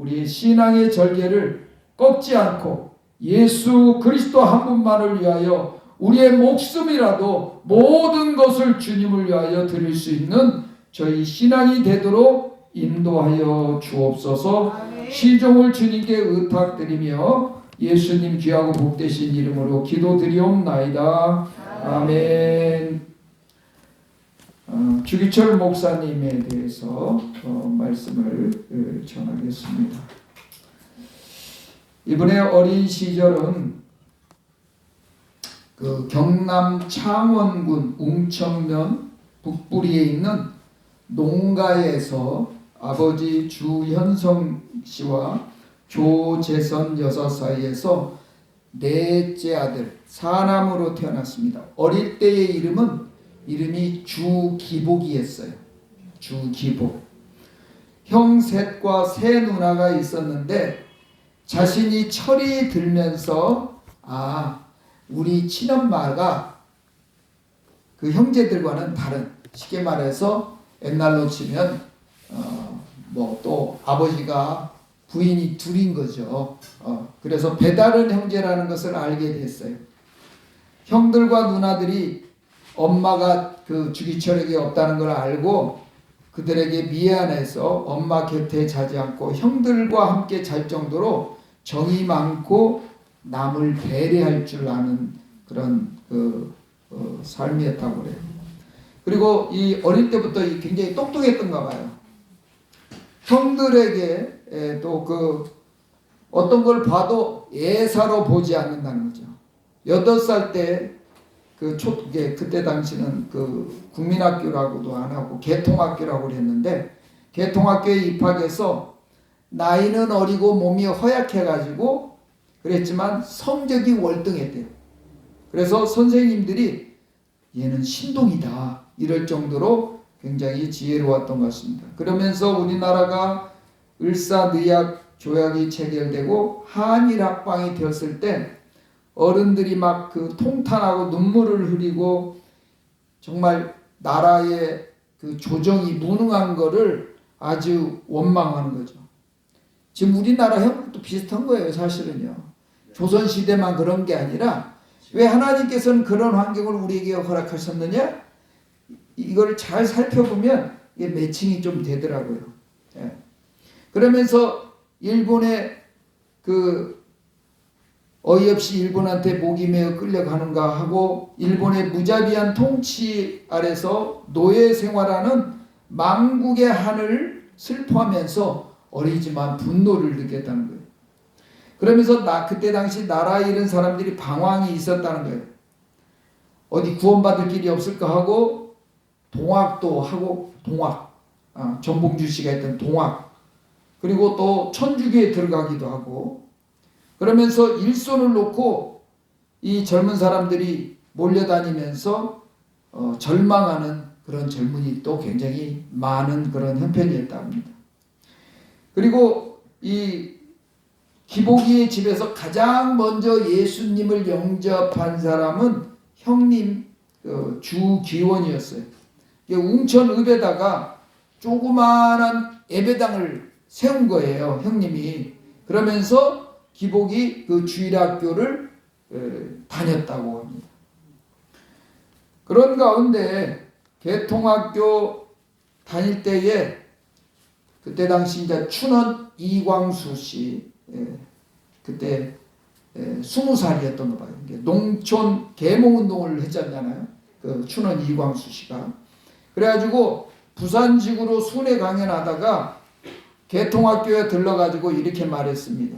우리의 신앙의 절개를 꺾지 않고 예수 그리스도 한 분만을 위하여 우리의 목숨이라도 모든 것을 주님을 위하여 드릴 수 있는 저희 신앙이 되도록 인도하여 주옵소서. 시종을 주님께 의탁드리며 예수님 귀하고 복되신 이름으로 기도드리옵나이다. 아멘. 주기철 목사님에 대해서 말씀을 전하겠습니다. 이분의 어린 시절은 그 경남 창원군 웅천면 북부리에 있는 농가에서 아버지 주현성 씨와 조재선 여사 사이에서 넷째 아들 사남으로 태어났습니다. 어릴 때의 이름이 주기복이었어요. 주기복. 형 셋과 세 누나가 있었는데 자신이 철이 들면서 우리 친엄마가 그 형제들과는 다른, 쉽게 말해서 옛날로 치면 또 아버지가 부인이 둘인 거죠. 그래서 배다른 형제라는 것을 알게 됐어요. 형들과 누나들이 엄마가 그 주기철에게 없다는 걸 알고 그들에게 미안해서 엄마 곁에 자지 않고 형들과 함께 잘 정도로 정이 많고 남을 배려할 줄 아는 그런 삶이었다고 그래요. 그리고 이 어릴 때부터 굉장히 똑똑했던가 봐요. 형들에게 또 어떤 걸 봐도 예사로 보지 않는다는 거죠. 8살 때 그때 당시는 국민학교라고도 안 하고 개통학교라고 그랬는데 개통학교에 입학해서 나이는 어리고 몸이 허약해가지고 그랬지만 성적이 월등했대요. 그래서 선생님들이 얘는 신동이다 이럴 정도로 굉장히 지혜로웠던 것 같습니다. 그러면서 우리나라가 을사늑약 조약이 체결되고 한일합방이 되었을 때 어른들이 막 통탄하고 눈물을 흘리고 정말 나라의 조정이 무능한 거를 아주 원망하는 거죠. 지금 우리나라 형국도 비슷한 거예요, 사실은요. 조선시대만 그런 게 아니라 왜 하나님께서는 그런 환경을 우리에게 허락하셨느냐? 이걸 잘 살펴보면 이게 매칭이 좀 되더라고요. 예. 그러면서 일본의 어이없이 일본한테 목이 메어 끌려가는가 하고 일본의 무자비한 통치 아래서 노예 생활하는 망국의 한을 슬퍼하면서 어리지만 분노를 느꼈다는 거예요. 그러면서 그때 당시 나라 잃은 사람들이 방황이 있었다는 거예요. 어디 구원받을 길이 없을까 하고 동학도 하고 정봉주 씨가 했던 동학, 그리고 또 천주교에 들어가기도 하고, 그러면서 일손을 놓고 이 젊은 사람들이 몰려다니면서 절망하는 그런 젊은이 또 굉장히 많은 그런 형편이었다 합니다. 그리고 이 기복이의 집에서 가장 먼저 예수님을 영접한 사람은 형님 주기원이었어요. 웅천읍에다가 조그마한 예배당을 세운 거예요, 형님이. 그러면서 기복이 주일학교를 다녔다고 합니다. 그런 가운데 개통학교 다닐 때에 그때 당시 이제 춘원 이광수 씨, 그때 20살이었던 거 봐요. 농촌 계몽운동을 했잖아요. 춘원 이광수 씨가. 그래가지고 부산직으로 순회 강연하다가 개통학교에 들러가지고 이렇게 말했습니다.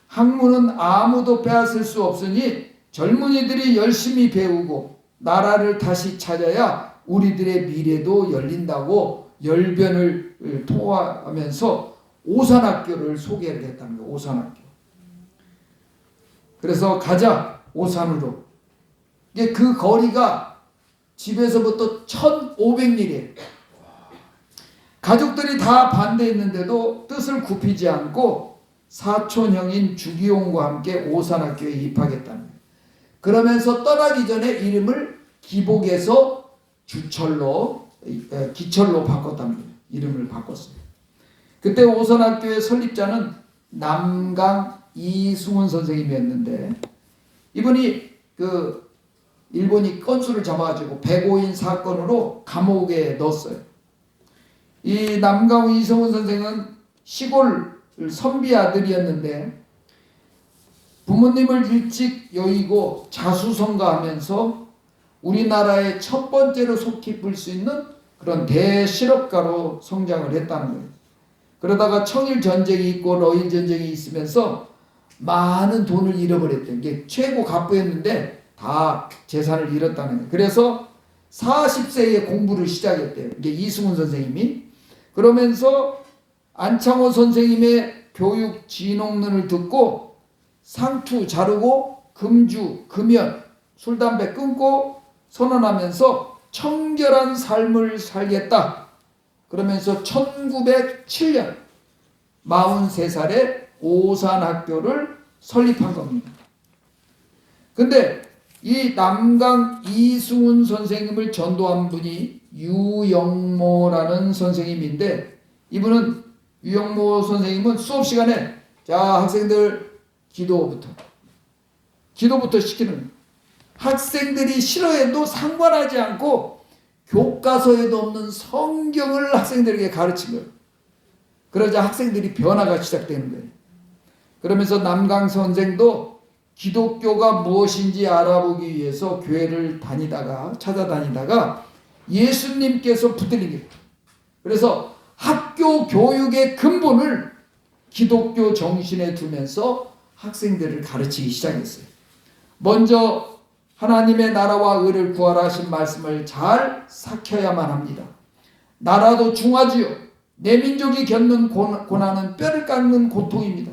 학문은 아무도 빼앗을 수 없으니 젊은이들이 열심히 배우고 나라를 다시 찾아야 우리들의 미래도 열린다고 열변을 토하면서 오산학교를 소개를 했다는 거예요. 오산학교. 그래서 가자 오산으로. 이게 그 거리가 집에서부터 1500리래요. 가족들이 다 반대했는데도 뜻을 굽히지 않고 사촌형인 주기용과 함께 오산학교에 입학했다는 거예요. 그러면서 떠나기 전에 이름을 기복에서 기철로 바꿨답니다. 이름을 바꿨어요. 그때 오선학교의 설립자는 남강 이승훈 선생님이었는데, 이분이 일본이 건수를 잡아가지고 백오인 사건으로 감옥에 넣었어요. 이 남강 이승훈 선생은 시골 선비 아들이었는데 부모님을 일찍 여의고 자수성가하면서 우리나라의 첫 번째로 속 깊을 수 있는 그런 대실업가로 성장을 했다는 거예요. 그러다가 청일 전쟁이 있고 러일 전쟁이 있으면서 많은 돈을 잃어버렸대요. 이게 최고 갑부였는데 다 재산을 잃었다는 거예요. 그래서 40세에 공부를 시작했대요. 이게 이승훈 선생님이. 그러면서 안창호 선생님의 교육 진홍론을 듣고 상투 자르고 금주, 금연, 술, 담배 끊고 선언하면서 청결한 삶을 살겠다. 그러면서 1907년 43살에 오산학교를 설립한 겁니다. 근데 이 남강 이승훈 선생님을 전도한 분이 유영모라는 선생님인데, 이분은 유영모 선생님은 수업 시간에 자 학생들 기도부터 시키는 거예요. 학생들이 싫어해도 상관하지 않고 교과서에도 없는 성경을 학생들에게 가르친 거예요. 그러자 학생들이 변화가 시작되는 거예요. 그러면서 남강 선생도 기독교가 무엇인지 알아보기 위해서 교회를 찾아다니다가 예수님께서 붙들린 거예요. 그래서 학교 교육의 근본을 기독교 정신에 두면서 학생들을 가르치기 시작했어요. 먼저 하나님의 나라와 의를 구하라 하신 말씀을 잘 삭혀야만 합니다. 나라도 중하지요. 내 민족이 겪는 고난은 뼈를 깎는 고통입니다.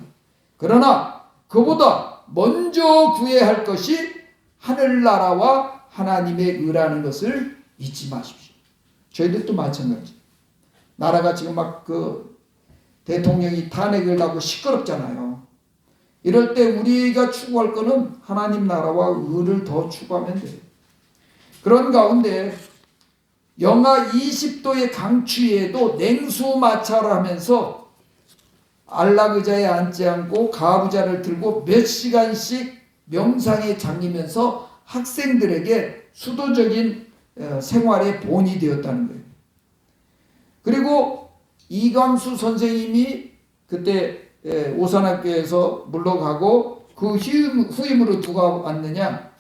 그러나 그보다 먼저 구해야 할 것이 하늘나라와 하나님의 의라는 것을 잊지 마십시오. 저희들도 마찬가지. 나라가 지금 막 대통령이 탄핵을 하고 시끄럽잖아요. 이럴 때 우리가 추구할 것은 하나님 나라와 의를 더 추구하면 돼요. 그런 가운데 영하 20도의 강추위에도 냉수마찰을 하면서 안락의자에 앉지 않고 가부좌를 들고 몇 시간씩 명상에 잠기면서 학생들에게 수도적인 생활의 본이 되었다는 거예요. 그리고 이광수 선생님이 그때 오산학교에서 물러가고 그 후임으로 누가 왔느냐,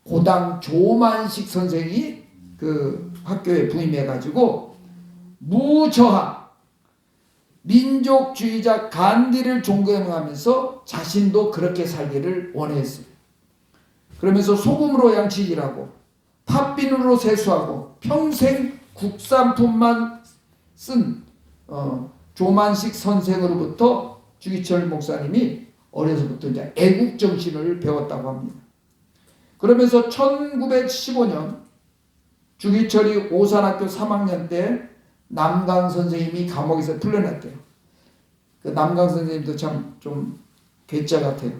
고당 조만식 선생이 그 학교에 부임해가지고 무저항 민족주의자 간디를 존경하면서 자신도 그렇게 살기를 원했어요. 그러면서 소금으로 양치질하고 팥비누로 세수하고 평생 국산품만 쓴 조만식 선생으로부터 주기철 목사님이 어려서부터 이제 애국 정신을 배웠다고 합니다. 그러면서 1915년 주기철이 오산학교 3학년 때 남강 선생님이 감옥에서 풀려났대요. 그 남강 선생님도 참 좀 괴짜 같아요.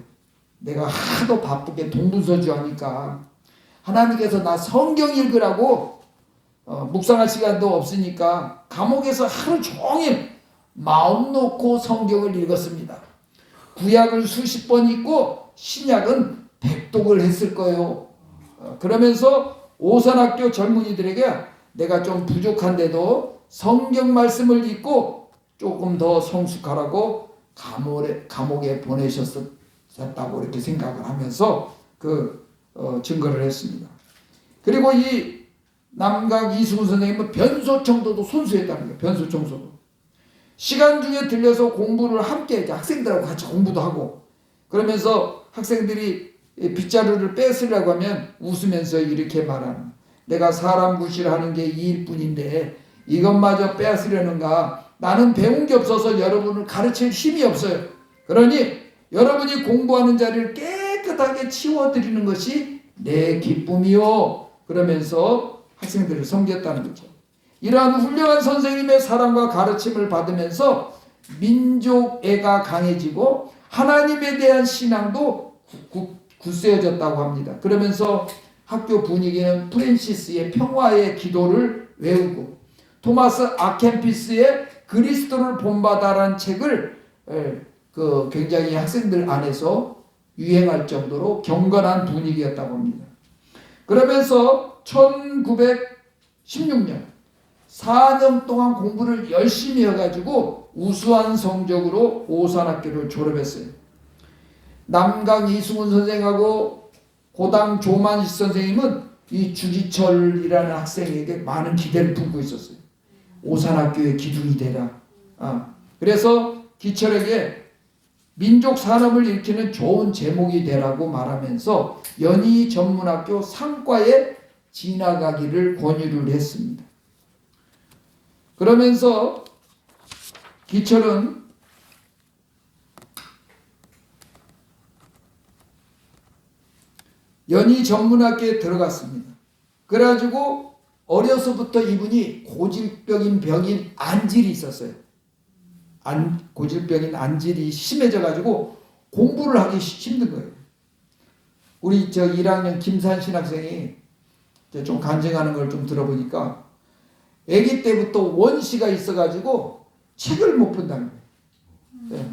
내가 하도 바쁘게 동분서주 하니까 하나님께서 나 성경 읽으라고 묵상할 시간도 없으니까 감옥에서 하루 종일 마음 놓고 성경을 읽었습니다. 구약을 수십 번 읽고 신약은 백독을 했을 거예요. 그러면서 오산학교 젊은이들에게 내가 좀 부족한데도 성경 말씀을 읽고 조금 더 성숙하라고 감옥에 보내셨다고 이렇게 생각을 하면서 증거를 했습니다. 그리고 이 남강 이승훈 선생님은 변소청도도 손수했다는 거예요. 변소청소도. 시간 중에 들려서 공부를 함께 학생들하고 같이 공부도 하고, 그러면서 학생들이 빗자루를 뺏으려고 하면 웃으면서 이렇게 말하는, 내가 사람 구실하는 게 이일 뿐인데 이것마저 뺏으려는가. 나는 배운 게 없어서 여러분을 가르칠 힘이 없어요. 그러니 여러분이 공부하는 자리를 깨끗하게 치워드리는 것이 내 기쁨이요. 그러면서 학생들을 섬겼다는 거죠. 이러한 훌륭한 선생님의 사랑과 가르침을 받으면서 민족애가 강해지고 하나님에 대한 신앙도 굳세어졌다고 합니다. 그러면서 학교 분위기는 프랜시스의 평화의 기도를 외우고 토마스 아켄피스의 그리스도를 본받아라는 책을 굉장히 학생들 안에서 유행할 정도로 경건한 분위기였다고 합니다. 그러면서 1916년 4년 동안 공부를 열심히 해가지고 우수한 성적으로 오산학교를 졸업했어요. 남강 이승훈 선생하고 고당 조만식 선생님은 이 주기철이라는 학생에게 많은 기대를 품고 있었어요. 오산학교의 기둥이 되라. 그래서 기철에게 민족 산업을 일으키는 좋은 제목이 되라고 말하면서 연희전문학교 상과에 진학하기를 권유를 했습니다. 그러면서 기철은 연희전문학교에 들어갔습니다. 그래가지고 어려서부터 이분이 고질병인 안질이 있었어요. 고질병인 안질이 심해져가지고 공부를 하기 힘든 거예요. 우리 1학년 김산신 학생이 좀 간증하는 걸 좀 들어보니까 아기 때부터 원시가 있어가지고 책을 못 본다는 거예요.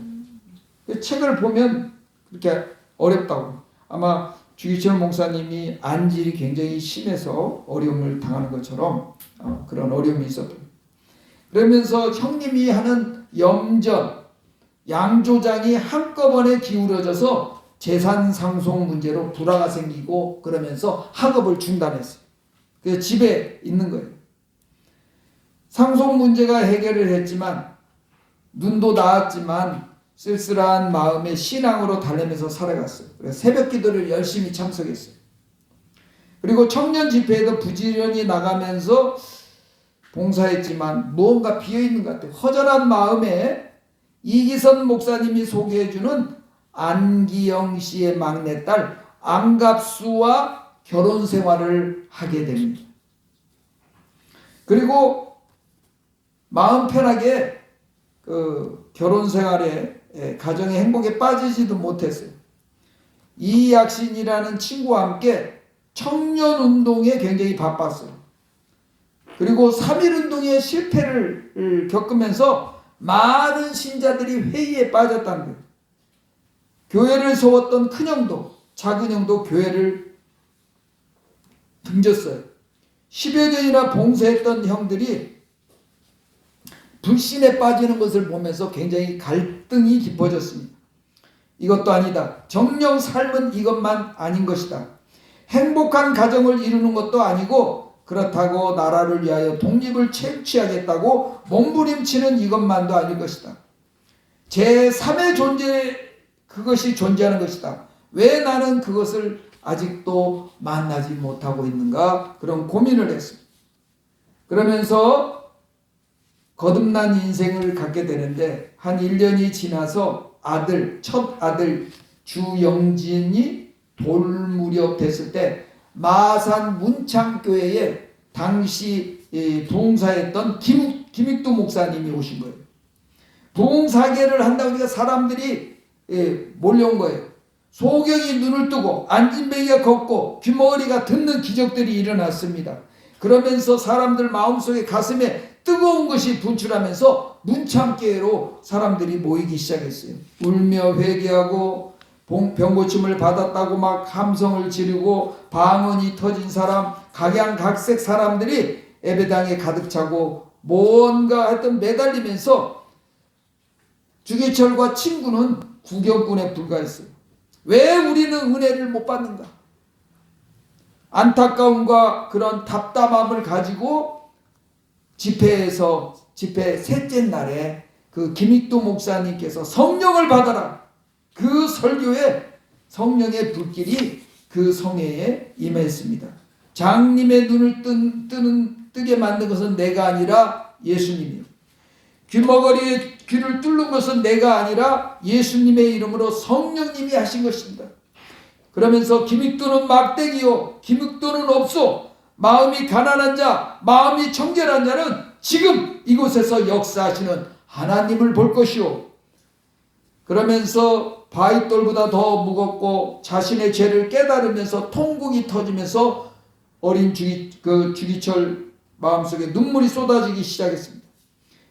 네. 책을 보면 그렇게 어렵다고. 아마 주기철 목사님이 안질이 굉장히 심해서 어려움을 당하는 것처럼 그런 어려움이 있었던. 그러면서 형님이 하는 염전, 양조장이 한꺼번에 기울어져서 재산 상속 문제로 불화가 생기고 그러면서 학업을 중단했어요. 그래서 집에 있는 거예요. 상속 문제가 해결을 했지만 눈도 나았지만 쓸쓸한 마음에 신앙으로 달래면서 살아갔어요. 그래서 새벽 기도를 열심히 참석했어요. 그리고 청년 집회에도 부지런히 나가면서 봉사했지만 무언가 비어있는 것 같아요. 허전한 마음에 이기선 목사님이 소개해주는 안기영 씨의 막내딸 안갑수와 결혼 생활을 하게 됩니다. 그리고 마음 편하게 결혼 생활에 가정의 행복에 빠지지도 못했어요. 이약신이라는 친구와 함께 청년운동에 굉장히 바빴어요. 그리고 3.1운동의 실패를 겪으면서 많은 신자들이 회의에 빠졌다는 거예요. 교회를 세웠던 큰형도 작은형도 교회를 등졌어요. 10여 년이나 봉사했던 형들이 불신에 빠지는 것을 보면서 굉장히 갈등이 깊어졌습니다. 이것도 아니다. 정령 삶은 이것만 아닌 것이다. 행복한 가정을 이루는 것도 아니고 그렇다고 나라를 위하여 독립을 채취하겠다고 몸부림치는 이것만도 아닐 것이다. 제3의 존재, 그것이 존재하는 것이다. 왜 나는 그것을 아직도 만나지 못하고 있는가? 그런 고민을 했습니다. 그러면서 거듭난 인생을 갖게 되는데 한 1년이 지나서 첫 아들 주영진이 돌무렵 됐을 때 마산 문창교회에 당시 봉사했던 김익두 목사님이 오신 거예요. 봉사계를 한다고 하니까 사람들이 몰려온 거예요. 소경이 눈을 뜨고 안진뱅이가 걷고 귀머거리가 듣는 기적들이 일어났습니다. 그러면서 사람들 마음속에 가슴에 뜨거운 것이 분출하면서 문창교회로 사람들이 모이기 시작했어요. 울며 회개하고 병고침을 받았다고 막 함성을 지르고 방언이 터진 사람, 각양각색 사람들이 예배당에 가득 차고 뭔가 하여튼 매달리면서 주기철과 친구는 구경꾼에 불과했어요. 왜 우리는 은혜를 못 받는가? 안타까움과 그런 답답함을 가지고 집회 셋째 날에 그 김익도 목사님께서 성령을 받아라. 그 설교에 성령의 불길이 그 성회에 임했습니다. 장님의 눈을 뜨게 만든 것은 내가 아니라 예수님이요. 귀머거리에 귀를 뚫는 것은 내가 아니라 예수님의 이름으로 성령님이 하신 것입니다. 그러면서 김익도는 막대기요 김익도는 없소. 마음이 가난한 자, 마음이 청결한 자는 지금 이곳에서 역사하시는 하나님을 볼 것이요. 그러면서 바윗돌보다 더 무겁고 자신의 죄를 깨달으면서 통곡이 터지면서 어린 주기철 마음속에 눈물이 쏟아지기 시작했습니다.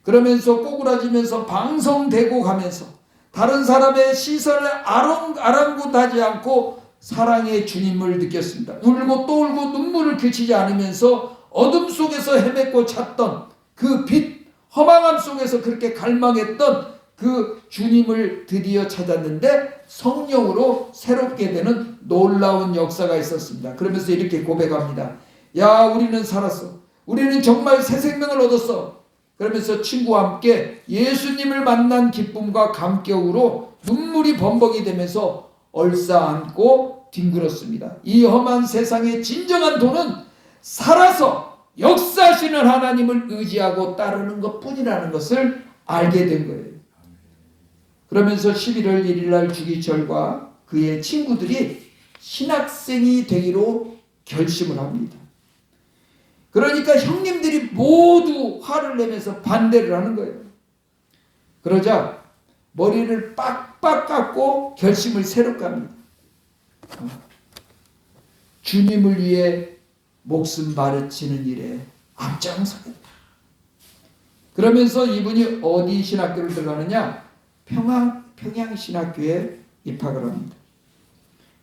그러면서 꼬꾸라지면서 방성되고 가면서 다른 사람의 시선을 아랑곳하지 않고 사랑의 주님을 느꼈습니다. 울고 또 울고 눈물을 그치지 않으면서 어둠 속에서 헤맸고 찾던 그 빛, 허망함 속에서 그렇게 갈망했던 그 주님을 드디어 찾았는데 성령으로 새롭게 되는 놀라운 역사가 있었습니다. 그러면서 이렇게 고백합니다. 야, 우리는 살았어. 우리는 정말 새 생명을 얻었어. 그러면서 친구와 함께 예수님을 만난 기쁨과 감격으로 눈물이 범벅이 되면서 얼싸안고 뒹굴었습니다. 이 험한 세상의 진정한 돈은 살아서 역사하시는 하나님을 의지하고 따르는 것뿐이라는 것을 알게 된 거예요. 그러면서 11월 1일 날 주기철과 그의 친구들이 신학생이 되기로 결심을 합니다. 그러니까 형님들이 모두 화를 내면서 반대를 하는 거예요. 그러자 머리를 빡빡 깎고 결심을 새롭게 합니다. 주님을 위해 목숨 바르치는 일에 앞장서겠다. 그러면서 이분이 어디 신학교를 들어가느냐? 평양신학교에 입학을 합니다.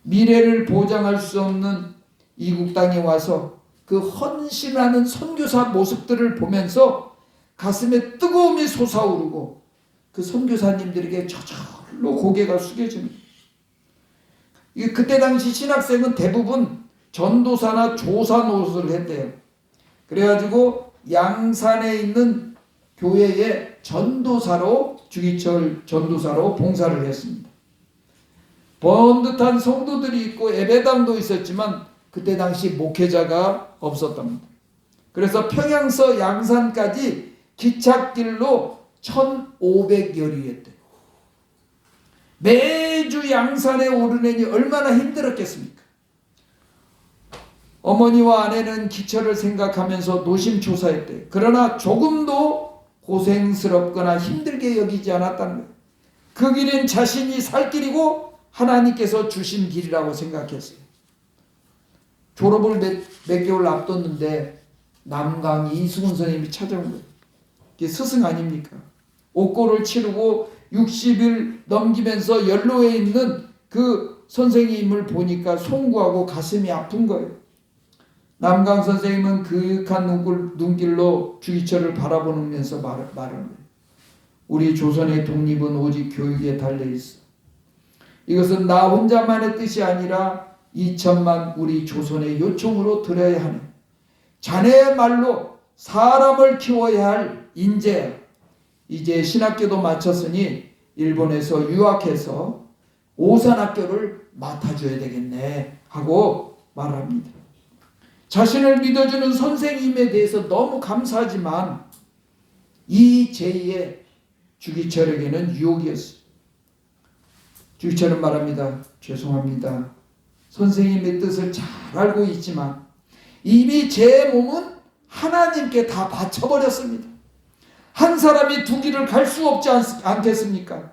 미래를 보장할 수 없는 이국 땅에 와서 그 헌신하는 선교사 모습들을 보면서 가슴에 뜨거움이 솟아오르고 그 선교사님들에게 저절로 고개가 숙여집니다. 그때 당시 신학생은 대부분 전도사나 조사 노릇을 했대요. 그래가지고 양산에 있는 교회의 전도사로, 주기철 전도사로 봉사를 했습니다. 번듯한 성도들이 있고 예배당도 있었지만 그때 당시 목회자가 없었답니다. 그래서 평양서 양산까지 기찻길로 1500여리였대요. 매주 양산에 오르내니 얼마나 힘들었겠습니까? 어머니와 아내는 기철을 생각하면서 노심초사했대요. 그러나 조금도 고생스럽거나 힘들게 여기지 않았다는 거예요. 그 길은 자신이 살 길이고 하나님께서 주신 길이라고 생각했어요. 졸업을 몇 개월 앞뒀는데 남강 이승훈 선생님이 찾아온 거예요. 이게 스승 아닙니까? 옥고를 치르고 60일 넘기면서 연로에 있는 그 선생님을 보니까 송구하고 가슴이 아픈 거예요. 남강 선생님은 그윽한 눈길로 주기철을 바라보면서 말하는 거예요. 우리 조선의 독립은 오직 교육에 달려있어. 이것은 나 혼자만의 뜻이 아니라 2천만 우리 조선의 요청으로 들어야 하네. 자네의 말로 사람을 키워야 할 인재야. 이제 신학교도 마쳤으니 일본에서 유학해서 오산학교를 맡아줘야 되겠네 하고 말합니다. 자신을 믿어주는 선생님에 대해서 너무 감사하지만 이 제의에 주기철에게는 유혹이었어요. 주기철은 말합니다. 죄송합니다. 선생님의 뜻을 잘 알고 있지만 이미 제 몸은 하나님께 다 바쳐버렸습니다. 한 사람이 두 길을 갈 수 없지 않겠습니까?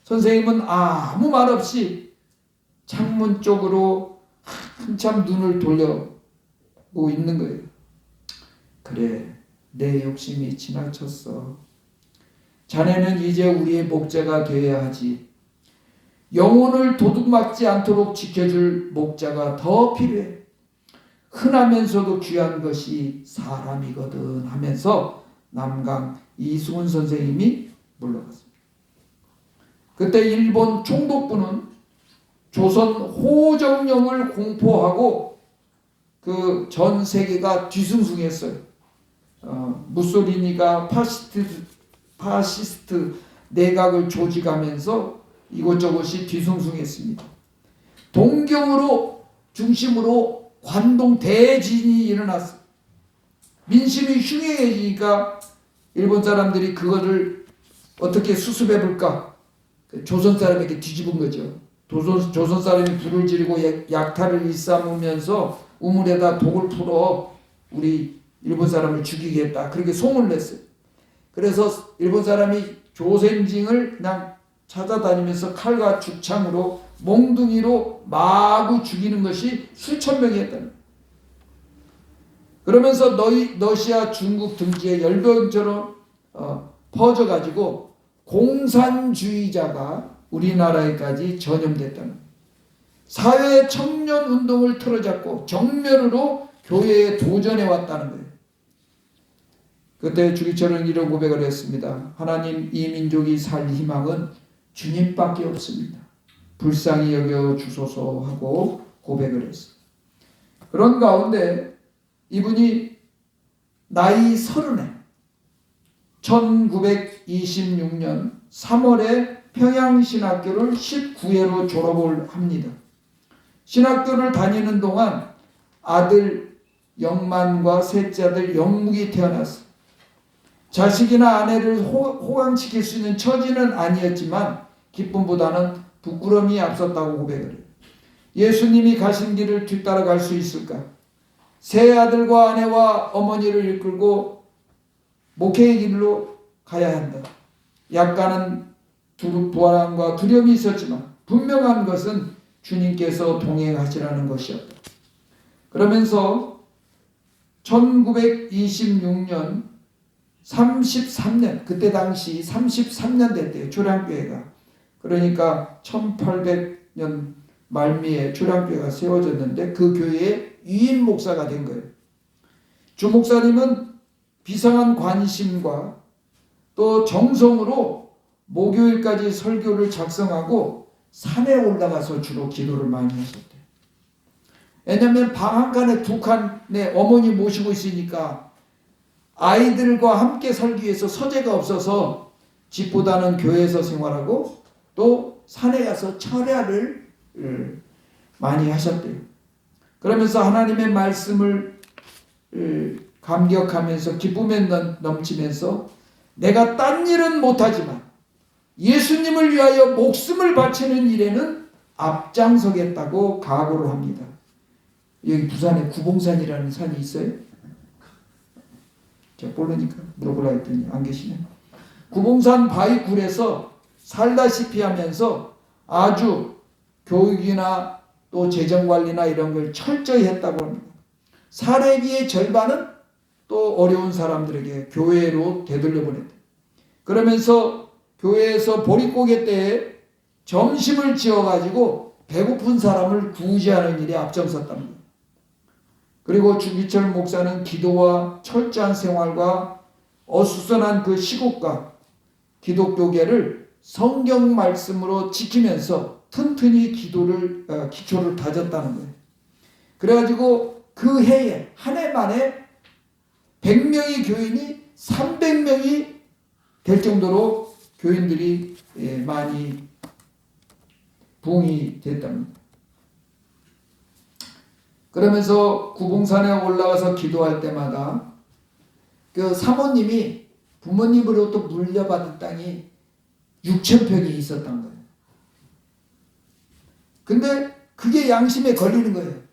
선생님은 아무 말 없이 창문 쪽으로 한참 눈을 돌려보고 있는 거예요. 그래, 내 욕심이 지나쳤어. 자네는 이제 우리의 목자가 되어야 하지. 영혼을 도둑맞지 않도록 지켜줄 목자가 더 필요해. 흔하면서도 귀한 것이 사람이거든 하면서 남강 이승훈 선생님이 물러갔습니다. 그때 일본 총독부는 조선 호정령을 공포하고 그 전 세계가 뒤숭숭했어요. 무소리니가 파시스트 내각을 조직하면서 이곳저곳이 뒤숭숭했습니다. 동경으로 중심으로 관동 대진이 일어났어요. 민심이 흉흉해지니까 일본 사람들이 그거를 어떻게 수습해 볼까? 조선 사람에게 뒤집은 거죠. 조선 사람이 불을 지르고 약탈을 일삼으면서 우물에다 독을 풀어 우리 일본 사람을 죽이겠다. 그렇게 소문을 냈어요. 그래서 일본 사람이 조생징을 그냥 찾아다니면서 칼과 죽창으로 몽둥이로 마구 죽이는 것이 수천 명이었다는 거예요. 그러면서 러시아, 중국 등지에 열병처럼 퍼져가지고 공산주의자가 우리나라에까지 전염됐다는 거예요. 사회 청년 운동을 틀어잡고 정면으로 교회에 도전해 왔다는 거예요. 그때 주기철은 이런 고백을 했습니다. 하나님, 이 민족이 살 희망은 주님밖에 없습니다. 불쌍히 여겨 주소서 하고 고백을 했어요. 그런 가운데 이분이 나이 30에 1926년 3월에 평양신학교를 19회로 졸업을 합니다. 신학교를 다니는 동안 아들 영만과 셋째 아들 영묵이 태어났어요. 자식이나 아내를 호강시킬 수 있는 처지는 아니었지만 기쁨보다는 부끄러움이 앞섰다고 고백을 해요. 예수님이 가신 길을 뒤따라갈 수 있을까? 세 아들과 아내와 어머니를 이끌고 목회의 길로 가야 한다. 약간은 불안과 두려움이 있었지만 분명한 것은 주님께서 동행하시라는 것이었다. 그러면서 1926년 33년, 그때 당시 33년 됐대요. 초량교회가. 그러니까 1800년 말미에 초량교회가 세워졌는데 그 교회의 유임 목사가 된 거예요. 주 목사님은 비상한 관심과 또 정성으로 목요일까지 설교를 작성하고 산에 올라가서 주로 기도를 많이 하셨대요. 왜냐하면 방 한 칸에 두 칸에 어머니 모시고 있으니까 아이들과 함께 살기 위해서 서재가 없어서 집보다는 교회에서 생활하고 또 산에 가서 철야를 많이 하셨대요. 그러면서 하나님의 말씀을 감격하면서 기쁨에 넘치면서 내가 딴 일은 못하지만 예수님을 위하여 목숨을 바치는 일에는 앞장서겠다고 각오를 합니다. 여기 부산에 구봉산이라는 산이 있어요? 제가 모르니까 물어보려고 했더니 안 계시네. 구봉산 바위굴에서 살다시피 하면서 아주 교육이나 또 재정관리나 이런 걸 철저히 했다고 합니다. 사례비의 절반은 또 어려운 사람들에게 교회로 되돌려 보냈다. 그러면서 교회에서 보릿고개 때에 점심을 지어가지고 배고픈 사람을 구제하는 일에 앞장섰답니다. 그리고 주기철 목사는 기도와 철저한 생활과 어수선한 그 시국과 기독교계를 성경 말씀으로 지키면서 튼튼히 기초를 다졌다는 거예요. 그래가지고 그 해에 한 해 만에 100명의 교인이 300명이 될 정도로 교인들이 많이 부흥이 됐답니다. 그러면서 구봉산에 올라가서 기도할 때마다 그 사모님이 부모님으로부터 물려받은 땅이 6,000평이 있었던 거예요. 근데 그게 양심에 걸리는 거예요.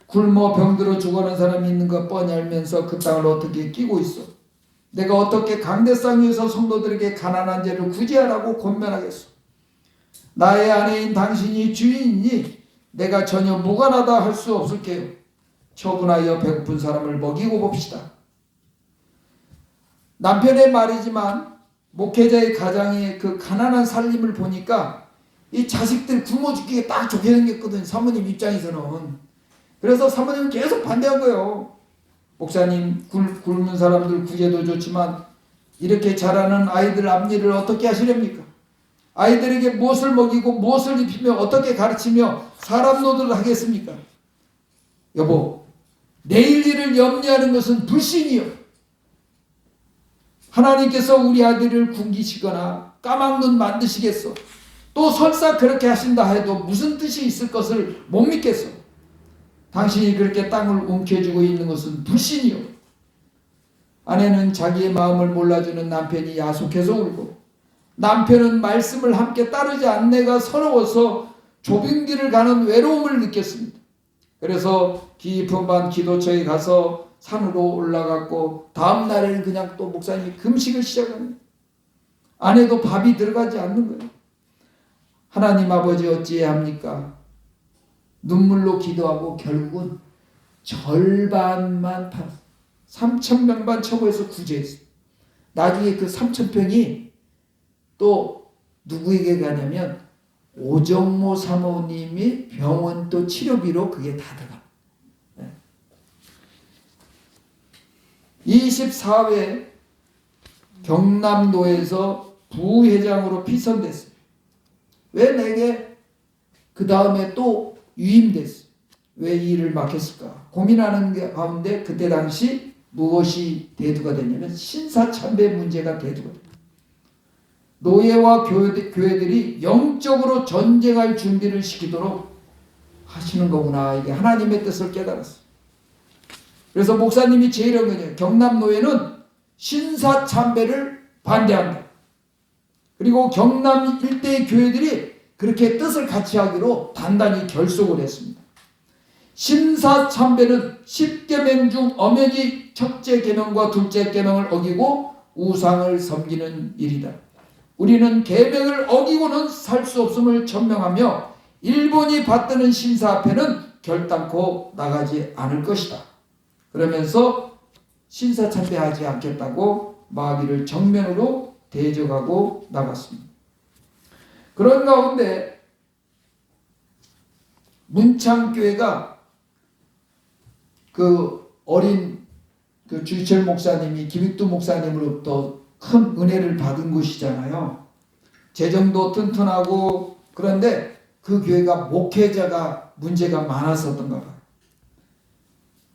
굶어 병들어 죽어가는 사람이 있는 거 뻔히 알면서 그 땅을 어떻게 끼고 있어. 내가 어떻게 강대상 위에서 성도들에게 가난한 죄를 구제하라고 권면하겠어. 나의 아내인 당신이 주인이니 내가 전혀 무관하다 할 수 없을게요. 처분하여 배고픈 사람을 먹이고 봅시다. 남편의 말이지만 목회자의 가장의 그 가난한 살림을 보니까 이 자식들 굶어 죽기에 딱 좋게 생겼거든. 사모님 입장에서는. 그래서 사모님은 계속 반대한 거예요. 목사님, 굶은 사람들 구제도 좋지만 이렇게 자라는 아이들 앞일을 어떻게 하시렵니까? 아이들에게 무엇을 먹이고 무엇을 입히며 어떻게 가르치며 사람 노릇을 하겠습니까? 여보, 내일 일을 염려하는 것은 불신이요. 하나님께서 우리 아들을 굶기시거나 까막눈 만드시겠어. 또 설사 그렇게 하신다 해도 무슨 뜻이 있을 것을 못 믿겠어. 당신이 그렇게 땅을 움켜쥐고 있는 것은 불신이요. 아내는 자기의 마음을 몰라주는 남편이 야속해서 울고 남편은 말씀을 함께 따르지 않내가 서러워서 좁은 길을 가는 외로움을 느꼈습니다. 그래서 깊은 밤 기도처에 가서 산으로 올라갔고 다음 날에는 그냥 또 목사님이 금식을 시작합니다. 아내도 밥이 들어가지 않는 거예요. 하나님 아버지 어찌해야 합니까? 눈물로 기도하고 결국은 절반만 팔았어요. 3,000명만 처고해서 구제했어요. 나중에 그 3,000평이 또 누구에게 가냐면 오정모 사모님이 병원 또 치료비로 그게 다 들어가. 24회 경남도에서 부회장으로 피선됐어요. 왜 내게 그 다음에 또 유임됐어요? 왜 이 일을 맡겼을까? 고민하는 가운데 그때 당시 무엇이 대두가 됐냐면 신사참배 문제가 대두가 됐어요. 노예와 교회들이 영적으로 전쟁할 준비를 시키도록 하시는 거구나. 이게 하나님의 뜻을 깨달았어요. 그래서 목사님이 제일 한 거예요. 경남노예는 신사참배를 반대한다. 그리고 경남 일대의 교회들이 그렇게 뜻을 같이 하기로 단단히 결속을 했습니다. 신사참배는 10계명 중 엄연히 첫째 계명과 둘째 계명을 어기고 우상을 섬기는 일이다. 우리는 계명을 어기고는 살 수 없음을 천명하며 일본이 받드는 신사 앞에는 결단코 나가지 않을 것이다. 그러면서 신사참배하지 않겠다고 마귀를 정면으로 대적하고 나갔습니다. 그런 가운데 문창교회가 그 어린 그 주희철 목사님이 김익두 목사님으로부터 큰 은혜를 받은 곳이잖아요. 재정도 튼튼하고 그런데 그 교회가 목회자가 문제가 많았었던가 봐요.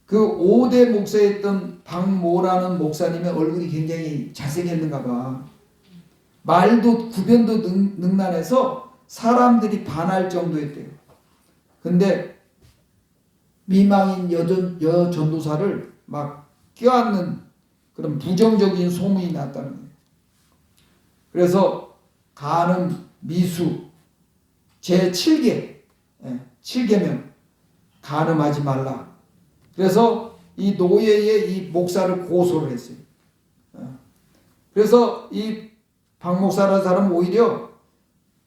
그 5대 목사였던 박모라는 목사님의 얼굴이 굉장히 잘생겼는가 봐. 말도 구변도 능란해서 사람들이 반할 정도였대요. 근데 미망인 여전도사를 막 껴안는 그런 부정적인 소문이 났다는 거예요. 그래서 간음, 미수, 제7개, 7계명 간음하지 말라. 그래서 이 노예의 이 목사를 고소를 했어요. 그래서 이 박 목사라는 사람은 오히려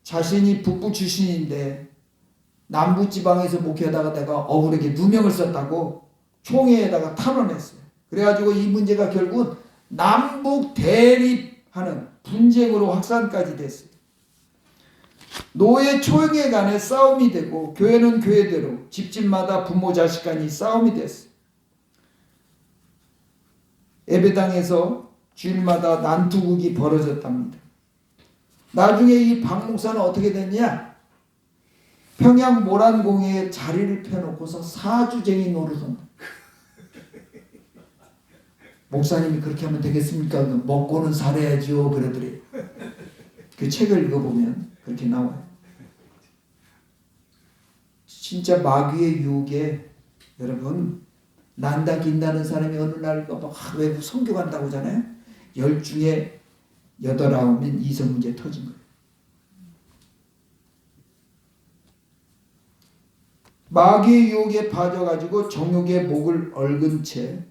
자신이 북부 출신인데 남부지방에서 목회하다가 내가 억울하게 누명을 썼다고 총회에다가 탄원했어요. 그래가지고 이 문제가 결국은 남북 대립하는 분쟁으로 확산까지 됐어요. 노예 초용에 간에 싸움이 되고 교회는 교회대로 집집마다 부모 자식 간이 싸움이 됐어요. 예배당에서 주일마다 난투극이 벌어졌답니다. 나중에 이 박 목사는 어떻게 됐냐? 평양 모란공회에 자리를 펴놓고서 사주쟁이 노릇한다. 목사님이 그렇게 하면 되겠습니까? 먹고는 살아야지요. 그러더래요. 그 책을 읽어보면 그렇게 나와요. 진짜 마귀의 유혹에 여러분 난다 긴다는 사람이 어느 날 외국 선교 간다고 하잖아요. 10 중에 8, 9면 이성 문제 터진 거예요. 마귀의 유혹에 빠져가지고 정욕의 목을 얽은 채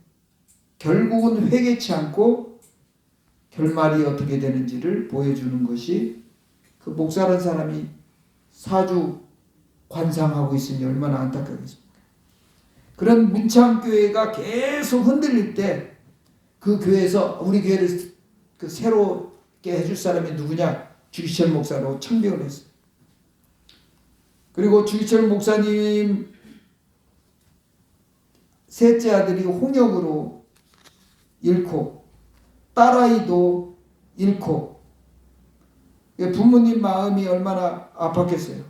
결국은 회개치 않고 결말이 어떻게 되는지를 보여주는 것이 그 목사라는 사람이 사주 관상하고 있으니 얼마나 안타깝겠습니까? 그런 문창교회가 계속 흔들릴 때 그 교회에서 우리 교회를 그 새롭게 해줄 사람이 누구냐? 주기철 목사로 청빙을 했어요. 그리고 주기철 목사님 셋째 아들이 홍역으로 잃고 딸아이도 잃고 부모님 마음이 얼마나 아팠겠어요.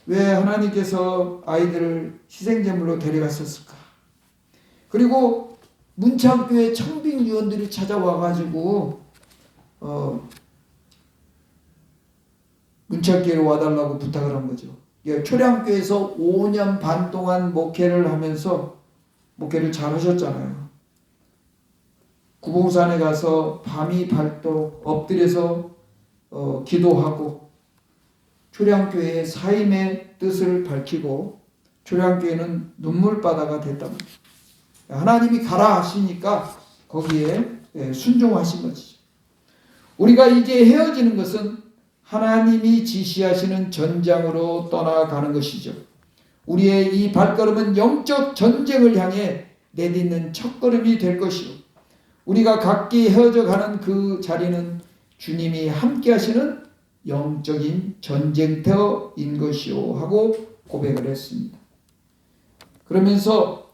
왜 하나님께서 아이들을 희생제물로 데려갔었을까? 그리고 문창교회 청빙위원들이 찾아와가지고 문창교회로 와달라고 부탁을 한 거죠. 초량교회에서 5년 반 동안 목회를 하면서 목회를 잘 하셨잖아요. 구봉산에 가서 밤이 밝도록 엎드려서 기도하고 초량교회의 사임의 뜻을 밝히고 초량교회는 눈물바다가 됐답니다. 하나님이 가라 하시니까 거기에 순종하신 거지. 우리가 이제 헤어지는 것은 하나님이 지시하시는 전장으로 떠나가는 것이죠. 우리의 이 발걸음은 영적 전쟁을 향해 내딛는 첫걸음이 될 것이요. 우리가 각기 헤어져 가는 그 자리는 주님이 함께 하시는 영적인 전쟁터인 것이요 하고 고백을 했습니다. 그러면서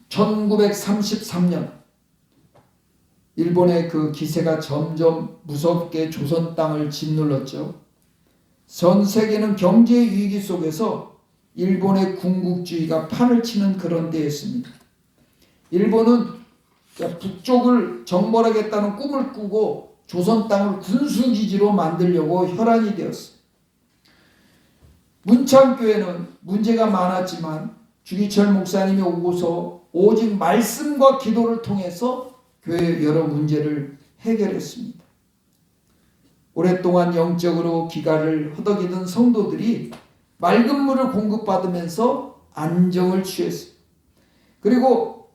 1933년 일본의 그 기세가 점점 무섭게 조선 땅을 짓눌렀죠. 전 세계는 경제 위기 속에서 일본의 군국주의가 판을 치는 그런 때였습니다. 일본은 북쪽을 정벌하겠다는 꿈을 꾸고 조선 땅을 군수기지로 만들려고 혈안이 되었어요. 문창교회는 문제가 많았지만 주기철 목사님이 오고서 오직 말씀과 기도를 통해서 교회의 여러 문제를 해결했습니다. 오랫동안 영적으로 기가를 허덕이던 성도들이 맑은 물을 공급받으면서 안정을 취했어요. 그리고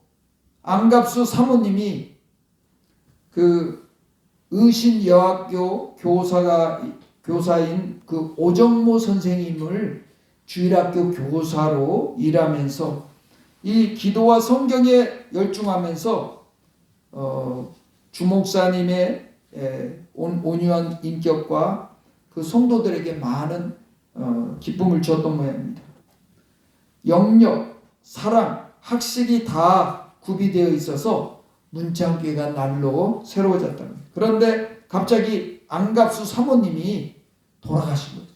안갑수 사모님이 그 의신여학교 교사인 그 오정모 선생님을 주일학교 교사로 일하면서 이 기도와 성경에 열중하면서 주목사님의 온유한 인격과 그 성도들에게 많은 기쁨을 주었던 모양입니다. 영역, 사랑, 학식이 다 구비되어 있어서 문창교회가 날로 새로워졌다는 거예요. 그런데 갑자기 안갑수 사모님이 돌아가신 거죠.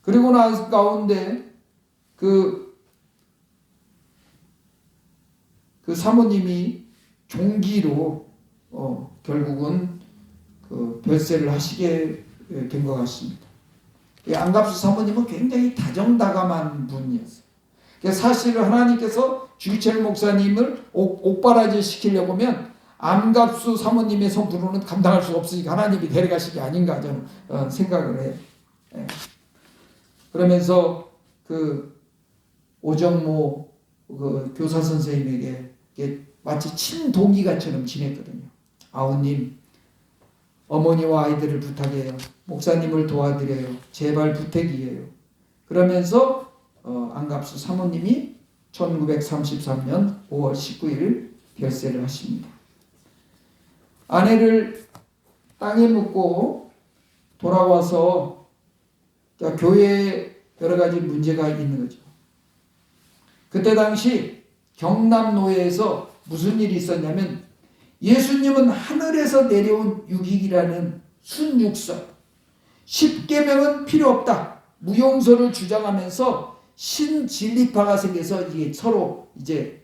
그리고 난 가운데 그 사모님이 종기로 결국은 그 별세를 하시게 된 것 같습니다. 안갑수 사모님은 굉장히 다정다감한 분이었어요. 사실 하나님께서 주기철 목사님을 옥바라지 시키려고 하면 안갑수 사모님의 성부로는 감당할 수 없으니까 하나님이 데려가시기 아닌가 저는 생각을 해요. 그러면서 그 오정모 그 교사 선생님에게 마치 친동기가처럼 지냈거든요. 아우님, 어머니와 아이들을 부탁해요. 목사님을 도와드려요. 제발 부탁이에요. 그러면서 안갑수 사모님이 1933년 5월 19일 별세를 하십니다. 아내를 땅에 묻고 돌아와서 교회에 여러 가지 문제가 있는 거죠. 그때 당시 경남노예에서 무슨 일이 있었냐면 예수님은 하늘에서 내려온 육익이라는 순육설, 십계명은 필요 없다, 무용서를 주장하면서 신진리파가 생겨서 이게 서로 이제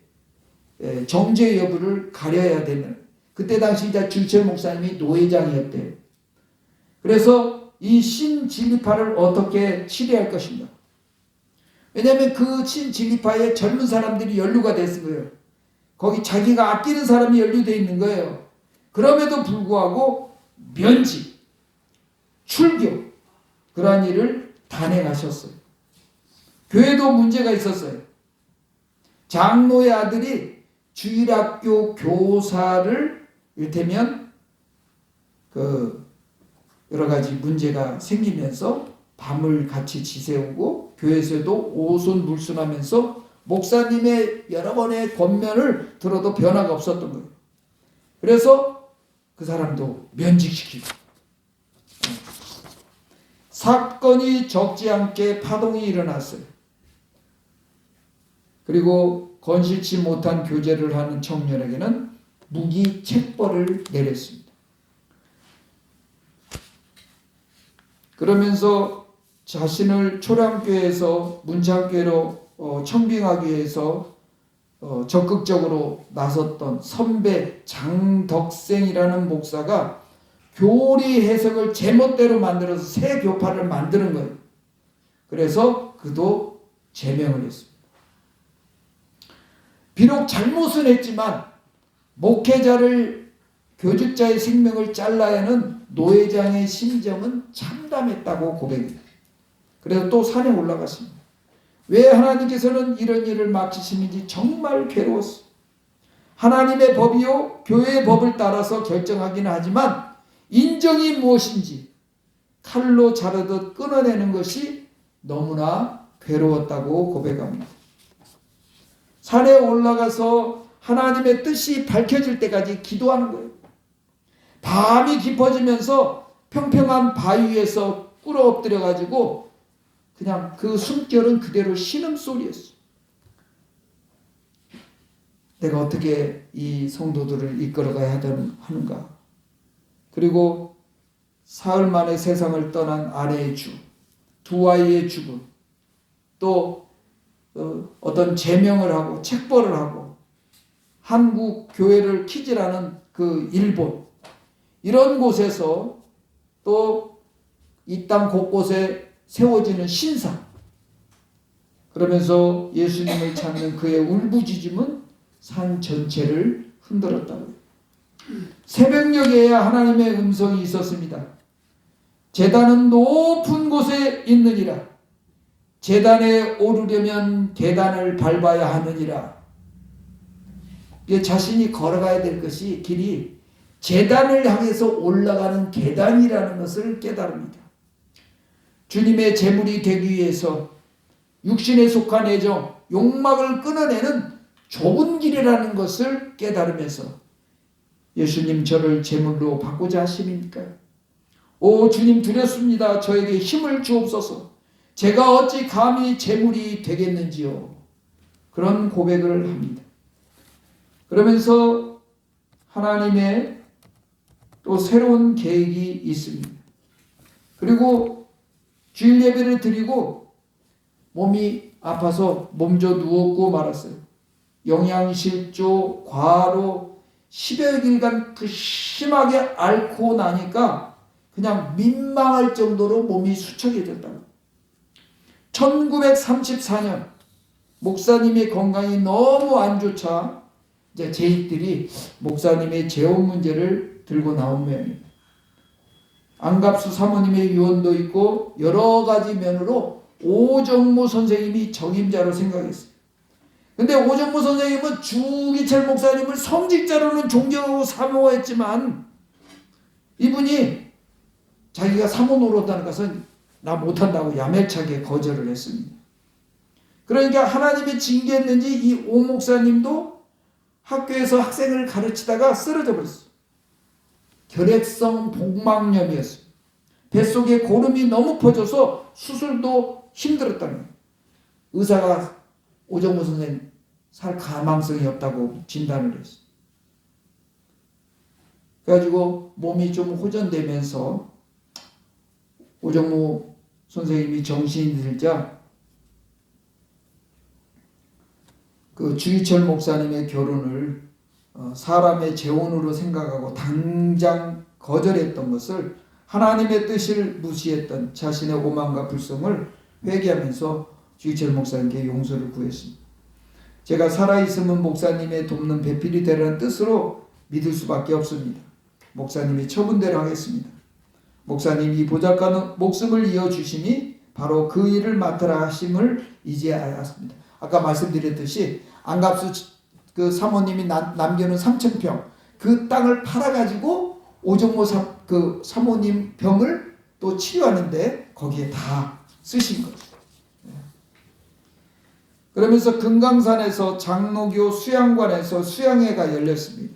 정죄 여부를 가려야 되는, 그때 당시 이제 주기철 목사님이 노회장이었대요. 그래서 이 신진리파를 어떻게 치료할 것인가? 왜냐하면 그 신진리파에 젊은 사람들이 연루가 됐을 거예요. 거기 자기가 아끼는 사람이 연루되어 있는 거예요. 그럼에도 불구하고 면직, 출교, 그러한 일을 단행하셨어요. 교회도 문제가 있었어요. 장로의 아들이 주일학교 교사를 이를테면 그 여러 가지 문제가 생기면서 밤을 같이 지새우고 교회에서도 오손불순하면서 목사님의 여러 번의 권면을 들어도 변화가 없었던 거예요. 그래서 그 사람도 면직시키고, 사건이 적지 않게 파동이 일어났어요. 그리고 건실치 못한 교제를 하는 청년에게는 무기 책벌을 내렸습니다. 그러면서 자신을 초량교회에서 문창교회로 청빙하기 위해서 적극적으로 나섰던 선배 장덕생이라는 목사가 교리 해석을 제멋대로 만들어서 새 교파를 만드는 거예요. 그래서 그도 제명을 했습니다. 비록 잘못은 했지만 목회자를, 교직자의 생명을 잘라야 하는 노회장의 심정은 참담했다고 고백합니다. 그래서 또 산에 올라갔습니다. 왜 하나님께서는 이런 일을 맡기시는지 정말 괴로웠어요. 하나님의 법이요 교회의 법을 따라서 결정하기는 하지만 인정이 무엇인지 칼로 자르듯 끊어내는 것이 너무나 괴로웠다고 고백합니다. 산에 올라가서 하나님의 뜻이 밝혀질 때까지 기도하는 거예요. 밤이 깊어지면서 평평한 바위 위에서 꿇어 엎드려 가지고 그냥 그 숨결은 그대로 신음소리였어. 내가 어떻게 이 성도들을 이끌어가야 하는가. 그리고 사흘 만에 세상을 떠난 아내의 죽음, 두 아이의 죽음, 또 어떤 제명을 하고 책벌을 하고 한국 교회를 키질하는 그 일본, 이런 곳에서 또 이 땅 곳곳에 세워지는 신상, 그러면서 예수님을 찾는 그의 울부짖음은 산 전체를 흔들었다고요. 새벽녘에야 하나님의 음성이 있었습니다. 제단은 높은 곳에 있느니라. 제단에 오르려면 계단을 밟아야 하느니라. 자신이 걸어가야 될 것이 길이 제단을 향해서 올라가는 계단이라는 것을 깨달습니다. 주님의 제물이 되기 위해서 육신에 속한 애정, 욕망을 끊어내는 좁은 길이라는 것을 깨달으면서 예수님, 저를 제물로 바꾸자 하십니까? 오 주님, 두렵습니다. 저에게 힘을 주옵소서. 제가 어찌 감히 제물이 되겠는지요. 그런 고백을 합니다. 그러면서 하나님의 또 새로운 계획이 있습니다. 그리고 주일 예배를 드리고 몸이 아파서 몸져 누웠고 말았어요. 영양실조, 과로 10여 일간 그 심하게 앓고 나니까 그냥 민망할 정도로 몸이 수척해졌다고. 1934년 목사님의 건강이 너무 안 좋자 이제 재익들이 목사님의 재혼 문제를 들고 나온 모양입니다. 안갑수 사모님의 유언도 있고 여러 가지 면으로 오정무 선생님이 적임자로 생각했어요. 근데 오정무 선생님은 주기철 목사님을 성직자로는 존경하고 사모했지만 이분이 자기가 사모 노릇하는 것은 나 못한다고 야매차게 거절을 했습니다. 그러니까 하나님이 징계했는지 이 오 목사님도 학교에서 학생을 가르치다가 쓰러져 버렸어요. 결핵성 복막염이었어요. 뱃속에 고름이 너무 퍼져서 수술도 힘들었다는 거예요. 의사가 오정무 선생님 살 가망성이 없다고 진단을 했어요. 그래가지고 몸이 좀 호전되면서 오정무 선생님이 정신이 들자 그 주기철 목사님의 결혼을 사람의 재혼으로 생각하고 당장 거절했던 것을 하나님의 뜻을 무시했던 자신의 오만과 불성을 회개하면서 주기철 목사님께 용서를 구했습니다. 제가 살아있으면 목사님의 돕는 배필이 되라는 뜻으로 믿을 수밖에 없습니다. 목사님이 처분대로 하겠습니다. 목사님이 보잘것없는 목숨을 이어주시니 바로 그 일을 맡으라 하심을 이제 알았습니다. 아까 말씀드렸듯이 안갑수 그 사모님이 남겨놓은 3,000평 그 땅을 팔아가지고 오정모 그 사모님 병을 또 치료하는데 거기에 다 쓰신 거죠. 그러면서 금강산에서 장로교 수양관에서 수양회가 열렸습니다.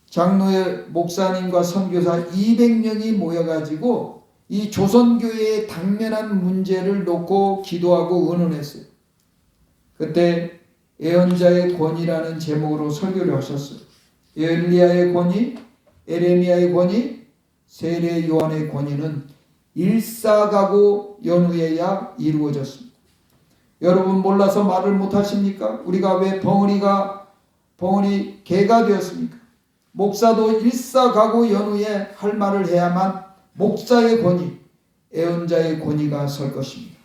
장로의 목사님과 선교사 200명이 모여가지고 이 조선교회의 당면한 문제를 놓고 기도하고 의논했어요. 그때 예언자의 권위라는 제목으로 설교를 하셨어요. 엘리야의 권위, 에레미야의 권위, 세례 요한의 권위는 일사가고 연후에야 이루어졌습니다. 여러분 몰라서 말을 못하십니까? 우리가 왜 벙어리 개가 되었습니까? 목사도 일사가고 연후에 할 말을 해야만 목사의 권위, 예언자의 권위가 설 것입니다.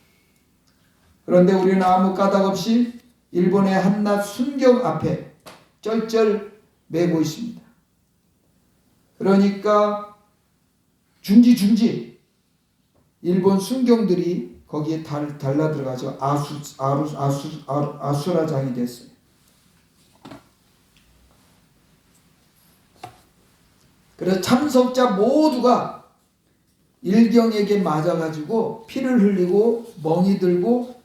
그런데 우리는 아무 까닭 없이 일본의 한낱 순경 앞에 쩔쩔 매고 있습니다. 그러니까 준지 일본 순경들이 거기에 달라들어가죠. 아수라장이 됐어요. 그래서 참석자 모두가 일경에게 맞아가지고 피를 흘리고 멍이 들고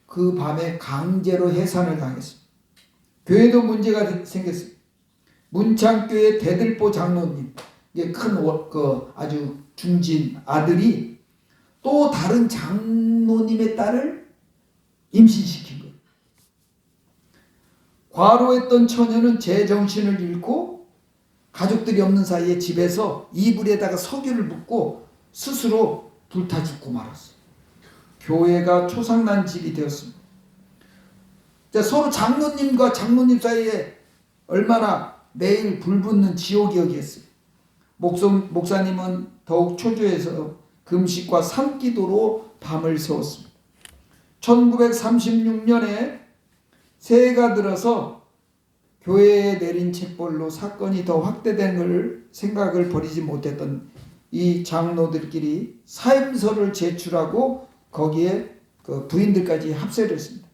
그 밤에 강제로 해산을 당했습니다. 교회도 문제가 생겼어요. 문창교회 대들보 장로님, 이게 큰 아주 중진 아들이 또 다른 장로님의 딸을 임신시킨 거예요. 과로했던 처녀는 제정신을 잃고 가족들이 없는 사이에 집에서 이불에다가 석유를 붓고 스스로 불타 죽고 말았어요. 교회가 초상난 집이 되었습니다. 서로 장로님과 장로님 사이에 얼마나 매일 불붙는 지옥이었겠어요. 목사님은 더욱 초조해서 금식과 산기도로 밤을 새웠습니다. 1936년에 새해가 들어서 교회에 내린 책벌로 사건이 더 확대된 걸 생각을 버리지 못했던 이 장로들끼리 사임서를 제출하고 거기에 그 부인들까지 합세를 했습니다.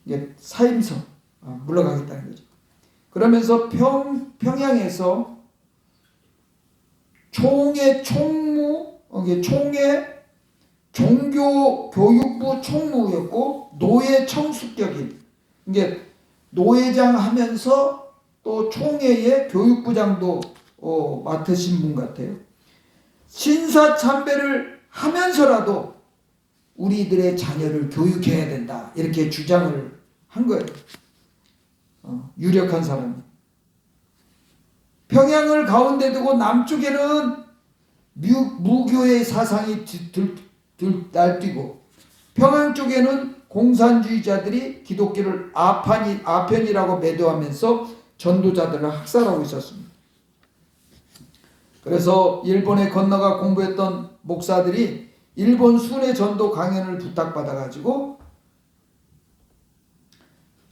이게 사임서 물러가겠다는 거죠. 그러면서 평양에서 총회 종교교육부 총무였고 노예 청수격인, 이게 노회장 하면서 또 총회의 교육부장도 맡으신 분 같아요. 신사참배를 하면서라도 우리들의 자녀를 교육해야 된다, 이렇게 주장을 한 거예요. 유력한 사람이. 평양을 가운데 두고 남쪽에는 무교의 사상이 날뛰고 평양 쪽에는 공산주의자들이 기독교를 아편이라고 매도하면서 전도자들을 학살하고 있었습니다. 그래서 일본에 건너가 공부했던 목사들이 일본 순회 전도 강연을 부탁받아가지고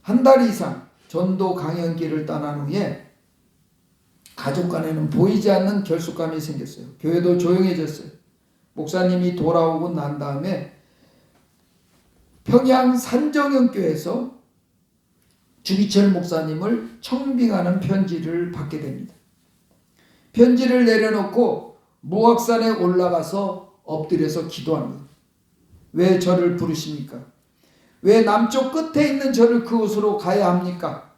한 달 이상 전도 강연길을 떠난 후에 가족 간에는 보이지 않는 결속감이 생겼어요. 교회도 조용해졌어요. 목사님이 돌아오고 난 다음에 평양 산정형교회에서 주기철 목사님을 청빙하는 편지를 받게 됩니다. 편지를 내려놓고 무악산에 올라가서 엎드려서 기도합니다. 왜 저를 부르십니까? 왜 남쪽 끝에 있는 저를 그곳으로 가야 합니까?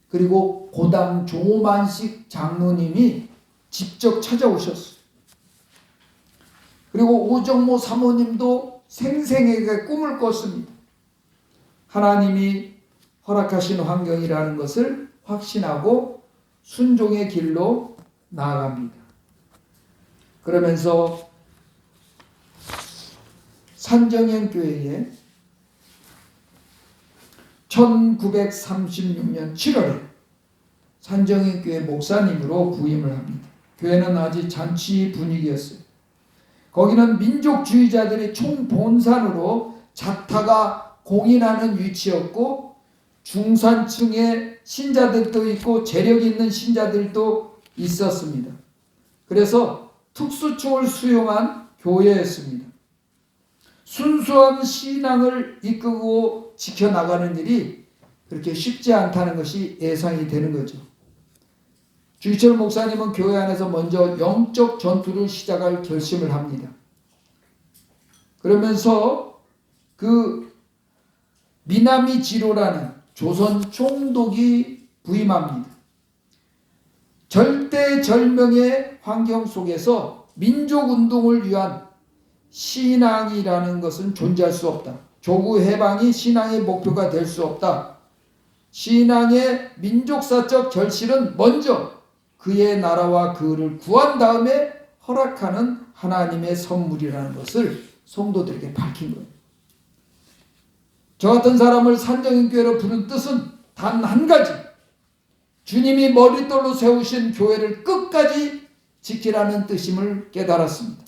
그리고 고당 조만식 장로님이 직접 찾아오셨어요. 그리고 오정모 사모님도 생생하게 꿈을 꿨습니다. 하나님이 허락하신 환경이라는 것을 확신하고 순종의 길로 나아갑니다. 그러면서 산정형교회에 1936년 7월에 산정형교회 목사님으로 부임을 합니다. 교회는 아직 잔치 분위기였어요. 거기는 민족주의자들의 총본산으로 자타가 공인하는 위치였고 중산층의 신자들도 있고 재력 있는 신자들도 있었습니다. 그래서 특수총을 수용한 교회였습니다. 순수한 신앙을 이끌고 지켜나가는 일이 그렇게 쉽지 않다는 것이 예상이 되는 거죠. 주기철 목사님은 교회 안에서 먼저 영적 전투를 시작할 결심을 합니다. 그러면서 그 미나미 지로라는 조선 총독이 부임합니다. 절대절명의 환경 속에서 민족운동을 위한 신앙이라는 것은 존재할 수 없다. 조국 해방이 신앙의 목표가 될 수 없다. 신앙의 민족사적 결실은 먼저 그의 나라와 그를 구한 다음에 허락하는 하나님의 선물이라는 것을 성도들에게 밝힌 거예요. 저 같은 사람을 산정형교회로 부른 뜻은 단 한 가지, 주님이 머릿돌로 세우신 교회를 끝까지 지키라는 뜻임을 깨달았습니다.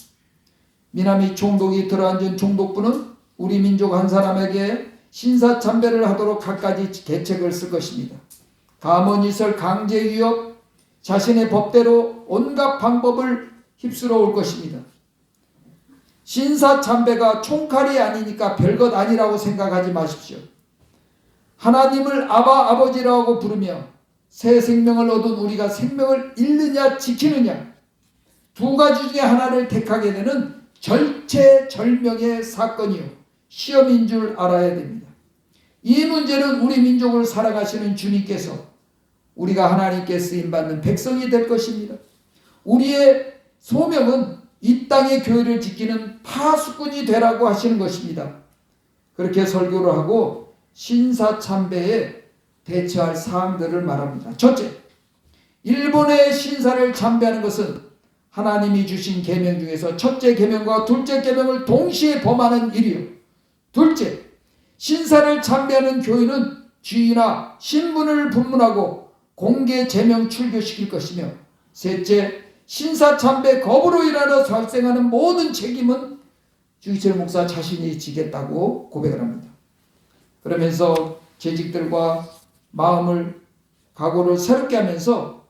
미나미 총독이 들어앉은 총독부는 우리 민족 한 사람에게 신사참배를 하도록 갖가지 계책을 쓸 것입니다. 감언이설, 강제유역, 자신의 법대로 온갖 방법을 휩쓸어 올 것입니다. 신사참배가 총칼이 아니니까 별것 아니라고 생각하지 마십시오. 하나님을 아바 아버지라고 부르며 새 생명을 얻은 우리가 생명을 잃느냐 지키느냐 두 가지 중에 하나를 택하게 되는 절체절명의 사건이요 시험인 줄 알아야 됩니다. 이 문제는 우리 민족을 살아가시는 주님께서 우리가 하나님께 쓰임받는 백성이 될 것입니다. 우리의 소명은 이 땅의 교회를 지키는 파수꾼이 되라고 하시는 것입니다. 그렇게 설교를 하고 신사참배에 대처할 사항들을 말합니다. 첫째, 일본의 신사를 참배하는 것은 하나님이 주신 계명 중에서 첫째 계명과 둘째 계명을 동시에 범하는 일이요. 둘째, 신사를 참배하는 교회는 주의나 신분을 분문하고 공개 제명 출교시킬 것이며, 셋째, 신사 참배 거부로 인하여 발생하는 모든 책임은 주기철 목사 자신이 지겠다고 고백을 합니다. 그러면서 재직들과 마음을 각오를 새롭게 하면서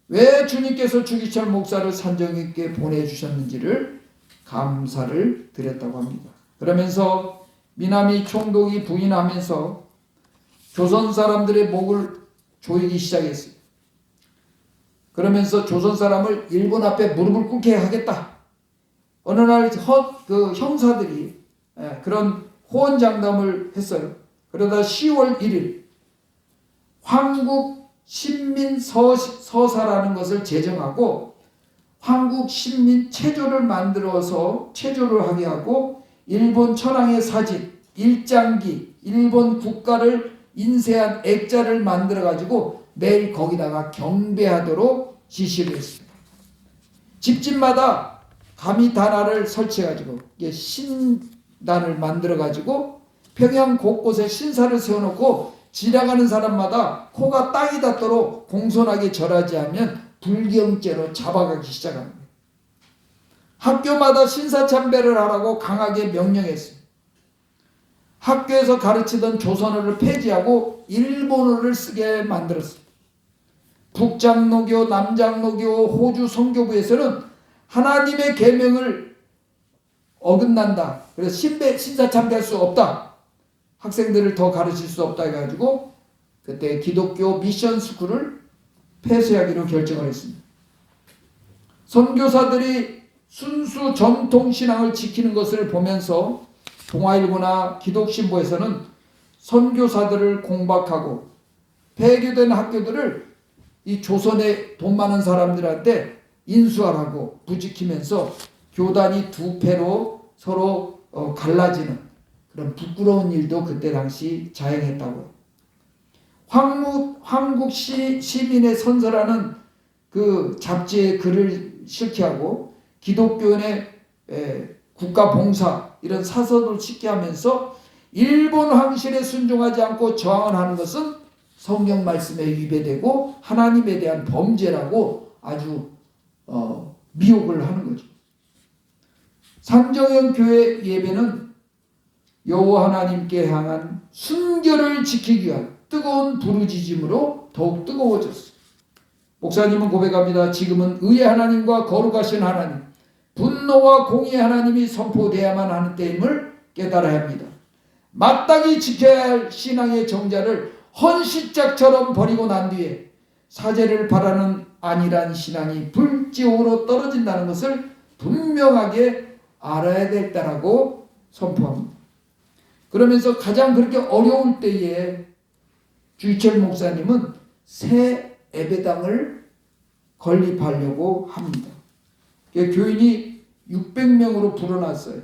왜 주님께서 주기철 목사를 산정 있게 보내주셨는지를 감사를 드렸다고 합니다. 그러면서 미나미 총독이 부인하면서 조선 사람들의 목을 조이기 시작했어요. 그러면서 조선 사람을 일본 앞에 무릎을 꿇게 하겠다. 어느 날 형사들이 그런 호언장담을 했어요. 그러다 10월 1일 황국신민서사라는 것을 제정하고 황국신민체조를 만들어서 체조를 하게 하고 일본 천황의 사진, 일장기, 일본 국가를 인쇄한 액자를 만들어 가지고 매일 거기다가 경배하도록 지시를 했습니다. 집집마다 가미다나를 설치해 가지고 신단을 만들어 가지고 평양 곳곳에 신사를 세워놓고 지나가는 사람마다 코가 땅이 닿도록 공손하게 절하지 않으면 불경죄로 잡아가기 시작합니다. 학교마다 신사참배를 하라고 강하게 명령했습니다. 학교에서 가르치던 조선어를 폐지하고 일본어를 쓰게 만들었습니다. 북장로교, 남장로교, 호주 선교부에서는 하나님의 계명을 어긋난다. 그래서 신사참배할 수 없다. 학생들을 더 가르칠 수 없다 해가지고 그때 기독교 미션 스쿨을 폐쇄하기로 결정을 했습니다. 선교사들이 순수 전통신앙을 지키는 것을 보면서 동아일보나 기독신보에서는 선교사들을 공박하고 폐교된 학교들을 이 조선의 돈 많은 사람들한테 인수하라고 부추기면서 교단이 두 패로 서로 갈라지는 그런 부끄러운 일도 그때 당시 자행했다고. 황국 시민의 선서라는 그 잡지에 글을 실기하고 기독교인의 국가 봉사 이런 사설을 실게 하면서 일본 황실에 순종하지 않고 저항을 하는 것은 성경 말씀에 위배되고 하나님에 대한 범죄라고 아주 미혹을 하는 거죠. 상정형 교회 예배는 여호와 하나님께 향한 순결을 지키기 위한 뜨거운 부르짖음으로 더욱 뜨거워졌어요. 목사님은 고백합니다. 지금은 의의 하나님과 거룩하신 하나님, 분노와 공의의 하나님이 선포되어야만 하는 때임을 깨달아야 합니다. 마땅히 지켜야 할 신앙의 정자를 헌신짝처럼 버리고 난 뒤에 사죄를 바라는 안일한 신앙이 불지옥으로 떨어진다는 것을 분명하게 알아야 될 때라고 선포합니다. 그러면서 가장 그렇게 어려울 때에 주기철 목사님은 새 예배당을 건립하려고 합니다. 교인이 600명으로 불어났어요.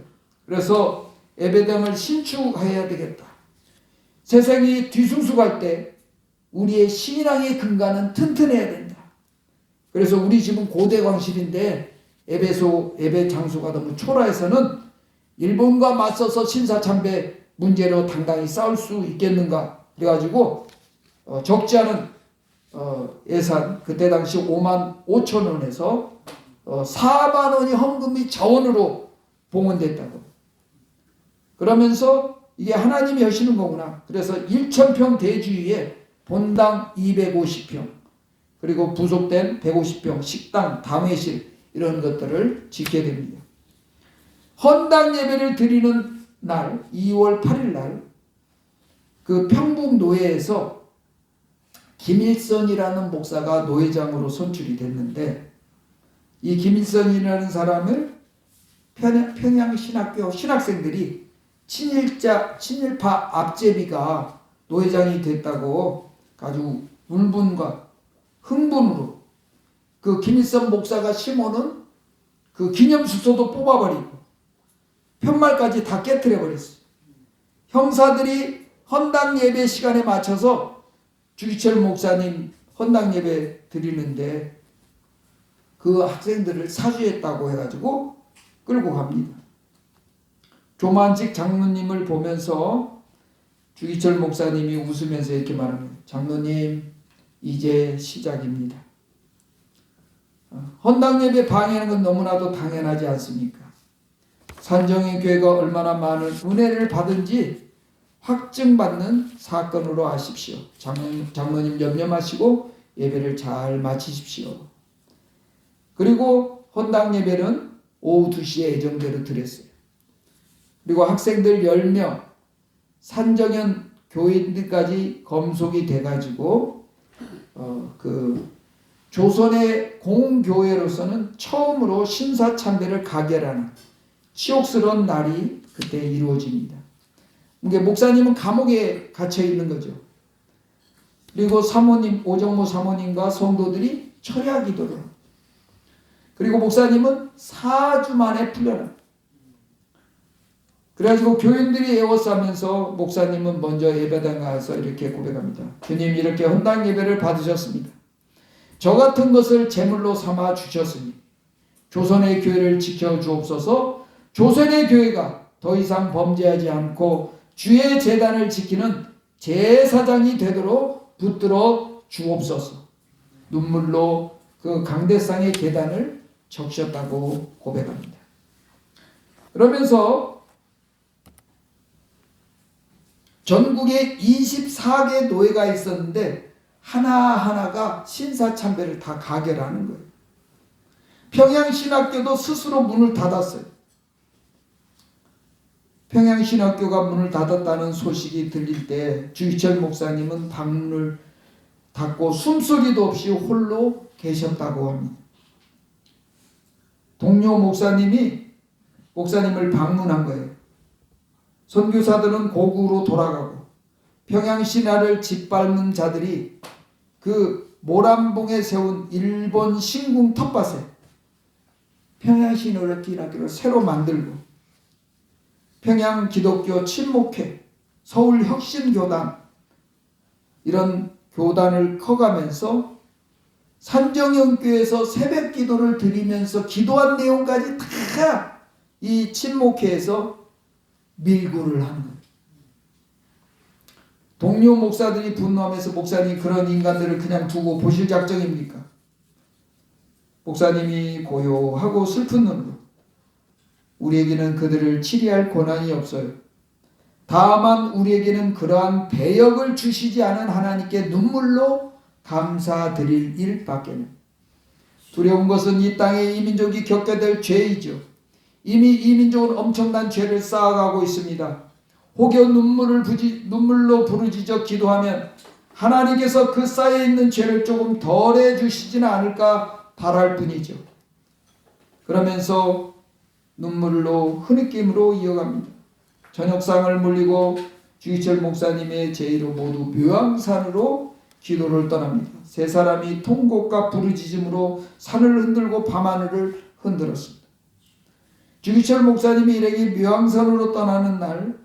그래서 예배당을 신축해야 되겠다. 세상이 뒤숭숭할 때 우리의 신앙의 근간은 튼튼해야 된다. 그래서 우리 집은 고대 광실인데 예배 장소가 너무 초라해서는 일본과 맞서서 신사참배 문제로 당당히 싸울 수 있겠는가. 그래가지고 적지 않은 예산 그때 당시 5만 5천 원에서 4만 원이 헌금이 자원으로 봉헌됐다고. 그러면서 이게 하나님이 하시는 거구나. 그래서 1,000평 대주위에 본당 250평 그리고 부속된 150평 식당, 당회실 이런 것들을 짓게 됩니다. 헌당 예배를 드리는 날 2월 8일 날 그 평북 노예에서 김일선이라는 목사가 노회장으로 선출이 됐는데 이 김일선이라는 사람을 평양신학교 신학생들이 친일파 앞제비가 노회장이 됐다고 아주 울분과 흥분으로 그 김일성 목사가 심어놓은 그 기념수소도 뽑아버리고 편말까지 다 깨트려 버렸어요. 형사들이 헌당 예배 시간에 맞춰서 주기철 목사님 헌당 예배 드리는데 그 학생들을 사주했다고 해가지고 끌고 갑니다. 조만직 장로님을 보면서 주기철 목사님이 웃으면서 이렇게 말합니다. 장로님, 이제 시작입니다. 헌당 예배 방해하는 건 너무나도 당연하지 않습니까? 산정의 교회가 얼마나 많은 은혜를 받은지 확증받는 사건으로 아십시오. 장로님 염려 마시고 예배를 잘 마치십시오. 그리고 헌당 예배는 오후 2시에 예정대로 드렸어요. 그리고 학생들 10명, 산정현 교인들까지 검속이 돼가지고 그 조선의 공교회로서는 처음으로 신사참배를 가결하는 치욕스러운 날이 그때 이루어집니다. 이게 목사님은 감옥에 갇혀 있는 거죠. 그리고 사모님, 오정모 사모님과 성도들이 철야 기도를 합니다. 그리고 목사님은 4주 만에 풀려납니다. 그래가지고 교인들이 애워싸면서 목사님은 먼저 예배당 가서 이렇게 고백합니다. 주님, 이렇게 헌당 예배를 받으셨습니다. 저 같은 것을 제물로 삼아 주셨으니 조선의 교회를 지켜주옵소서. 조선의 교회가 더 이상 범죄하지 않고 주의 제단을 지키는 제사장이 되도록 붙들어 주옵소서. 눈물로 그 강대상의 계단을 적셨다고 고백합니다. 그러면서 전국에 24개 노예가 있었는데 하나하나가 신사참배를 다 가결하는 거예요. 평양신학교도 스스로 문을 닫았어요. 평양신학교가 문을 닫았다는 소식이 들릴 때 주기철 목사님은 방문을 닫고 숨소리도 없이 홀로 계셨다고 합니다. 동료 목사님을 방문한 거예요. 선교사들은 고국으로 돌아가고 평양신화를 짓밟는 자들이 그 모란봉에 세운 일본 신궁 텃밭에 평양신화를 기독교를 새로 만들고 평양 기독교 친목회, 서울 혁신교단 이런 교단을 커가면서 산정형교에서 새벽 기도를 드리면서 기도한 내용까지 다 이 친목회에서 밀고를 하는 거예요. 동료 목사들이 분노하면서 목사님 그런 인간들을 그냥 두고 보실 작정입니까? 목사님이 고요하고 슬픈 눈으로 우리에게는 그들을 치리할 권한이 없어요. 다만 우리에게는 그러한 배역을 주시지 않은 하나님께 눈물로 감사드릴 일밖에는. 두려운 것은 이 땅에 이 민족이 겪게 될 죄이죠. 이미 이 민족은 엄청난 죄를 쌓아가고 있습니다. 혹여 눈물로 부르짖어 기도하면 하나님께서 그 쌓여있는 죄를 조금 덜해 주시지는 않을까 바랄 뿐이죠. 그러면서 눈물로 흐느낌으로 이어갑니다. 저녁상을 물리고 주기철 목사님의 제의로 모두 묘양산으로 기도를 떠납니다. 세 사람이 통곡과 부르짖음으로 산을 흔들고 밤하늘을 흔들었습니다. 주기철 목사님이 이르기 묘양산으로 떠나는 날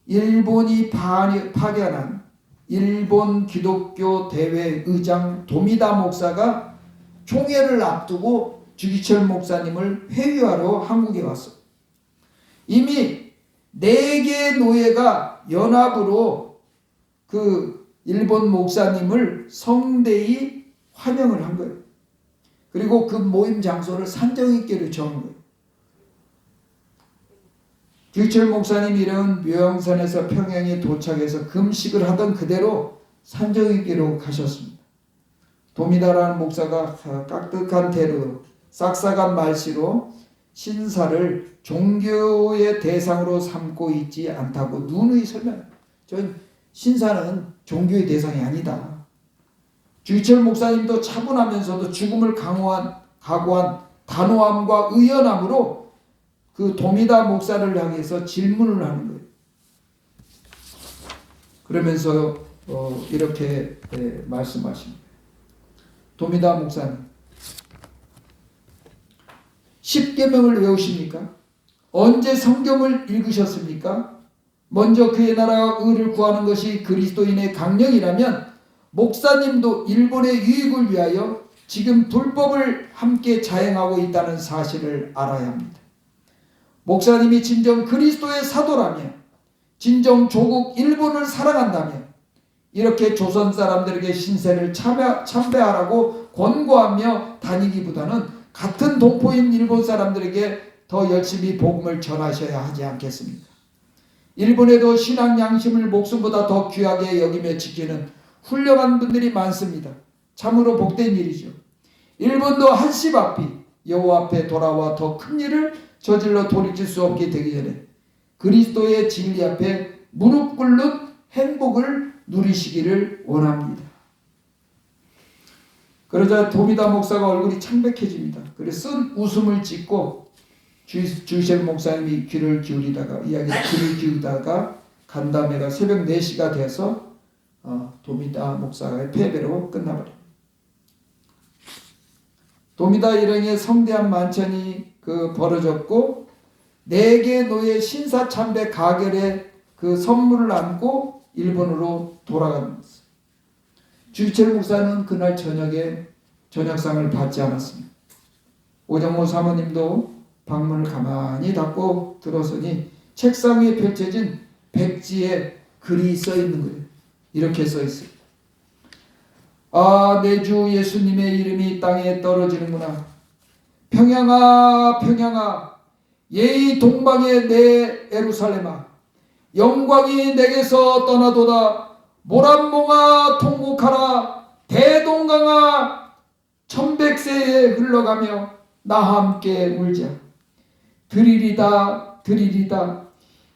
일본이 파견한 일본 기독교 대회 의장 도미다 목사가 총회를 앞두고 주기철 목사님을 회유하러 한국에 왔어요. 이미 4개의 노예가 연합으로 그 일본 목사님을 성대히 환영을 한 거예요. 그리고 그 모임 장소를 산정익교로 정한 거예요. 주기철 목사님이 이런 묘양산에서 평양에 도착해서 금식을 하던 그대로 산정익교로 가셨습니다. 도미다라는 목사가 깍듯한 태도로 싹싹한 말씨로 신사를 종교의 대상으로 삼고 있지 않다고 누누이 설명합니다. 전 신사는 종교의 대상이 아니다. 주기철 목사님도 차분하면서도 죽음을 각오한 단호함과 의연함으로 그 도미다 목사를 향해서 질문을 하는 거예요. 그러면서 이렇게 말씀하십니다. 도미다 목사님, 십계명을 외우십니까? 언제 성경을 읽으셨습니까? 먼저 그의 나라와 의를 구하는 것이 그리스도인의 강령이라면 목사님도 일본의 유익을 위하여 지금 불법을 함께 자행하고 있다는 사실을 알아야 합니다. 목사님이 진정 그리스도의 사도라며 진정 조국 일본을 사랑한다며 이렇게 조선 사람들에게 신세를 참배하라고 권고하며 다니기보다는 같은 동포인 일본 사람들에게 더 열심히 복음을 전하셔야 하지 않겠습니까? 일본에도 신앙 양심을 목숨보다 더 귀하게 여기며 지키는 훌륭한 분들이 많습니다. 참으로 복된 일이죠. 일본도 한시 앞이 여호와 앞에 돌아와 더 큰 일을 저질러 돌이킬 수 없게 되기 전에 그리스도의 진리 앞에 무릎 꿇는 행복을 누리시기를 원합니다. 그러자 도미다 목사가 얼굴이 창백해집니다. 그래서 쓴 웃음을 짓고 주이셀 목사님이 귀를 기울이다가 간담회가 새벽 4시가 돼서 도미다 목사의 패배로 끝나버립니다. 도미다 일행의 성대한 만찬이 벌어졌고 4개 노예 신사참배 가결의 그 선물을 안고 일본으로 돌아갑니다. 주기철 목사는 그날 저녁에 저녁상을 받지 않았습니다. 오정모 사모님도 방문을 가만히 닫고 들어서니 책상 위에 펼쳐진 백지에 글이 써 있는 거예요. 이렇게 써 있어요. 아, 내 주 예수님의 이름이 땅에 떨어지는구나. 평양아, 평양아, 예의 동방의 내 예루살렘아, 영광이 내게서 떠나도다. 모란봉아 통곡하라. 대동강아 천백세에 흘러가며 나와 함께 울자. 드리리다 드리리다.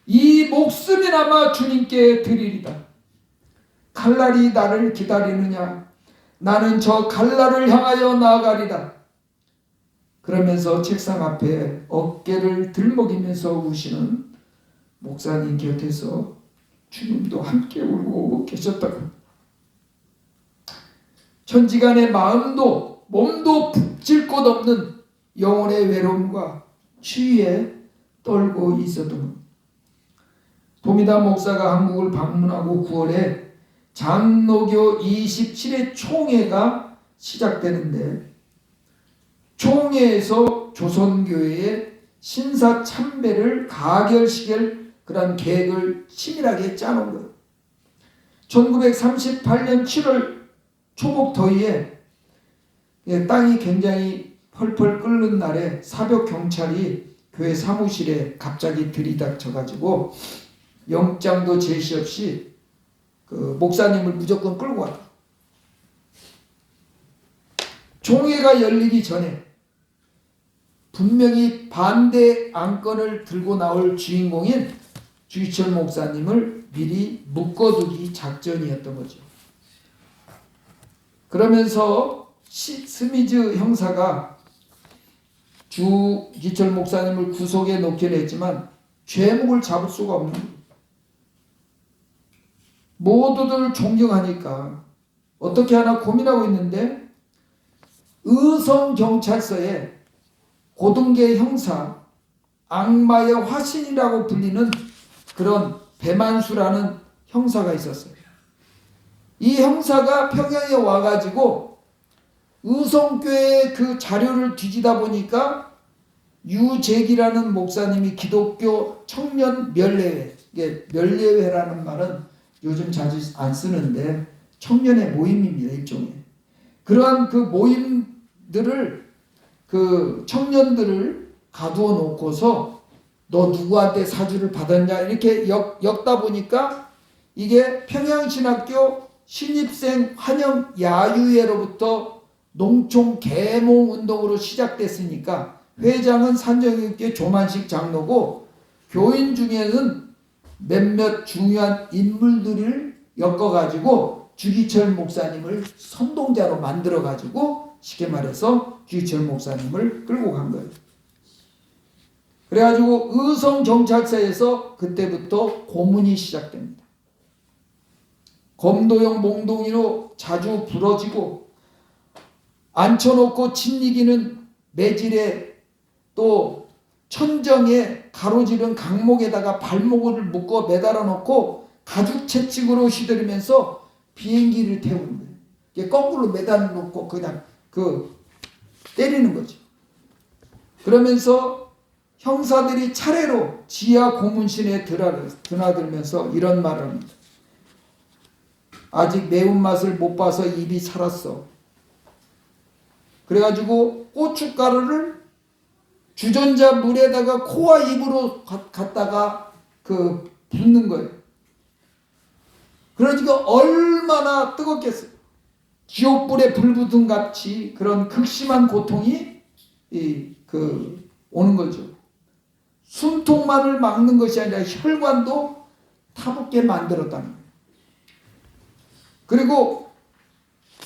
이 목숨이나마 주님께 드리리다. 칼날이 나를 기다리느냐. 나는 저 칼날을 향하여 나아가리라. 그러면서 책상 앞에 어깨를 들먹이면서 우시는 목사님 곁에서 주님도 함께 울고 계셨다고. 천지간의 마음도 몸도 북질 곳 없는 영혼의 외로움과 추위에 떨고 있었던 도미다 목사가 한국을 방문하고 9월에 장로교 27회 총회가 시작되는데 총회에서 조선교회의 신사 참배를 가결시킬 그런 계획을 치밀하게 짜놓은 거예요. 1938년 7월 초복 더위에 땅이 굉장히 펄펄 끓는 날에 사벽 경찰이 교회 사무실에 갑자기 들이닥쳐가지고 영장도 제시 없이 목사님을 무조건 끌고 왔다. 총회가 열리기 전에 분명히 반대 안건을 들고 나올 주인공인 주기철 목사님을 미리 묶어두기 작전이었던 거죠. 그러면서 스미즈 형사가 주기철 목사님을 구속에 놓기는 했지만 죄목을 잡을 수가 없는 거예요. 모두들 존경하니까 어떻게 하나 고민하고 있는데 의성경찰서에 고등계 형사, 악마의 화신이라고 불리는 그런 배만수라는 형사가 있었어요. 이 형사가 평양에 와가지고 의성교회의 그 자료를 뒤지다 보니까 유재기라는 목사님이 기독교 청년 멸례회, 이게 멸례회라는 말은 요즘 자주 안 쓰는데 청년의 모임입니다. 일종의. 그러한 그 모임들을 그 청년들을 가두어 놓고서 너 누구한테 사주를 받았냐 이렇게 엮다 보니까 이게 평양신학교 신입생 환영 야유회로부터 농촌 계몽 운동으로 시작됐으니까 회장은 산정교회 조만식 장로고 교인 중에는 몇몇 중요한 인물들을 엮어가지고 주기철 목사님을 선동자로 만들어가지고 쉽게 말해서 주기철 목사님을 끌고 간 거예요. 그래가지고 의성경찰서에서 그때부터 고문이 시작됩니다. 검도형 몽둥이로 자주 부러지고 앉혀놓고 짓이기는 매질에 또 천정에 가로지른 강목에다가 발목을 묶어 매달아 놓고 가죽 채찍으로 휘두르면서 비행기를 태우는 거예요. 이게 거꾸로 매달아 놓고 그냥 때리는 거죠. 그러면서 형사들이 차례로 지하 고문실에 드나들면서 이런 말을 합니다. 아직 매운맛을 못 봐서 입이 살았어. 그래가지고 고춧가루를 주전자 물에다가 코와 입으로 갖다가 붓는 거예요. 그러니까 얼마나 뜨겁겠어요. 지옥불에 불 붙은 같이 그런 극심한 고통이 오는 거죠. 숨통만을 막는 것이 아니라 혈관도 타붙게 만들었다는 거예요. 그리고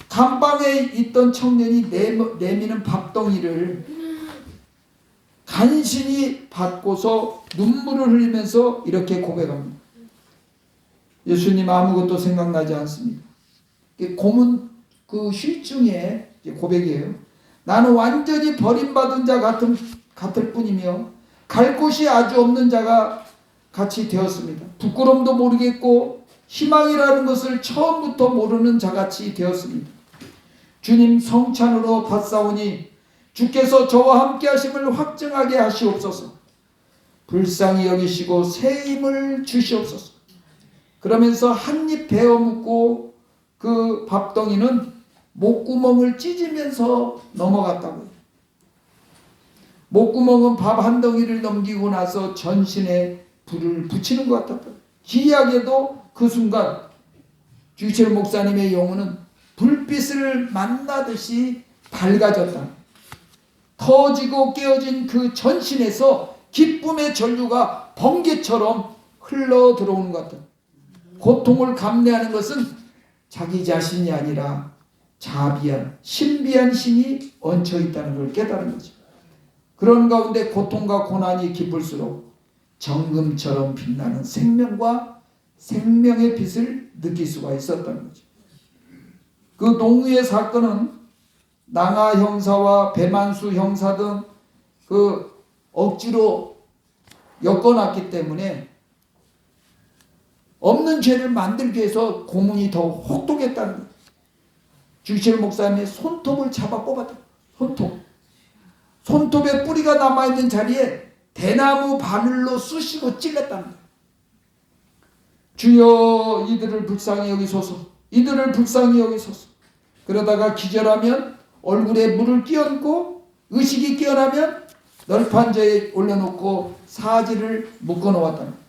감방에 있던 청년이 내미는 밥덩이를 간신히 받고서 눈물을 흘리면서 이렇게 고백합니다. 예수님 아무것도 생각나지 않습니다. 고문 휴증의 고백이에요. 나는 완전히 버림받은 자 같을 뿐이며 갈 곳이 아주 없는 자가 같이 되었습니다. 부끄럼도 모르겠고 희망이라는 것을 처음부터 모르는 자같이 되었습니다. 주님 성찬으로 받사오니 주께서 저와 함께 하심을 확증하게 하시옵소서. 불쌍히 여기시고 새 힘을 주시옵소서. 그러면서 한 입 베어 묻고 그 밥덩이는 목구멍을 찢으면서 넘어갔다고요. 목구멍은 밥 한 덩이를 넘기고 나서 전신에 불을 붙이는 것 같았다. 희한하게도 그 순간 주기철 목사님의 영혼은 불빛을 만나듯이 밝아졌다. 터지고 깨어진 그 전신에서 기쁨의 전류가 번개처럼 흘러 들어오는 것 같다. 고통을 감내하는 것은 자기 자신이 아니라 자비한 신비한 신이 얹혀 있다는 걸 깨달은 거죠. 그런 가운데 고통과 고난이 깊을수록 정금처럼 빛나는 생명과 생명의 빛을 느낄 수가 있었다는 거죠. 그 농우의 사건은 낭하 형사와 배만수 형사 등 억지로 엮어놨기 때문에 없는 죄를 만들기 위해서 고문이 더 혹독했다는 거예요. 주기철 목사님의 손톱을 잡아 뽑았다. 손톱에 뿌리가 남아있는 자리에 대나무 바늘로 쑤시고 찔렀다는 거예요. 주여 이들을 불쌍히 여기소서. 이들을 불쌍히 여기소서. 그러다가 기절하면 얼굴에 물을 끼얹고 의식이 깨어나면 널판저에 올려놓고 사지를 묶어놓았다는 거예요.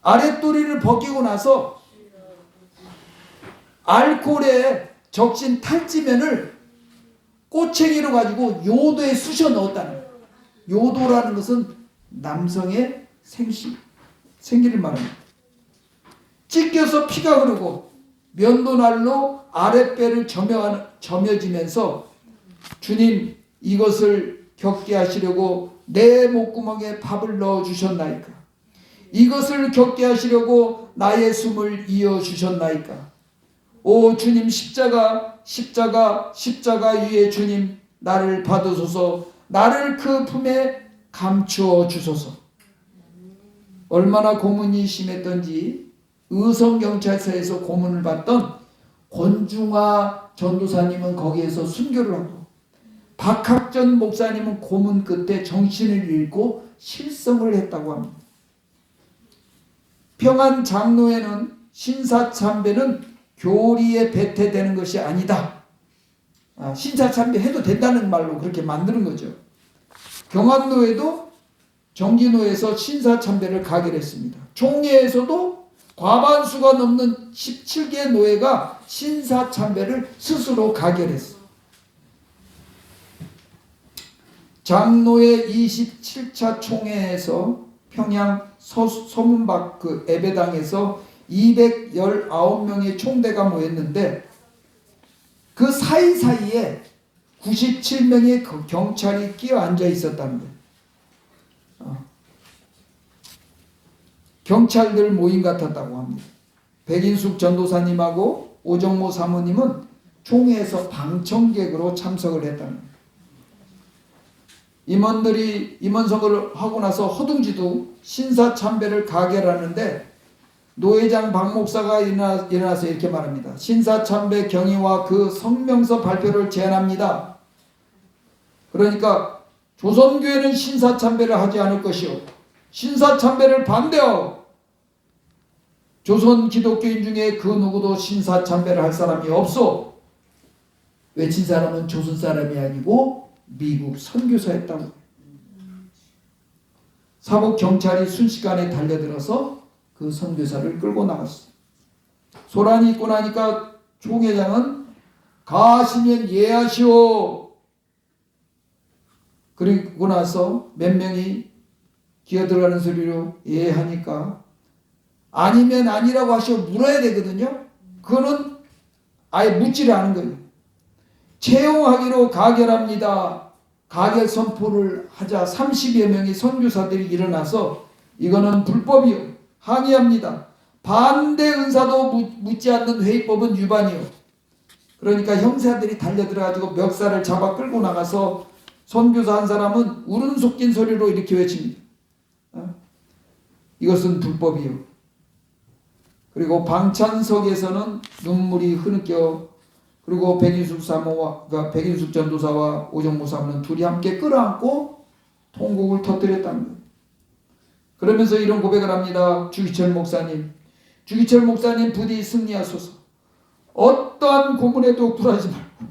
아랫도리를 벗기고 나서 알코올에 적신 탈지면을 꼬챙이로 가지고 요도에 쑤셔 넣었다는 거예요. 요도라는 것은 남성의 생기를 말합니다. 찢겨서 피가 흐르고 면도날로 아랫배를 점여지면서 주님 이것을 겪게 하시려고 내 목구멍에 밥을 넣어 주셨나이까. 이것을 겪게 하시려고 나의 숨을 이어 주셨나이까. 오 주님 십자가 위에 주님 나를 받으소서. 나를 그 품에 감추어 주소서. 얼마나 고문이 심했던지 의성경찰서에서 고문을 받던 권중화 전도사님은 거기에서 순교를 하고 박학전 목사님은 고문 끝에 정신을 잃고 실성을 했다고 합니다. 평안 장로회는 신사참배는 교리에 배태되는 것이 아니다. 신사참배 해도 된다는 말로 그렇게 만드는 거죠. 경안노회도 정기노회에서 신사참배를 가결했습니다. 총회에서도 과반수가 넘는 17개 노회가 신사참배를 스스로 가결했어요. 장로회 27차 총회에서 평양 소문박 예배당에서 219명의 총대가 모였는데 그 사이사이에 97명의 경찰이 끼어 앉아 있었다는 거예요. 경찰들 모임 같았다고 합니다. 백인숙 전도사님하고 오정모 사모님은 총회에서 방청객으로 참석을 했다는 거예요. 임원들이 임원선거를 하고 나서 허둥지둥 신사참배를 가결하는데 노회장 박 목사가 일어나서 이렇게 말합니다. 신사참배 경위와 그 성명서 발표를 제안합니다. 그러니까 조선교회는 신사참배를 하지 않을 것이요 신사참배를 반대하고 조선 기독교인 중에 그 누구도 신사참배를 할 사람이 없어. 외친 사람은 조선 사람이 아니고 미국 선교사였다고. 사복 경찰이 순식간에 달려들어서 그 선교사를 끌고 나갔어. 소란이 있고 나니까 총회장은 가시면 예하시오. 그리고 나서 몇 명이 기어들어가는 소리로 예하니까 아니면 아니라고 하시오 물어야 되거든요. 그거는 아예 묻지를 않은 거예요. 채용하기로 가결합니다. 가결 선포를 하자 30여 명의 선교사들이 일어나서 이거는 불법이요. 항의합니다. 반대 은사도 묻지 않는 회의법은 위반이요. 그러니까 형사들이 달려들어가지고 멱살을 잡아 끌고 나가서 선교사 한 사람은 울음 섞인 소리로 이렇게 외칩니다. 이것은 불법이요. 그리고 방찬석에서는 눈물이 흐느껴 그리고 백인숙 사모와 그러니까 백인숙 전도사와 오정모 사모는 둘이 함께 끌어안고 통곡을 터뜨렸다는 거예요. 그러면서 이런 고백을 합니다. 주기철 목사님, 주기철 목사님 부디 승리하소서. 어떠한 고문에도 굴하지 말고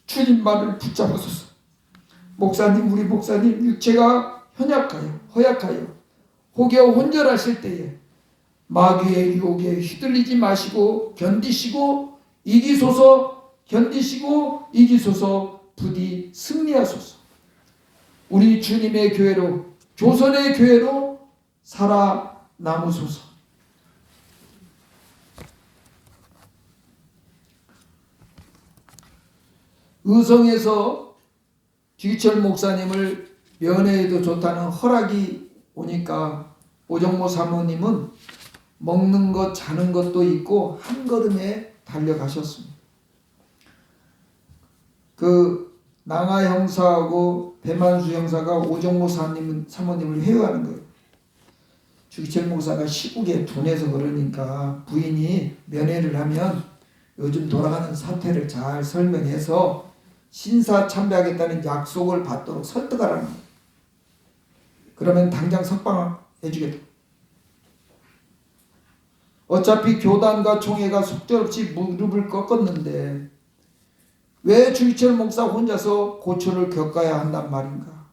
주님만을 붙잡으소서. 목사님, 우리 목사님 육체가 허약하여 혹여 혼절하실 때에 마귀의 유혹에 휘둘리지 마시고 견디시고 이기소서 부디 승리하소서. 우리 주님의 교회로 조선의 교회로 살아남으소서. 의성에서 주기철 목사님을 면회해도 좋다는 허락이 오니까 오정모 사모님은 먹는 것 자는 것도 있고 한 걸음에 달려가셨습니다. 그 낭하 형사하고 배만수 형사가 오정모 사모님을 회유하는 거예요. 주기철 목사가 시국에 둔해서 그러니까 부인이 면회를 하면 요즘 돌아가는 사태를 잘 설명해서 신사 참배하겠다는 약속을 받도록 설득하라는 거예요. 그러면 당장 석방해주겠다. 어차피 교단과 총회가 속절없이 무릎을 꺾었는데 왜 주기철 목사 혼자서 고초를 겪어야 한단 말인가.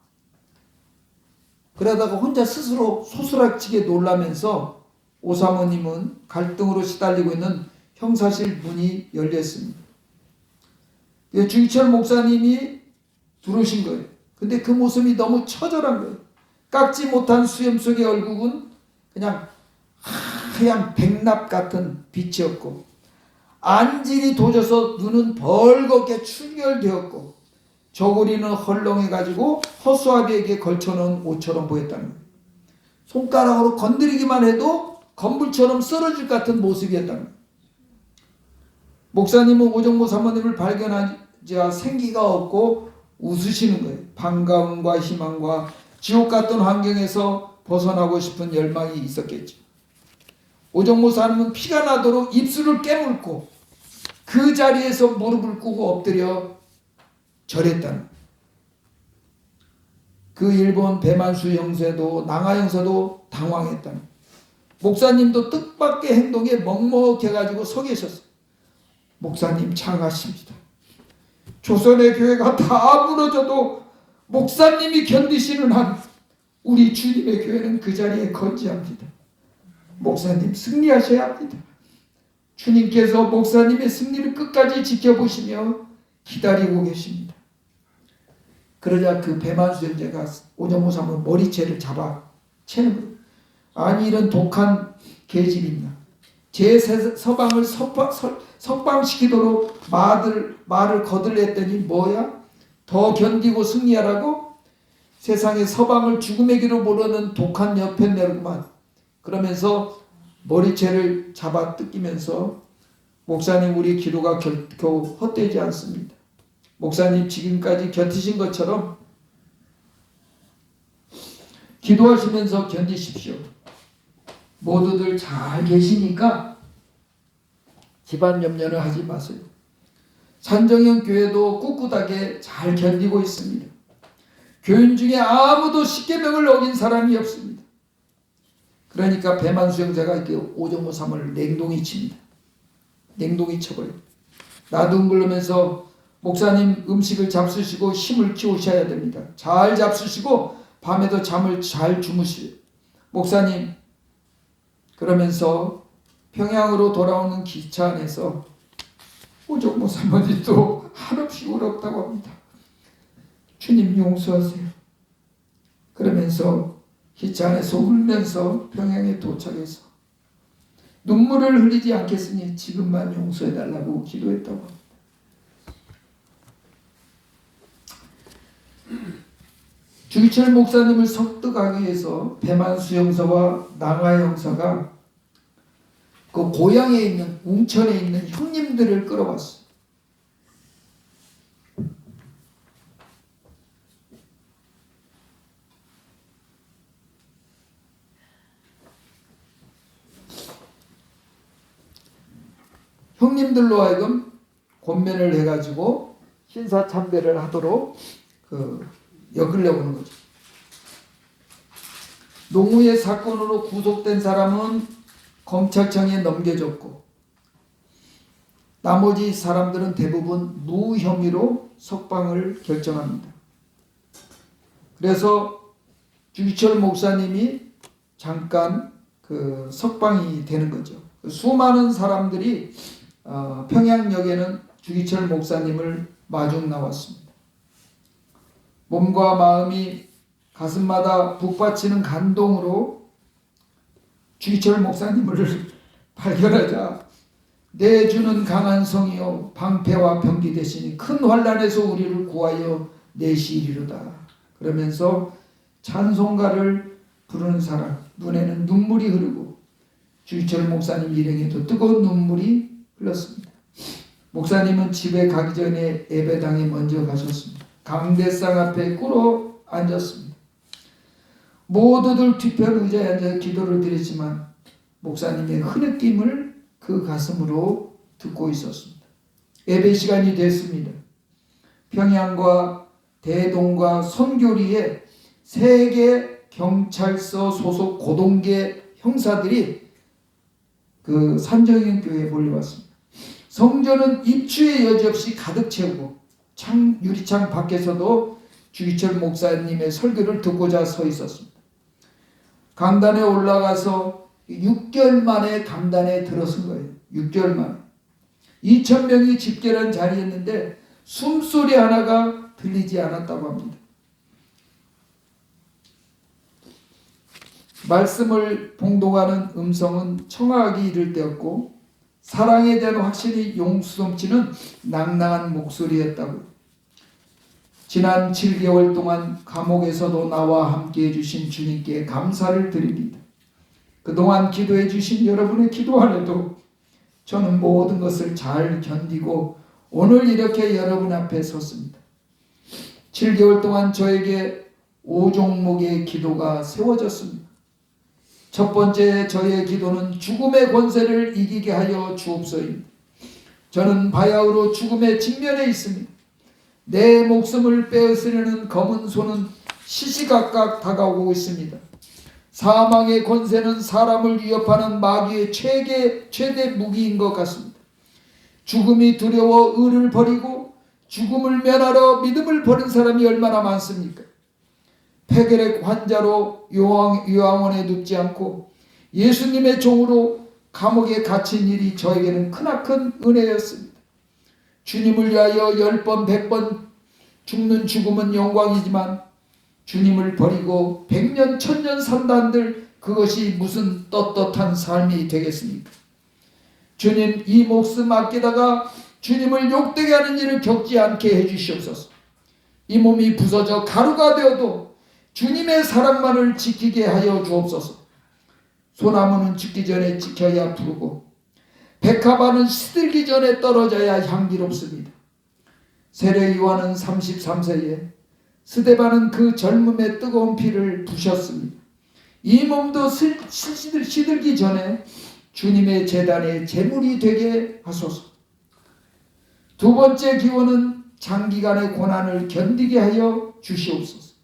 그러다가 혼자 스스로 소스라치게 놀라면서 오사모님은 갈등으로 시달리고 있는 형사실 문이 열렸습니다. 주기철 목사님이 들어오신 거예요. 근데 그 모습이 너무 처절한 거예요. 깎지 못한 수염 속의 얼굴은 그냥 하얀 백납 같은 빛이었고 안질이 도져서 눈은 벌겋게 출결되었고 저고리는 헐렁해가지고 허수아비에게 걸쳐놓은 옷처럼 보였다는 거예요. 손가락으로 건드리기만 해도 건불처럼 쓰러질 것 같은 모습이었다는 거예요. 목사님은 오정모 사모님을 발견하자 생기가 없고 웃으시는 거예요. 반가움과 희망과 지옥 같던 환경에서 벗어나고 싶은 열망이 있었겠죠. 오정모 사모님은 피가 나도록 입술을 깨물고 그 자리에서 무릎을 꿇고 엎드려 절했다는. 그 일본 배만수 형사도 낭하 형사도 당황했다는. 목사님도 뜻밖의 행동에 먹먹해가지고 서 계셨어요. 목사님 창하십니다. 조선의 교회가 다 무너져도 목사님이 견디시는 한 우리 주님의 교회는 그 자리에 건재합니다. 목사님 승리하셔야 합니다. 주님께서 목사님의 승리를 끝까지 지켜보시며 기다리고 계십니다. 그러자 그 배만수 형제가 오정모 사모님 머리채를 잡아 채는 거예요. 아니 이런 독한 계집이 있나. 제 서방을 석방시키도록 말을 거들냈더니 뭐야? 더 견디고 승리하라고? 세상에 서방을 죽음의 길로 모르는 독한 여편네로구만. 그러면서 머리채를 잡아 뜯기면서 목사님 우리 기도가 결코 헛되지 않습니다. 목사님 지금까지 견디신 것처럼 기도하시면서 견디십시오. 모두들 잘 계시니까 집안 염려는 하지 마세요. 산정형 교회도 꿋꿋하게 잘 견디고 있습니다. 교인 중에 아무도 십계명을 어긴 사람이 없습니다. 그러니까 배만 수용자가 이렇게 5.53을 냉동이 칩니다. 냉동이 쳐버려요. 나도 그러면서 목사님 음식을 잡수시고 힘을 키우셔야 됩니다. 잘 잡수시고 밤에도 잠을 잘 주무시오. 목사님 그러면서 평양으로 돌아오는 기차 안에서 오종모 사모님도 한없이 울었다고 합니다. 주님 용서하세요. 그러면서 기차 안에서 울면서 평양에 도착해서 눈물을 흘리지 않겠으니 지금만 용서해달라고 기도했다고 합니다. 주기철 목사님을 설득하기 위해서 배만수 형사와 나가 형사가 그 고향에 있는 웅천에 있는 형님들을 끌어왔어요. 형님들로 하여금 권면을 해가지고 신사참배를 하도록 엮으려고 하는 거죠. 노무의 사건으로 구속된 사람은 검찰청에 넘겨졌고 나머지 사람들은 대부분 무혐의로 석방을 결정합니다. 그래서 주기철 목사님이 잠깐 석방이 되는 거죠. 수많은 사람들이 평양역에는 주기철 목사님을 마중 나왔습니다. 몸과 마음이 가슴마다 북받치는 감동으로 주기철 목사님을 발견하자 내 주는 강한 성이요 방패와 병기 되시니 큰 환난에서 우리를 구하여 내시리로다. 그러면서 찬송가를 부르는 사람 눈에는 눈물이 흐르고 주기철 목사님 일행에도 뜨거운 눈물이 흘렀습니다. 목사님은 집에 가기 전에 예배당에 먼저 가셨습니다. 강대상 앞에 꿇어 앉았습니다. 모두들 뒤편 의자에 앉아 기도를 드렸지만 목사님의 흐느낌을 그 가슴으로 듣고 있었습니다. 예배 시간이 됐습니다. 평양과 대동과 선교리에 세계 경찰서 소속 고동계 형사들이 그 산정형 교회에 몰려왔습니다. 성전은 입추의 여지없이 가득 채우고 유리창 밖에서도 주기철 목사님의 설교를 듣고자 서 있었습니다. 강단에 올라가서 6개월 만에 강단에 들어선 거예요. 6개월 만에. 2,000명이 집결한 자리였는데 숨소리 하나가 들리지 않았다고 합니다. 말씀을 봉독하는 음성은 청아하기 이를 때였고 사랑에 대한 확신이 용수 넘치는 낭낭한 목소리였다고. 지난 7개월 동안 감옥에서도 나와 함께 해주신 주님께 감사를 드립니다. 그동안 기도해 주신 여러분의 기도 안에도 저는 모든 것을 잘 견디고 오늘 이렇게 여러분 앞에 섰습니다. 7개월 동안 저에게 5종목의 기도가 세워졌습니다. 첫 번째 저의 기도는 죽음의 권세를 이기게 하여 주옵소입니다. 저는 바야흐로 죽음의 직면에 있습니다. 내 목숨을 빼앗으려는 검은 손은 시시각각 다가오고 있습니다. 사망의 권세는 사람을 위협하는 마귀의 최대 무기인 것 같습니다. 죽음이 두려워 의를 버리고 죽음을 면하러 믿음을 버린 사람이 얼마나 많습니까? 폐결핵 환자로 요양원에 눕지 않고 예수님의 종으로 감옥에 갇힌 일이 저에게는 크나큰 은혜였습니다. 주님을 위하여 10번 100번 죽는 죽음은 영광이지만 주님을 버리고 100년 1000년 산다 한들 그것이 무슨 떳떳한 삶이 되겠습니까? 주님 이 목숨 아끼다가 주님을 욕되게 하는 일을 겪지 않게 해주시옵소서. 이 몸이 부서져 가루가 되어도 주님의 사랑만을 지키게 하여 주옵소서. 소나무는 죽기 전에 지켜야 푸르고 백합화는 시들기 전에 떨어져야 향기롭습니다. 세례 요한은 33세에 스데반은 그 젊음의 뜨거운 피를 부셨습니다. 이 몸도 시들기 전에 주님의 제단의 제물이 되게 하소서. 두 번째 기원은 장기간의 고난을 견디게 하여 주시옵소서.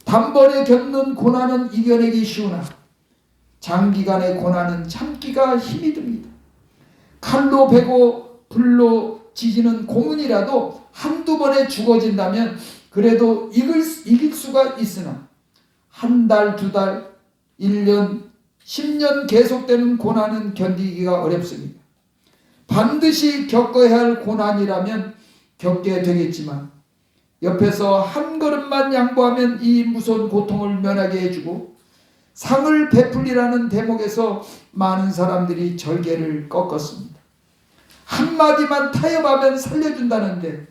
단번에 겪는 고난은 이겨내기 쉬우나 장기간의 고난은 참기가 힘이 듭니다. 칼로 베고 불로 지지는 고문이라도 한두 번에 죽어진다면 그래도 이길 수가 있으나 한 달, 두 달, 1년, 10년 계속되는 고난은 견디기가 어렵습니다. 반드시 겪어야 할 고난이라면 겪게 되겠지만 옆에서 한 걸음만 양보하면 이 무서운 고통을 면하게 해주고 상을 베풀리라는 대목에서 많은 사람들이 절개를 꺾었습니다. 한마디만 타협하면 살려준다는데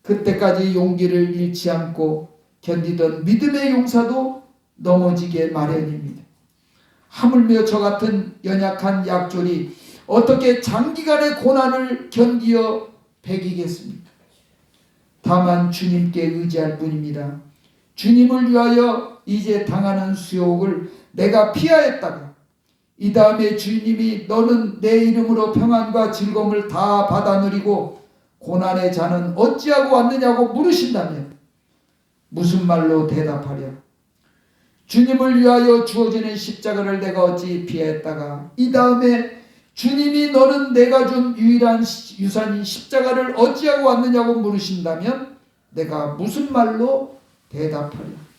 그때까지 용기를 잃지 않고 견디던 믿음의 용사도 넘어지게 마련입니다. 하물며 저 같은 연약한 약졸이 어떻게 장기간의 고난을 견디어 배기겠습니까? 다만 주님께 의지할 뿐입니다. 주님을 위하여 이제 당하는 수욕을 내가 피하였다가 이 다음에 주님이 너는 내 이름으로 평안과 즐거움을 다 받아 누리고 고난의 자는 어찌하고 왔느냐고 물으신다면 무슨 말로 대답하랴? 주님을 위하여 주어지는 십자가를 내가 어찌 피했다가 이 다음에 주님이 너는 내가 준 유일한 유산인 십자가를 어찌하고 왔느냐고 물으신다면 내가 무슨 말로 대답하랴?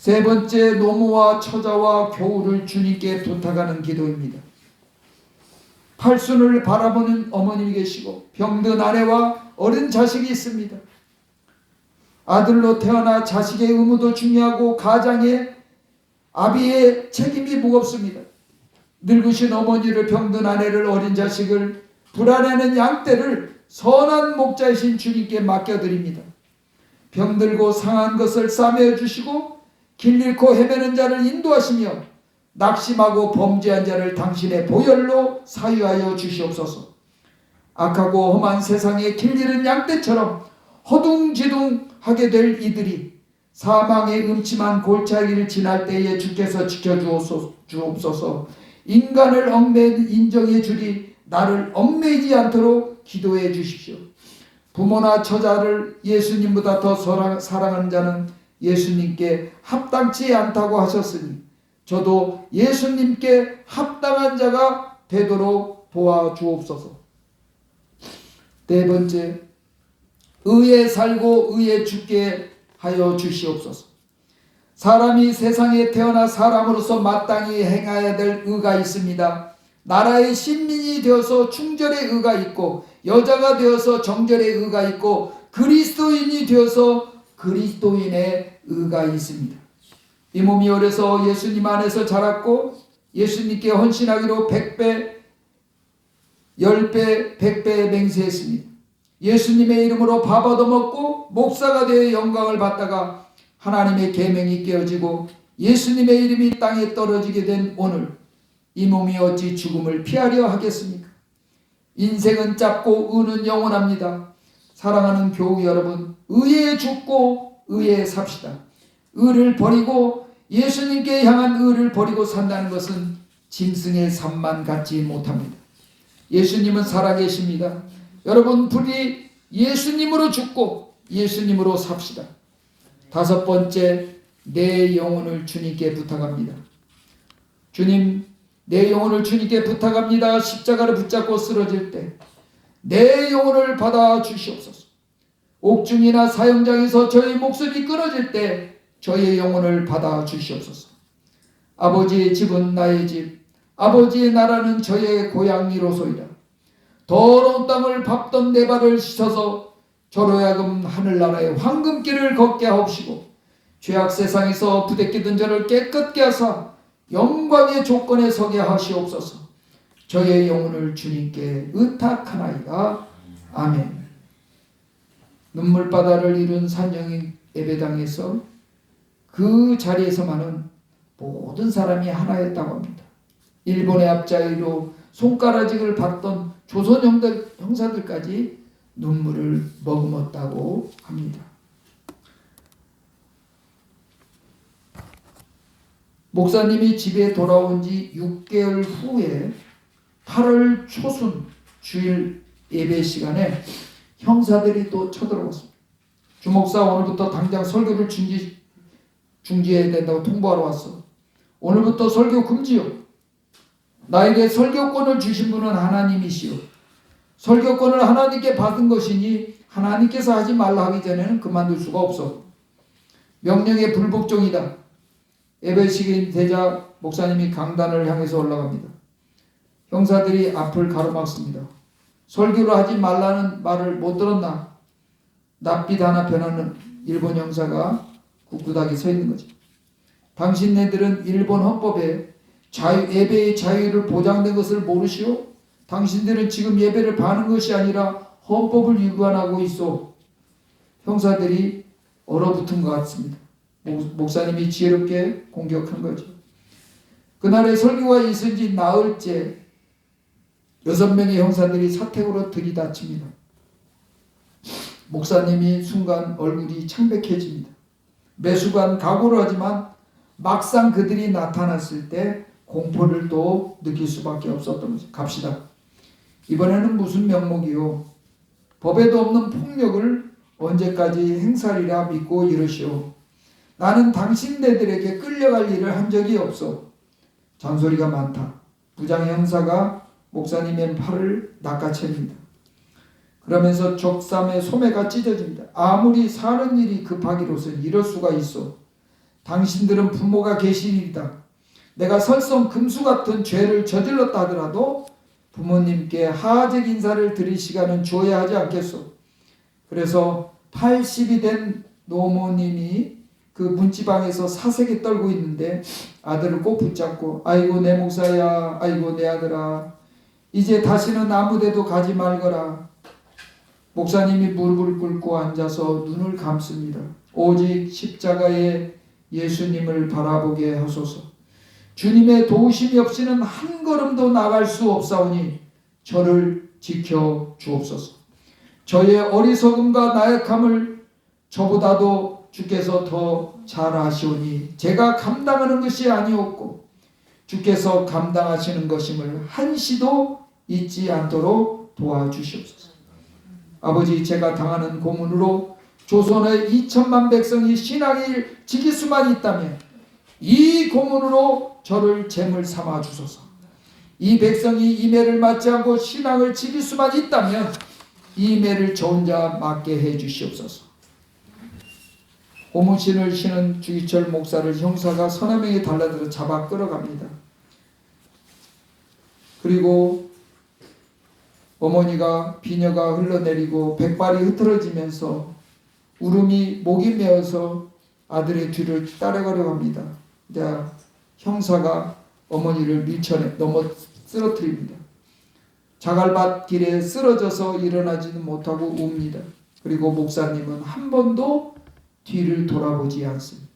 세 번째, 노모와 처자와 교우를 주님께 부탁하는 기도입니다. 팔순을 바라보는 어머님이 계시고 병든 아내와 어린 자식이 있습니다. 아들로 태어나 자식의 의무도 중요하고 가장의 아비의 책임이 무겁습니다. 늙으신 어머니를, 병든 아내를, 어린 자식을, 불안해하는 양떼를 선한 목자이신 주님께 맡겨드립니다. 병들고 상한 것을 싸매어 주시고 길 잃고 헤매는 자를 인도하시며 낙심하고 범죄한 자를 당신의 보혈로 사유하여 주시옵소서. 악하고 험한 세상에 길 잃은 양떼처럼 허둥지둥하게 될 이들이 사망의 음침한 골짜기를 지날 때에 주께서 지켜주옵소서. 인간을 인정해 주리 나를 얽매이지 않도록 기도해 주십시오. 부모나 처자를 예수님보다 더 사랑하는 자는 예수님께 합당치 않다고 하셨으니 저도 예수님께 합당한 자가 되도록 도와주옵소서. 네 번째, 의에 살고 의에 죽게 하여 주시옵소서. 사람이 세상에 태어나 사람으로서 마땅히 행해야 될 의가 있습니다. 나라의 신민이 되어서 충절의 의가 있고 여자가 되어서 정절의 의가 있고 그리스도인이 되어서 그리스도인의 의가 있습니다. 이 몸이 어려서 예수님 안에서 자랐고 예수님께 헌신하기로 100배, 10배, 100배 맹세했습니다. 예수님의 이름으로 밥 얻어먹고 목사가 되어 영광을 받다가 하나님의 계명이 깨어지고 예수님의 이름이 땅에 떨어지게 된 오늘 이 몸이 어찌 죽음을 피하려 하겠습니까? 인생은 짧고 의는 영원합니다. 사랑하는 교우 여러분, 의에 죽고 의에 삽시다. 의를 버리고 예수님께 향한 의를 버리고 산다는 것은 짐승의 삶만 갖지 못합니다. 예수님은 살아계십니다. 여러분 부디 예수님으로 죽고 예수님으로 삽시다. 다섯 번째, 내 영혼을 주님께 부탁합니다. 주님, 내 영혼을 주님께 부탁합니다. 십자가를 붙잡고 쓰러질 때 내 영혼을 받아 주시옵소서. 옥중이나 사형장에서 저의 목숨이 끊어질 때 저의 영혼을 받아 주시옵소서. 아버지의 집은 나의 집, 아버지의 나라는 저의 고향이로소이다. 더러운 땅을 밟던 내 발을 씻어서 저로 하여금 하늘나라의 황금길을 걷게 하옵시고 죄악 세상에서 부대끼던 저를 깨끗게 하사 영광의 조건에 서게 하시옵소서. 저의 영혼을 주님께 의탁하나이다. 아멘. 눈물바다를 이룬 산영인 예배당에서 그 자리에서만은 모든 사람이 하나였다고 합니다. 일본의 앞자리로 손가락을 받던 조선 형사들까지 눈물을 머금었다고 합니다. 목사님이 집에 돌아온 지 6개월 후에 8월 초순 주일 예배 시간에 형사들이 또 쳐들어왔습니다. 주목사, 오늘부터 당장 설교를 중지해야 된다고 통보하러 왔어. 오늘부터 설교 금지요. 나에게 설교권을 주신 분은 하나님이시오. 설교권을 하나님께 받은 것이니 하나님께서 하지 말라 하기 전에는 그만둘 수가 없어. 명령의 불복종이다. 예배 시간 되자 목사님이 강단을 향해서 올라갑니다. 형사들이 앞을 가로막습니다. 설교를 하지 말라는 말을 못 들었나? 낯빛 하나 변하는 일본 형사가 꿋꿋하게 서 있는 거죠. 당신네들은 일본 헌법에 예배의 자유를 보장된 것을 모르시오? 당신들은 지금 예배를 바는 것이 아니라 헌법을 위반하고 있어. 형사들이 얼어붙은 것 같습니다. 목사님이 지혜롭게 공격한 거죠. 그날의 설교가 있은 지 나흘째 6명의 형사들이 사택으로 들이닥칩니다. 목사님이 순간 얼굴이 창백해집니다. 매순간 각오를 하지만 막상 그들이 나타났을 때 공포를 또 느낄 수밖에 없었던 거죠. 갑시다. 이번에는 무슨 명목이요? 법에도 없는 폭력을 언제까지 행사리라 믿고 이러시오. 나는 당신네들에게 끌려갈 일을 한 적이 없어. 잔소리가 많다. 부장 형사가 목사님의 팔을 낚아챕니다. 그러면서 적삼의 소매가 찢어집니다. 아무리 사는 일이 급하기로선 이럴 수가 있어. 당신들은 부모가 계신 일이다. 내가 설성 금수 같은 죄를 저질렀다 하더라도 부모님께 하적 인사를 드릴 시간은 줘야 하지 않겠소. 그래서 80이 된 노모님이 그 문지방에서 사색에 떨고 있는데 아들을 꼭 붙잡고 아이고 내 목사야, 아이고 내 아들아, 이제 다시는 아무데도 가지 말거라. 목사님이 무릎을 꿇고 앉아서 눈을 감습니다. 오직 십자가의 예수님을 바라보게 하소서. 주님의 도우심이 없이는 한 걸음도 나갈 수 없사오니 저를 지켜 주옵소서. 저의 어리석음과 나약함을 저보다도 주께서 더 잘 아시오니 제가 감당하는 것이 아니었고 주께서 감당하시는 것임을 한시도 잊지 않도록 도와주시옵소서. 아버지, 제가 당하는 고문으로 조선의 2천만 백성이 신앙을 지킬 수만 있다면 이 고문으로 저를 제물 삼아 주소서. 이 백성이 이 매를 맞지 않고 신앙을 지킬 수만 있다면 이 매를 저 혼자 맞게 해 주시옵소서. 고문신을 신은 주기철 목사를 형사가 서너 명이 달라들어 잡아 끌어갑니다. 그리고 어머니가 비녀가 흘러내리고 백발이 흐트러지면서 울음이 목이 메어서 아들의 뒤를 따라가려고 합니다. 형사가 어머니를 밀쳐내 넘어 쓰러뜨립니다. 자갈밭 길에 쓰러져서 일어나지는 못하고 웁니다. 그리고 목사님은 한 번도 뒤를 돌아보지 않습니다.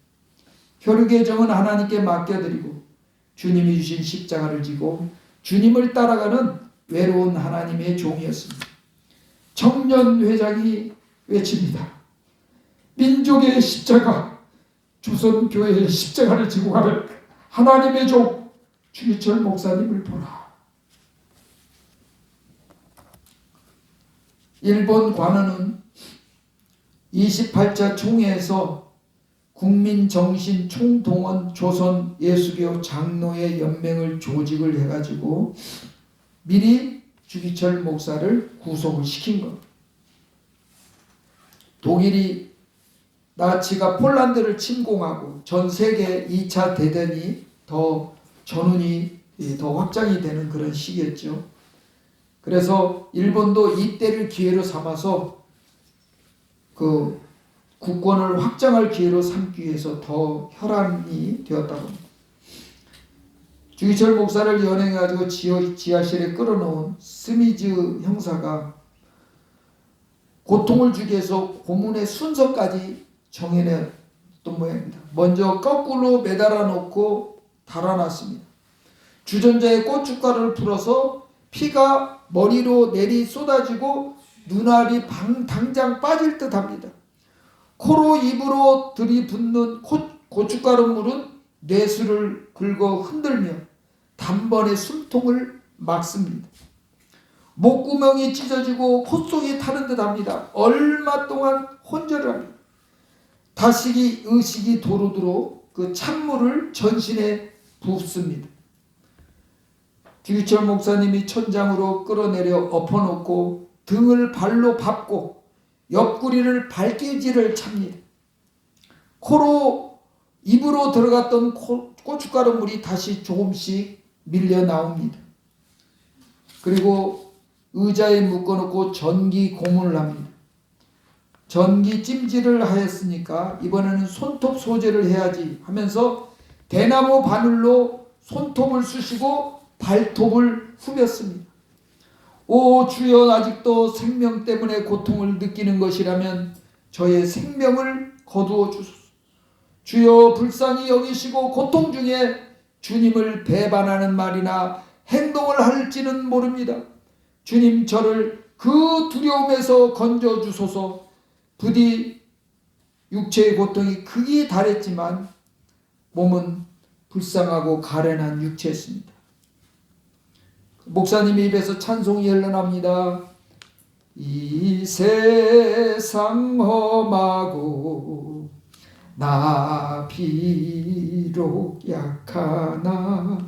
혈육의 정은 하나님께 맡겨드리고 주님이 주신 십자가를 지고 주님을 따라가는 외로운 하나님의 종이었습니다. 청년 회장이 외칩니다. 민족의 십자가, 조선교회의 십자가를 지고 가는 하나님의 종 주기철 목사님을 보라. 일본 관원은 28차 총회에서 국민정신 총동원 조선 예수교 장로의 연맹을 조직을 해가지고 미리 주기철 목사를 구속을 시킨 것. 독일이 나치가 폴란드를 침공하고 전 세계 2차 대전이 더 전운이 더 확장이 되는 그런 시기였죠. 그래서 일본도 이때를 기회로 삼아서 그 국권을 확장할 기회로 삼기 위해서 더 혈안이 되었다고 합니다. 주기철 목사를 연행해가지고 지하실에 끌어놓은 스미즈 형사가 고통을 주기 위해서 고문의 순서까지 모양입니다. 먼저 거꾸로 매달아 놓고 달아놨습니다. 주전자에 고춧가루를 풀어서 피가 머리로 내리 쏟아지고 눈알이 당장 빠질 듯 합니다. 코로 입으로 들이붓는 고춧가루 물은 뇌수를 긁어 흔들며 단번에 숨통을 막습니다. 목구멍이 찢어지고 콧속이 타는 듯 합니다. 얼마 동안 혼절을 합니다. 다시 의식이 도로도록 그 찬물을 전신에 붓습니다. 주기철 목사님이 천장으로 끌어내려 엎어놓고 등을 발로 밟고 옆구리를 발길질을 찹니다. 코로 입으로 들어갔던 고춧가루 물이 다시 조금씩 밀려 나옵니다. 그리고 의자에 묶어놓고 전기 고문을 합니다. 전기 찜질을 하였으니까 이번에는 손톱 소재를 해야지 하면서 대나무 바늘로 손톱을 쑤시고 발톱을 후볐습니다. 오 주여, 아직도 생명 때문에 고통을 느끼는 것이라면 저의 생명을 거두어 주소서. 주여, 불쌍히 여기시고 고통 중에 주님을 배반하는 말이나 행동을 할지는 모릅니다. 주님, 저를 그 두려움에서 건져 주소서. 부디 육체의 고통이 극이 달했지만 몸은 불쌍하고 가련한 육체였습니다. 목사님의 입에서 찬송이 흘러납니다. 이 세상 험하고 나 비록 약하나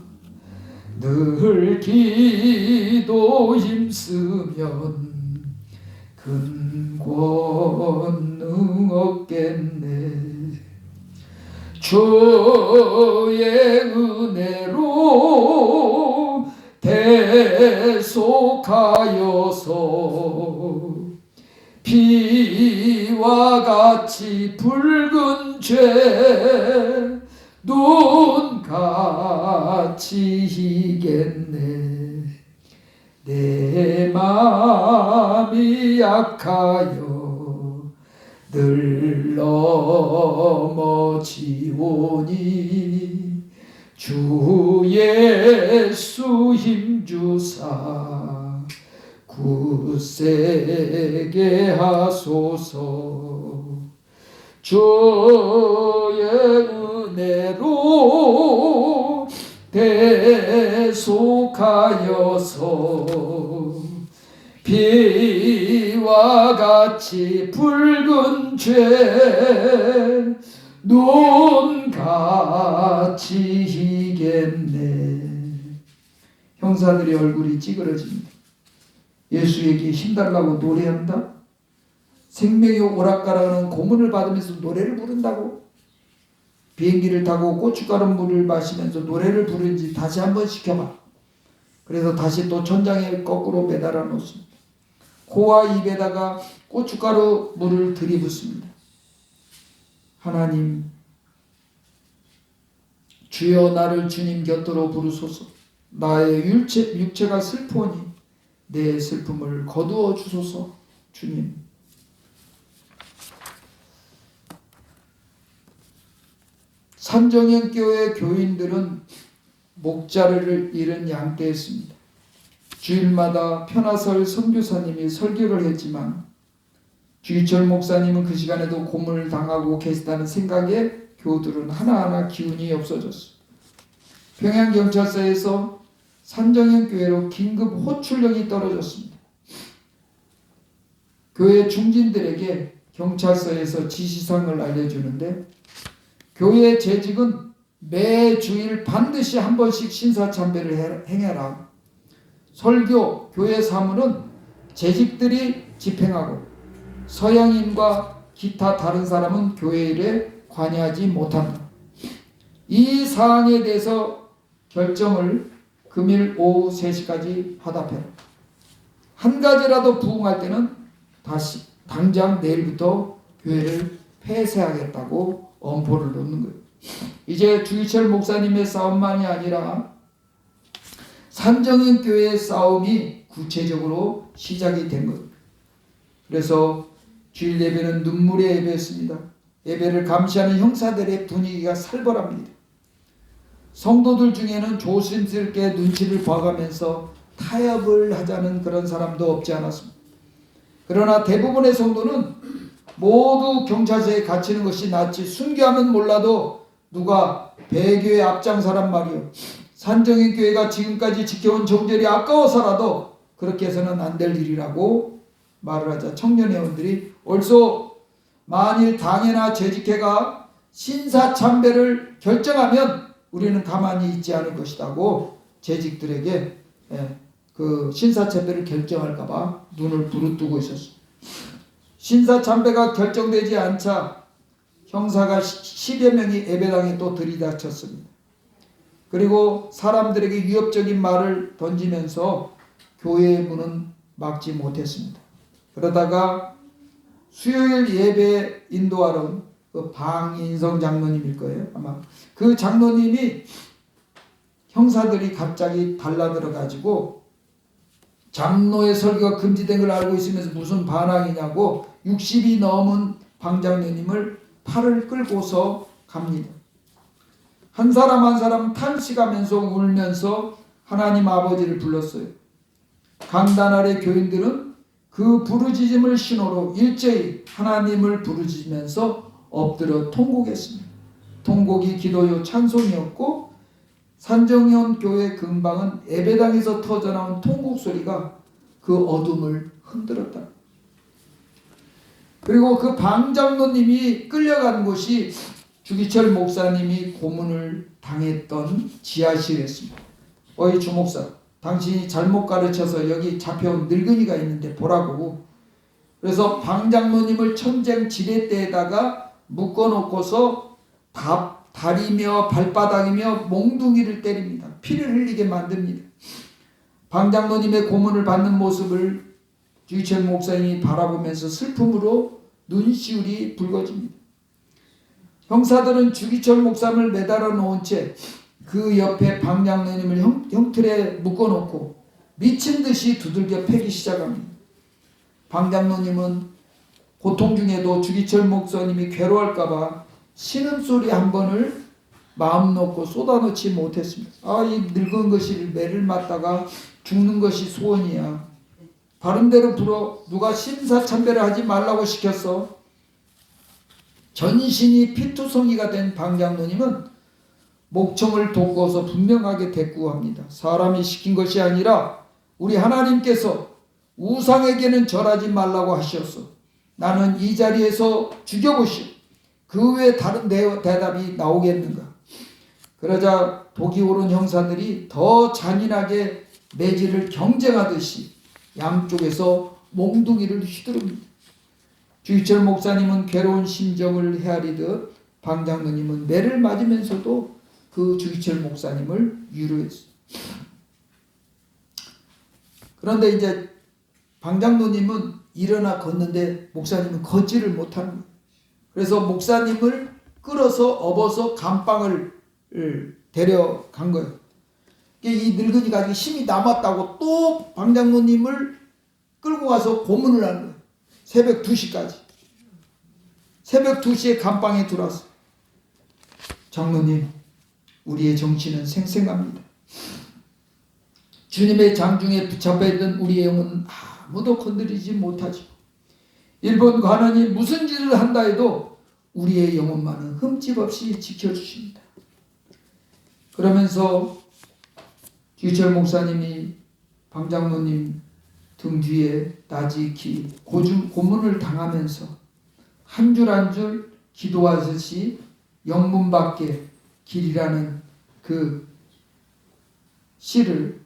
늘 기도 힘쓰면 큰 권능 얻겠네. 주의 은혜로 대속하여서 피와 같이 붉은 죄 눈같이 희겠네. 내 마음이 약하여 늘 넘어지오니 주 예수 힘주사 굳세게 하소서. 주의 은혜로 대속하여서 피와 같이 붉은 죄 눈같이 희겠네. 형사들의 얼굴이 찌그러집니다. 예수에게 힘달라고 노래한다? 생명의 오락가락하는 고문을 받으면서 노래를 부른다고? 비행기를 타고 고춧가루 물을 마시면서 노래를 부르는지 다시 한번 시켜봐. 그래서 다시 또 천장에 거꾸로 매달아 놓습니다. 코와 입에다가 고춧가루 물을 들이붓습니다. 하나님, 주여 나를 주님 곁으로 부르소서. 나의 육체가 슬프오니 내 슬픔을 거두어 주소서. 주님, 산정현교회 교인들은 목자를 잃은 양떼였습니다. 주일마다 편하설 선교사님이 설교를 했지만 주기철 목사님은 그 시간에도 고문을 당하고 계시다는 생각에 교우들은 하나하나 기운이 없어졌습니다. 평양경찰서에서 산정현교회로 긴급 호출령이 떨어졌습니다. 교회 중진들에게 경찰서에서 지시사항을 알려주는데, 교회의 재직은 매 주일 반드시 한 번씩 신사참배를 행해라. 설교, 교회 사무는 재직들이 집행하고 서양인과 기타 다른 사람은 교회 일에 관여하지 못한다. 이 사항에 대해서 결정을 금일 오후 3시까지 화답해라. 한 가지라도 부응할 때는 다시 당장 내일부터 교회를 폐쇄하겠다고 엄포를 놓는 거예요. 이제 주기철 목사님의 싸움만이 아니라 산정인 교회의 싸움이 구체적으로 시작이 된 거예요. 그래서 주일 예배는 눈물의 예배였습니다. 예배를 감시하는 형사들의 분위기가 살벌합니다. 성도들 중에는 조심스럽게 눈치를 봐가면서 타협을 하자는 그런 사람도 없지 않았습니다. 그러나 대부분의 성도는 모두 경찰서에 갇히는 것이 낫지, 순교하면 몰라도 누가 배교에 앞장서란 말이요, 산정인 교회가 지금까지 지켜온 정절이 아까워서라도 그렇게 해서는 안 될 일이라고 말을 하자 청년회원들이 옳소, 만일 당회나 재직회가 신사참배를 결정하면 우리는 가만히 있지 않을 것이라고 재직들에게 그 신사참배를 결정할까봐 눈을 부릅뜨고 있었습니다. 신사참배가 결정되지 않자 형사가 10여 명이 예배당에 또 들이닥쳤습니다. 그리고 사람들에게 위협적인 말을 던지면서 교회의 문은 막지 못했습니다. 그러다가 수요일 예배 인도하러 그 방인성 장로님일 거예요. 아마 그 장로님이 형사들이 갑자기 달라들어 가지고 장로의 설교가 금지된 걸 알고 있으면서 무슨 반항이냐고 60이 넘은 방장로님을 팔을 끌고서 갑니다. 한 사람 한 사람 탄식하면서 울면서 하나님 아버지를 불렀어요. 강단 아래 교인들은 그 부르짖음을 신호로 일제히 하나님을 부르짖으면서 엎드려 통곡했습니다. 통곡이 기도요 찬송이었고, 산정연 교회 근방은 예배당에서 터져나온 통곡 소리가 그 어둠을 흔들었다. 그리고 그 방장로님이 끌려간 곳이 주기철 목사님이 고문을 당했던 지하실이었습니다. 어이 주목사, 당신이 잘못 가르쳐서 여기 잡혀온 늙은이가 있는데 보라고. 그래서 방장로님을 천쟁 지렛대에다가 묶어놓고서 다리며 발바닥이며 몽둥이를 때립니다. 피를 흘리게 만듭니다. 방장로님의 고문을 받는 모습을 주기철 목사님이 바라보면서 슬픔으로 눈시울이 붉어집니다. 형사들은 주기철 목사님을 매달아 놓은 채 그 옆에 방장로님을 형틀에 묶어놓고 미친 듯이 두들겨 패기 시작합니다. 방장로님은 고통 중에도 주기철 목사님이 괴로워할까봐 신음소리 한 번을 마음 놓고 쏟아놓지 못했습니다. 이 늙은 것이 매를 맞다가 죽는 것이 소원이야. 바른대로 불어. 누가 신사참배를 하지 말라고 시켰어. 전신이 피투성이가 된 방장로님은 목청을 돋궈서 분명하게 대꾸합니다. 사람이 시킨 것이 아니라 우리 하나님께서 우상에게는 절하지 말라고 하셨어. 나는 이 자리에서 죽여보시오. 그 외에 다른 대답이 나오겠는가. 그러자 독이 오른 형사들이 더 잔인하게 매질을 경쟁하듯이 양쪽에서 몽둥이를 휘두릅니다. 주기철 목사님은 괴로운 심정을 헤아리듯 방장로님은 매를 맞으면서도 그 주기철 목사님을 위로했어요. 그런데 이제 방장로님은 일어나 걷는데 목사님은 걷지를 못하는 거예요. 그래서 목사님을 끌어서 업어서 감방을 데려간 거예요. 이 늙은이가 아직 힘이 남았다고 또 방장로님을 끌고 가서 고문을 하는 거예요. 새벽 2시까지. 새벽 2시에 감방에 들어왔어요. 장로님, 우리의 정치는 생생합니다. 주님의 장중에 붙잡혀 있던 우리의 영은 아무도 건드리지 못하죠. 일본 관원이 무슨 짓을 한다 해도 우리의 영혼만은 흠집 없이 지켜주십니다. 그러면서 주기철 목사님이 방장로님 등 뒤에 나지기 고문을 당하면서 한 줄 한 줄 기도하듯이 영문 밖에 길이라는 그 시를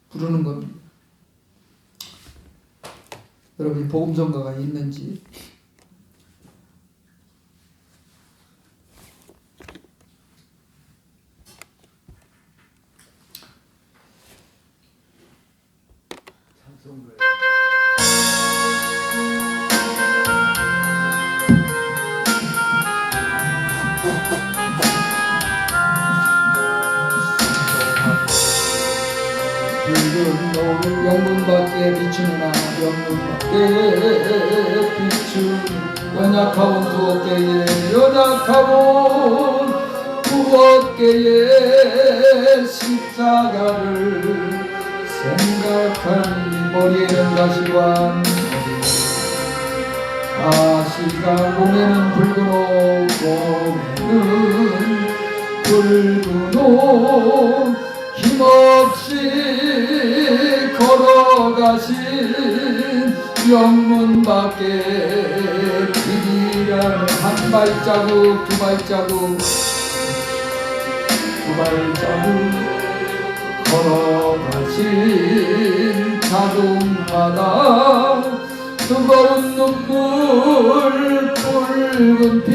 부르는 겁니다. 여러분이 복음성가가 있는지. 붉은 노을 영문밖에 비추느나 영문밖에 비추 연약하온 두 어깨에 연약하온 두 어깨에 십자가를 생각하니 머리에는 가시관 가시가 몸에는 붉은 옷 몸에는 붉은 옷 힘없이 걸어가신 영문 밖에 길이라는 한 발자국 두 발자국 걸어가신 자동마다 뜨거운 눈물 붉은 피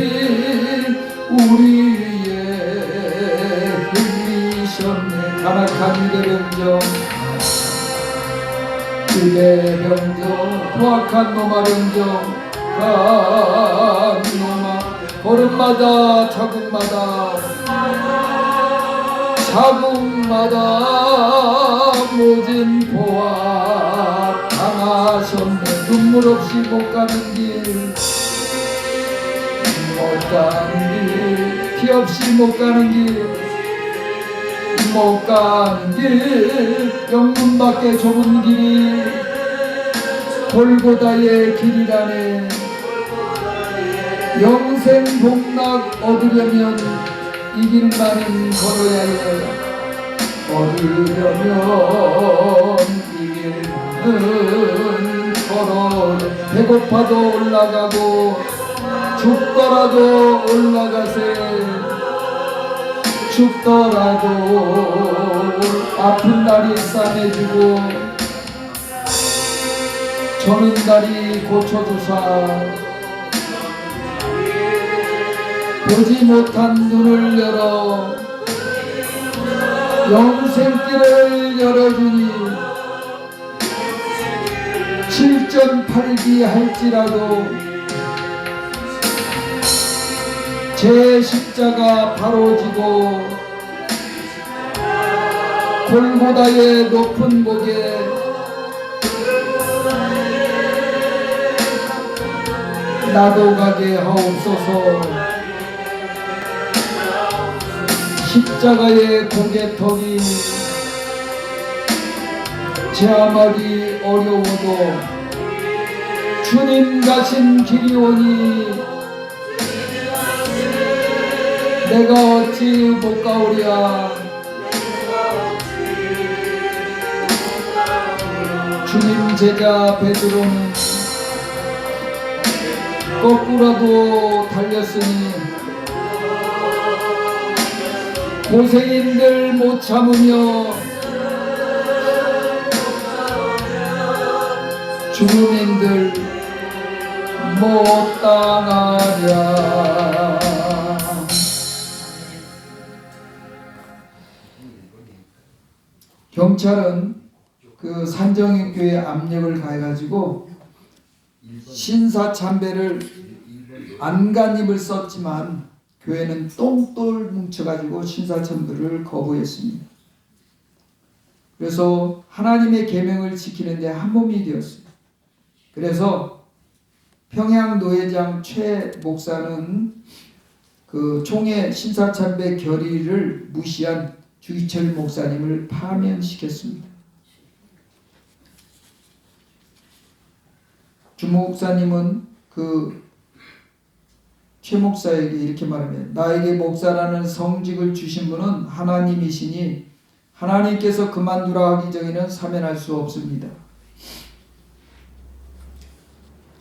우리 위에 흘리셨네. 가락한 유대병정 포악한 노마 병정 간 노마 걸음마다 자국마다 모진 포악 당하셨네. 눈물 없이 못 가는 길 피 없이 못 가는 길 영문 밖에 좁은 길이 골고다의 길이라네. 영생 복락 얻으려면 이 길만은 걸어야 해. 얻으려면 이 길만은 걸어야 해. 배고파도 올라가고 죽더라도 올라가세. 죽더라도 아픈 다리 싸매주고 저는 다리 고쳐주사 보지 못한 눈을 열어 영생길을 열어주니 7.8기 할지라도 제 십자가 바로 지고 골고다의 높은 목에 나도 가게 하옵소서. 십자가의 고개턱이 제 아무리 어려워도 주님 가신 길이 오니 내가 어찌 못 가오랴. 주님 제자 베드로는 거꾸라도 달렸으니 고생인들 못 참으며 죽음인들 못 당하랴. 경찰은 그 산정교회에 압력을 가해가지고 신사참배를 안간힘을 썼지만 교회는 똥돌 뭉쳐가지고 신사참배를 거부했습니다. 그래서 하나님의 계명을 지키는데 한 몸이 되었습니다. 그래서 평양노회장 최 목사는 그 총회 신사참배 결의를 무시한 주기철 목사님을 파면시켰습니다. 주 목사님은 그 최 목사에게 이렇게 말합니다. 나에게 목사라는 성직을 주신 분은 하나님이시니 하나님께서 그만두라 하기 전에는 사면할 수 없습니다.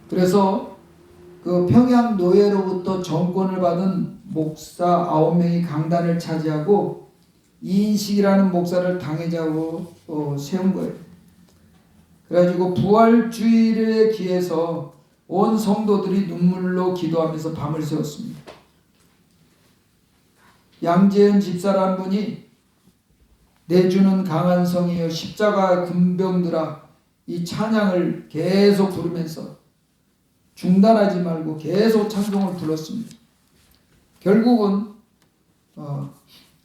그래서 그 평양 노예로부터 정권을 받은 목사 9명이 강단을 차지하고 이인식이라는 목사를 당회자로 세운 거예요. 그래가지고 부활주일에 기해서 온 성도들이 눈물로 기도하면서 밤을 새웠습니다. 양재현 집사라는 분이 내주는 강한 성이여 십자가 금병들아 이 찬양을 계속 부르면서 중단하지 말고 계속 찬송을 불렀습니다. 결국은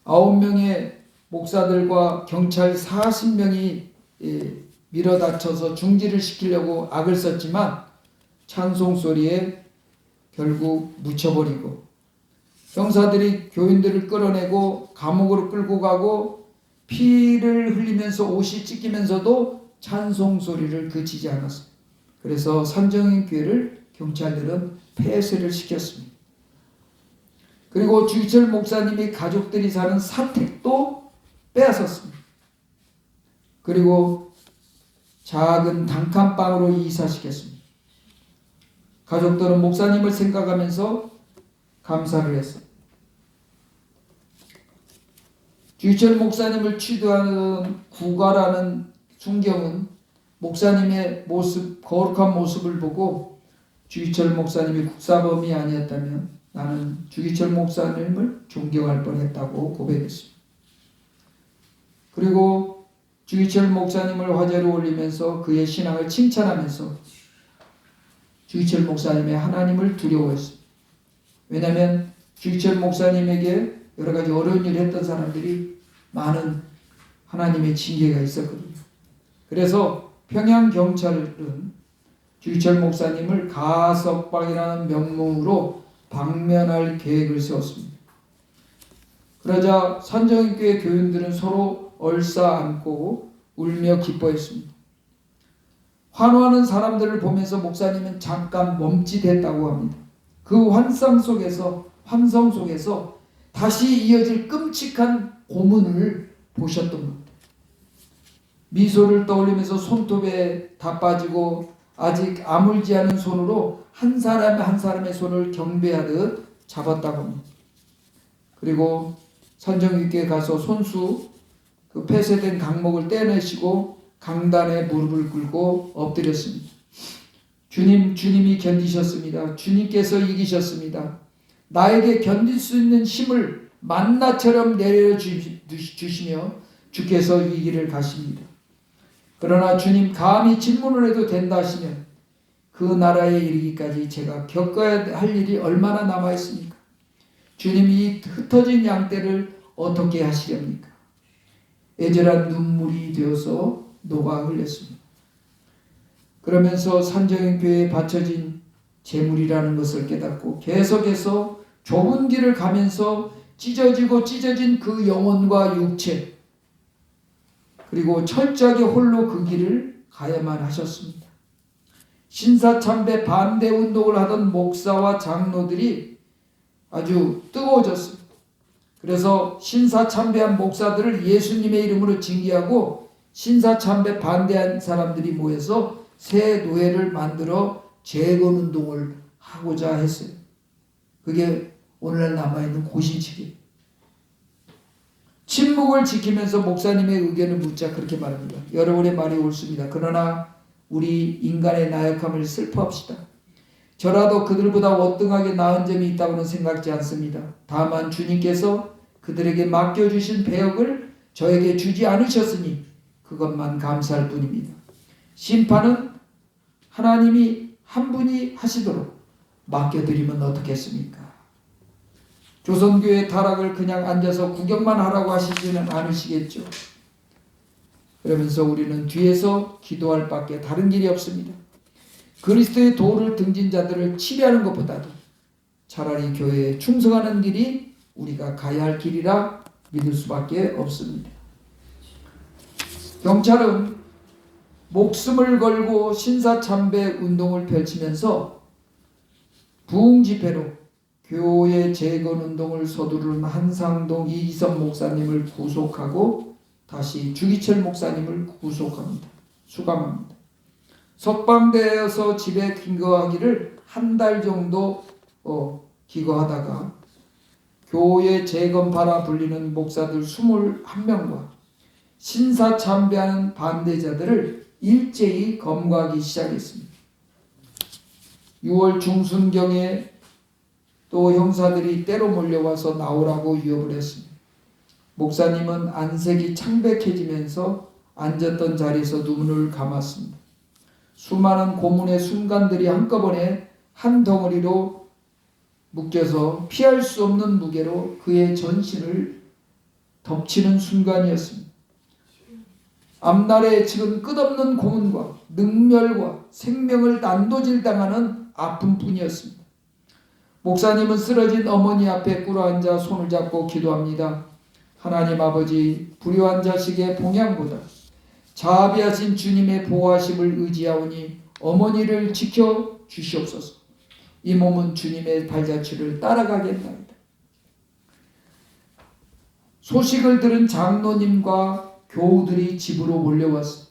9명의 목사들과 경찰 40명이 밀어다쳐서 중지를 시키려고 악을 썼지만 찬송 소리에 결국 묻혀버리고, 형사들이 교인들을 끌어내고 감옥으로 끌고 가고 피를 흘리면서 옷이 찢기면서도 찬송 소리를 그치지 않았어요. 그래서 산정인 교회를 경찰들은 폐쇄를 시켰습니다. 그리고 주기철 목사님이 가족들이 사는 사택도 빼앗았습니다. 그리고 작은 단칸방으로 이사시켰습니다. 가족들은 목사님을 생각하면서 감사를 했어요. 주기철 목사님을 취두하는 구가라는 순경은 목사님의 거룩한 모습을 보고 주기철 목사님이 국사범이 아니었다면 나는 주기철 목사님을 존경할 뻔했다고 고백했습니다. 그리고 주기철 목사님을 화제로 올리면서 그의 신앙을 칭찬하면서 주기철 목사님의 하나님을 두려워했습니다. 왜냐하면 주기철 목사님에게 여러 가지 어려운 일을 했던 사람들이 많은 하나님의 징계가 있었거든요. 그래서 평양경찰은 주기철 목사님을 가석방이라는 명목으로 방면할 계획을 세웠습니다. 그러자 산정인교회 교인들은 서로 얼싸안고 울며 기뻐했습니다. 환호하는 사람들을 보면서 목사님은 잠깐 멈칫했다고 합니다. 그 환상 속에서 다시 이어질 끔찍한 고문을 보셨던 겁니다. 미소를 떠올리면서 손톱에 다 빠지고 아직 아물지 않은 손으로 한 사람의 손을 경배하듯 잡았다고 합니다. 그리고 산정교회에 가서 손수 그 폐쇄된 강목을 떼내시고 강단에 무릎을 꿇고 엎드렸습니다. 주님이 견디셨습니다. 주님께서 이기셨습니다. 나에게 견딜 수 있는 힘을 만나처럼 내려주시며 주께서 이 길을 가십니다. 그러나 주님 감히 질문을 해도 된다 하시면 그 나라에 이르기까지 제가 겪어야 할 일이 얼마나 남아있습니까? 주님이 이 흩어진 양떼를 어떻게 하시렵니까? 애절한 눈물이 되어서 녹아 흘렸습니다. 그러면서 산정인교회에 바쳐진 재물이라는 것을 깨닫고 계속해서 좁은 길을 가면서 찢어진 그 영혼과 육체, 그리고 철저하게 홀로 그 길을 가야만 하셨습니다. 신사참배 반대 운동을 하던 목사와 장로들이 아주 뜨거워졌습니다. 그래서 신사참배한 목사들을 예수님의 이름으로 징계하고 신사참배 반대한 사람들이 모여서 새 노예를 만들어 재건운동을 하고자 했어요. 그게 오늘날 남아있는 고신치기. 침묵을 지키면서 목사님의 의견을 묻자 그렇게 말합니다. 여러분의 말이 옳습니다. 그러나 우리 인간의 나약함을 슬퍼합시다. 저라도 그들보다 월등하게 나은 점이 있다고는 생각지 않습니다. 다만 주님께서 그들에게 맡겨주신 배역을 저에게 주지 않으셨으니 그것만 감사할 뿐입니다. 심판은 하나님이 한 분이 하시도록 맡겨드리면 어떻겠습니까? 조선교회 타락을 그냥 앉아서 구경만 하라고 하시지는 않으시겠죠. 그러면서 우리는 뒤에서 기도할 밖에 다른 길이 없습니다. 그리스도의 도를 등진 자들을 치료하는 것보다도 차라리 교회에 충성하는 길이 우리가 가야 할 길이라 믿을 수밖에 없습니다. 경찰은 목숨을 걸고 신사참배 운동을 펼치면서 부흥집회로 교회 재건운동을 서두르는 한상동 이기선 목사님을 구속하고 다시 주기철 목사님을 구속합니다. 수감합니다. 석방되어서 집에 기거하기를 한 달 정도 기거하다가 교회 재건파라 불리는 목사들 21명과 신사참배하는 반대자들을 일제히 검거하기 시작했습니다. 6월 중순경에 또 형사들이 때로 몰려와서 나오라고 위협을 했습니다. 목사님은 안색이 창백해지면서 앉았던 자리에서 눈을 감았습니다. 수많은 고문의 순간들이 한꺼번에 한 덩어리로 묶여서 피할 수 없는 무게로 그의 전신을 덮치는 순간이었습니다. 앞날에 지금 끝없는 고문과 능멸과 생명을 난도질당하는 아픔뿐이었습니다. 목사님은 쓰러진 어머니 앞에 꿇어앉아 손을 잡고 기도합니다. 하나님 아버지, 불효한 자식의 봉양보다 자비하신 주님의 보호하심을 의지하오니 어머니를 지켜 주시옵소서. 이 몸은 주님의 발자취를 따라가겠나이다. 소식을 들은 장로님과 교우들이 집으로 몰려왔어.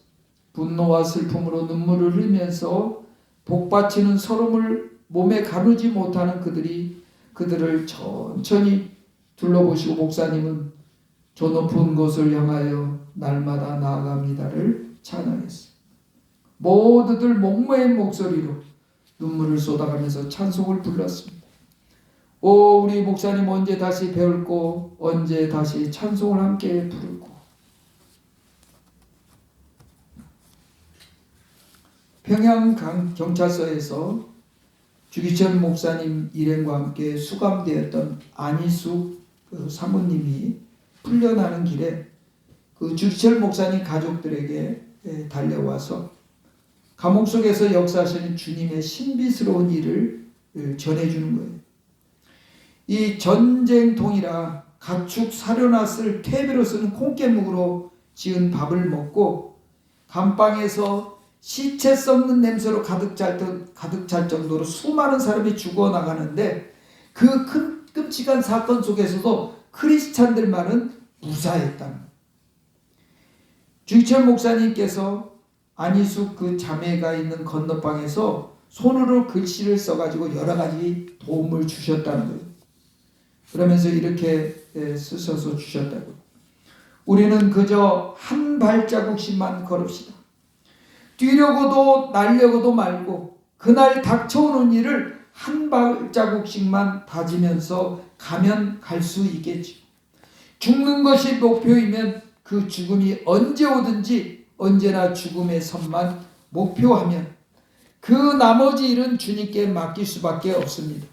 분노와 슬픔으로 눈물을 흘리면서 복받치는 서름을 몸에 가누지 못하는 그들을 천천히 둘러보시고 목사님은 저 높은 곳을 향하여 날마다 나아갑니다를 찬양했어요. 모두들 목매인 목소리로 눈물을 쏟아가면서 찬송을 불렀습니다. 오, 우리 목사님 언제 다시 배울고 언제 다시 찬송을 함께 부르고. 평양경찰서에서 주기철 목사님 일행과 함께 수감되었던 안희숙 사모님이 풀려나는 길에 그 주기철 목사님 가족들에게 달려와서 감옥 속에서 역사하시는 주님의 신비스러운 일을 전해주는 거예요. 이 전쟁통이라 가축 사료나 쓸 퇴비로 쓰는 콩깨묵으로 지은 밥을 먹고 감방에서 시체 썩는 냄새로 가득 찰 정도로 수많은 사람이 죽어나가는데 그 끔찍한 사건 속에서도 크리스찬들만은 무사했다는 거예요. 주기철 목사님께서 안희숙 그 자매가 있는 건너방에서 손으로 글씨를 써가지고 여러 가지 도움을 주셨다는 거예요. 그러면서 이렇게 쓰셔서 주셨다고. 우리는 그저 한 발자국씩만 걸읍시다. 뛰려고도 날려고도 말고 그날 닥쳐오는 일을 한 발자국씩만 다지면서 가면 갈 수 있겠죠. 죽는 것이 목표이면 그 죽음이 언제 오든지 언제나 죽음의 선만 목표하면 그 나머지 일은 주님께 맡길 수밖에 없습니다.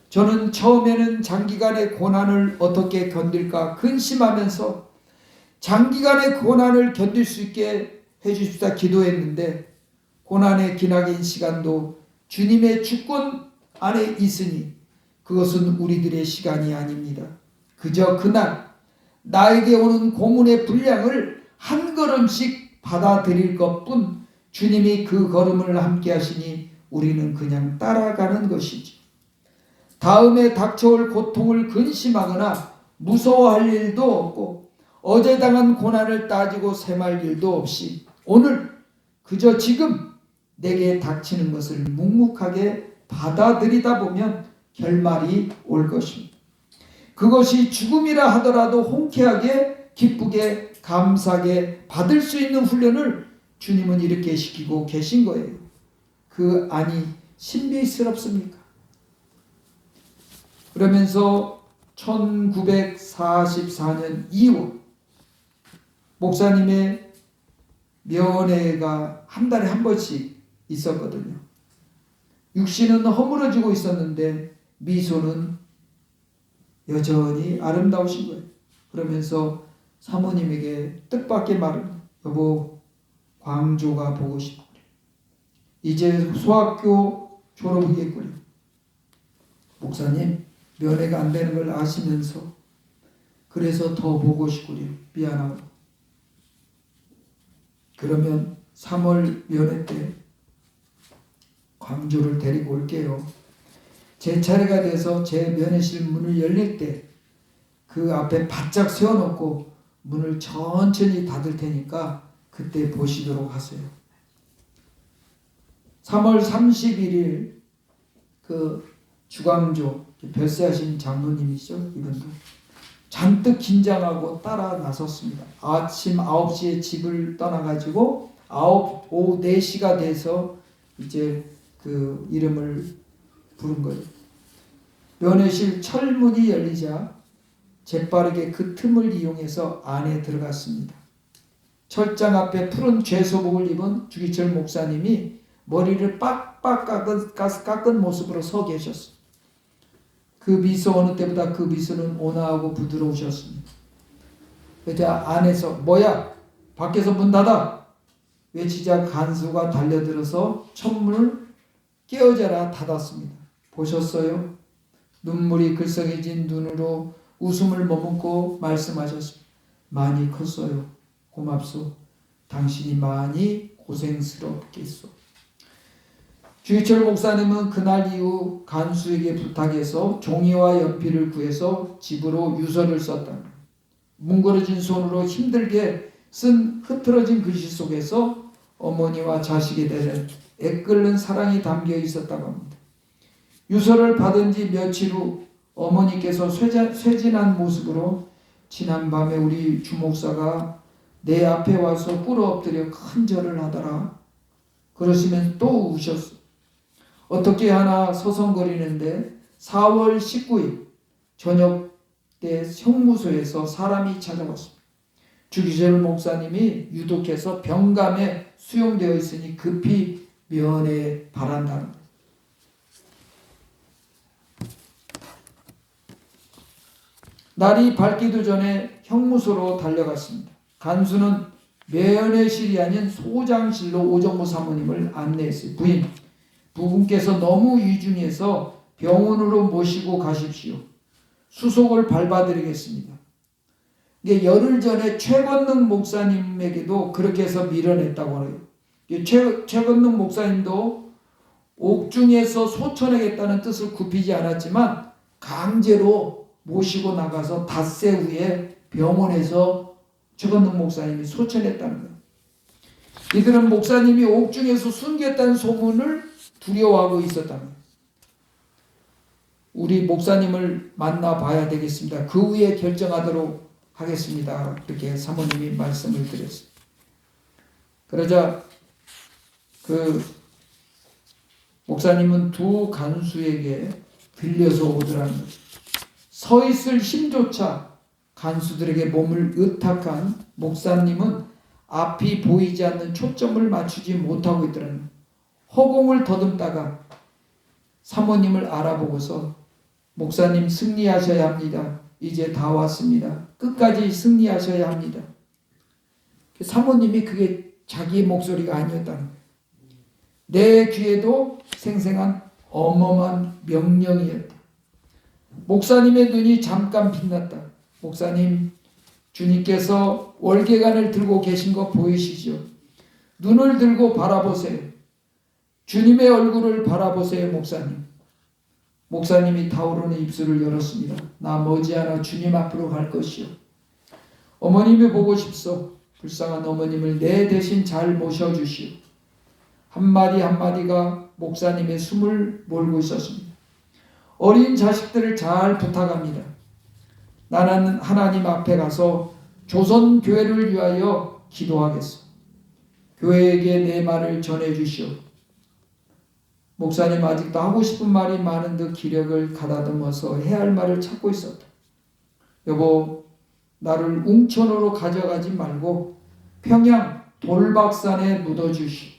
저는 처음에는 장기간의 고난을 어떻게 견딜까 근심하면서 장기간의 고난을 견딜 수 있게 해주십사 기도했는데 고난의 기나긴 시간도 주님의 주권 안에 있으니 그것은 우리들의 시간이 아닙니다. 그저 그날 나에게 오는 고문의 분량을 한 걸음씩 받아들일 것뿐 주님이 그 걸음을 함께 하시니 우리는 그냥 따라가는 것이지. 다음에 닥쳐올 고통을 근심하거나 무서워할 일도 없고 어제 당한 고난을 따지고 셈할 일도 없이 오늘 그저 지금 내게 닥치는 것을 묵묵하게 받아들이다 보면 결말이 올 것입니다. 그것이 죽음이라 하더라도 홍쾌하게 기쁘게 감사하게 받을 수 있는 훈련을 주님은 이렇게 시키고 계신 거예요. 그 안이 신비스럽습니까? 그러면서 1944년 2월 목사님의 면회가 한 달에 한 번씩 있었거든요. 육신은 허물어지고 있었는데 미소는 여전히 아름다우신 거예요. 그러면서 사모님에게 뜻밖의 말을, 여보 광조가 보고 싶구려. 이제 소학교 졸업이겠구려. 목사님 면회가 안 되는 걸 아시면서 그래서 더 보고 싶구려. 미안하고. 그러면 3월 면회 때 광조를 데리고 올게요. 제 차례가 돼서 제 면회실 문을 열릴 때 그 앞에 바짝 세워놓고 문을 천천히 닫을 테니까 그때 보시도록 하세요. 3월 31일 그 주광조 별세하신 장로님이시죠. 이분도 잔뜩 긴장하고 따라 나섰습니다. 아침 9시에 집을 떠나가지고 오후 4시가 돼서 이제 그 이름을 부른 거예요. 면회실 철문이 열리자 재빠르게 그 틈을 이용해서 안에 들어갔습니다. 철장 앞에 푸른 죄소복을 입은 주기철 목사님이 머리를 빡빡 깎은 모습으로 서 계셨어요. 그 미소 어느 때보다 그 미소는 온화하고 부드러우셨습니다. 그래서 안에서 뭐야 밖에서 문 닫아 외치자 간수가 달려들어서 천문을 깨어져라 닫았습니다. 보셨어요? 눈물이 글썽해진 눈으로 웃음을 머금고 말씀하셨습니다. 많이 컸어요. 고맙소. 당신이 많이 고생스럽겠소. 주기철 목사님은 그날 이후 간수에게 부탁해서 종이와 연필을 구해서 집으로 유서를 썼다. 뭉그러진 손으로 힘들게 쓴 흐트러진 글씨 속에서 어머니와 자식에 대한 애끓는 사랑이 담겨 있었다고 합니다. 유서를 받은 지 며칠 후 어머니께서 쇠진한 모습으로 지난밤에 우리 주목사가 내 앞에 와서 꿇어 엎드려 큰 절을 하더라. 그러시면 또 우셨어. 어떻게 하나 서성거리는데 4월 19일 저녁 때 형무소에서 사람이 찾아왔습니다. 주기철 목사님이 유독해서 병감에 수용되어 있으니 급히 면회 바란다는 거예요. 날이 밝기도 전에 형무소로 달려갔습니다. 간수는 면회실이 아닌 소장실로 오정무 사모님을 안내했어요. 부분께서 너무 위중해서 병원으로 모시고 가십시오. 수속을 밟아드리겠습니다. 이게 열흘 전에 최건능 목사님에게도 그렇게 해서 밀어냈다고 해요. 최건능 목사님도 옥중에서 소천하겠다는 뜻을 굽히지 않았지만 강제로 모시고 나가서 닷새 후에 병원에서 최건능 목사님이 소천했다는 거예요. 이들은 목사님이 옥중에서 숨겼다는 소문을 두려워하고 있었다는 거예요. 우리 목사님을 만나봐야 되겠습니다. 그 후에 결정하도록 하겠습니다. 그렇게 사모님이 말씀을 드렸어요. 그러자 그 목사님은 두 간수에게 빌려서 오더라는 거예요. 서 있을 힘조차 간수들에게 몸을 의탁한 목사님은 앞이 보이지 않는 초점을 맞추지 못하고 있더라는 거예요. 허공을 더듬다가 사모님을 알아보고서 목사님 승리하셔야 합니다. 이제 다 왔습니다. 끝까지 승리하셔야 합니다. 사모님이 그게 자기 목소리가 아니었다는 거예요. 내 귀에도 생생한 어마어마한 명령이었다. 목사님의 눈이 잠깐 빛났다. 목사님, 주님께서 월계관을 들고 계신 거 보이시죠? 눈을 들고 바라보세요. 주님의 얼굴을 바라보세요, 목사님. 목사님이 타오르는 입술을 열었습니다. 나 머지않아 주님 앞으로 갈 것이요. 어머님이 보고 싶소. 불쌍한 어머님을 내 대신 잘 모셔주시오. 한마디 한마디가 목사님의 숨을 몰고 있었습니다. 어린 자식들을 잘 부탁합니다. 나는 하나님 앞에 가서 조선교회를 위하여 기도하겠소. 교회에게 내 말을 전해주시오. 목사님 아직도 하고 싶은 말이 많은 듯 기력을 가다듬어서 해야 할 말을 찾고 있었다. 여보, 나를 웅천으로 가져가지 말고 평양 돌박산에 묻어주시오.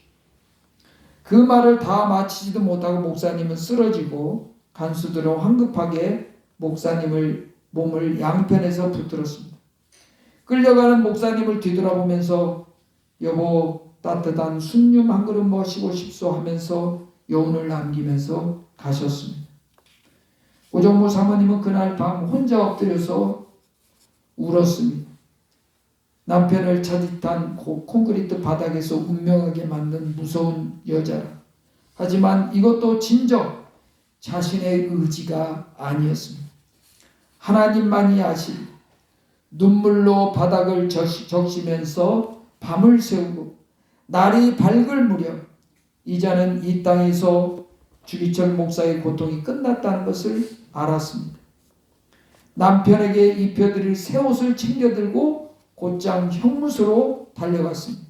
그 말을 다 마치지도 못하고 목사님은 쓰러지고 간수들은 황급하게 목사님을 몸을 양편에서 붙들었습니다. 끌려가는 목사님을 뒤돌아보면서 여보 따뜻한 숭늉 한 그릇 마시고 싶소 하면서 여운을 남기면서 가셨습니다. 오정무 사모님은 그날 밤 혼자 엎드려서 울었습니다. 남편을 차짓한 콘크리트 바닥에서 운명하게 만든 무서운 여자라. 하지만 이것도 진정 자신의 의지가 아니었습니다. 하나님만이 아실 눈물로 바닥을 적시면서 밤을 새우고 날이 밝을 무렵 이자는 이 땅에서 주기철 목사의 고통이 끝났다는 것을 알았습니다. 남편에게 입혀드릴 새 옷을 챙겨들고 곧장 형무소로 달려갔습니다.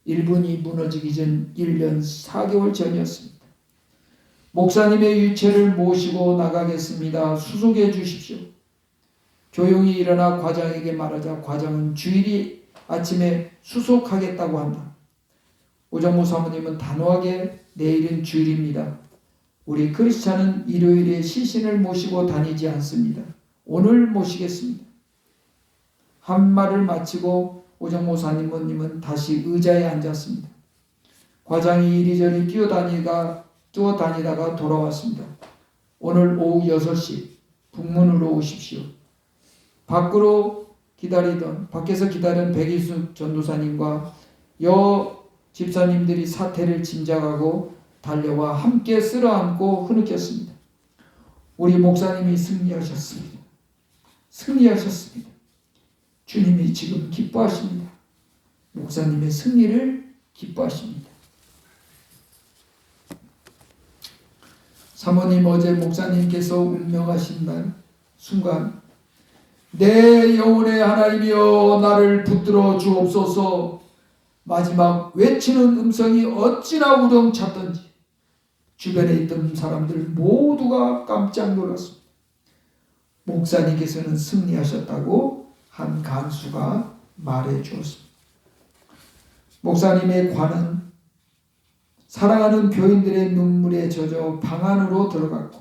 1분이 무너지기 전 1년 4개월 전이었습니다. 목사님의 유체를 모시고 나가겠습니다. 수속해 주십시오. 조용히 일어나 과장에게 말하자 과장은 주일이 아침에 수속하겠다고 한다. 오정무 사모님은 단호하게 내일은 주일입니다. 우리 크리스찬은 일요일에 시신을 모시고 다니지 않습니다. 오늘 모시겠습니다. 한 말을 마치고 오정모 사님은 다시 의자에 앉았습니다. 과장이 이리저리 뛰어다니다가 돌아왔습니다. 오늘 오후 6시 북문으로 오십시오. 밖에서 기다린 백이숙 전도사님과 여 집사님들이 사태를 짐작하고 달려와 함께 쓸어안고 흐느꼈습니다. 우리 목사님이 승리하셨습니다. 승리하셨습니다. 주님이 지금 기뻐하십니다. 목사님의 승리를 기뻐하십니다. 사모님, 어제 목사님께서 운명하신 날 순간 내 영혼의 하나님이여 나를 붙들어 주옵소서 마지막 외치는 음성이 어찌나 우렁찼던지 주변에 있던 사람들 모두가 깜짝 놀랐습니다. 목사님께서는 승리하셨다고 한 간수가 말해 주었습니다. 목사님의 관은 사랑하는 교인들의 눈물에 젖어 방 안으로 들어갔고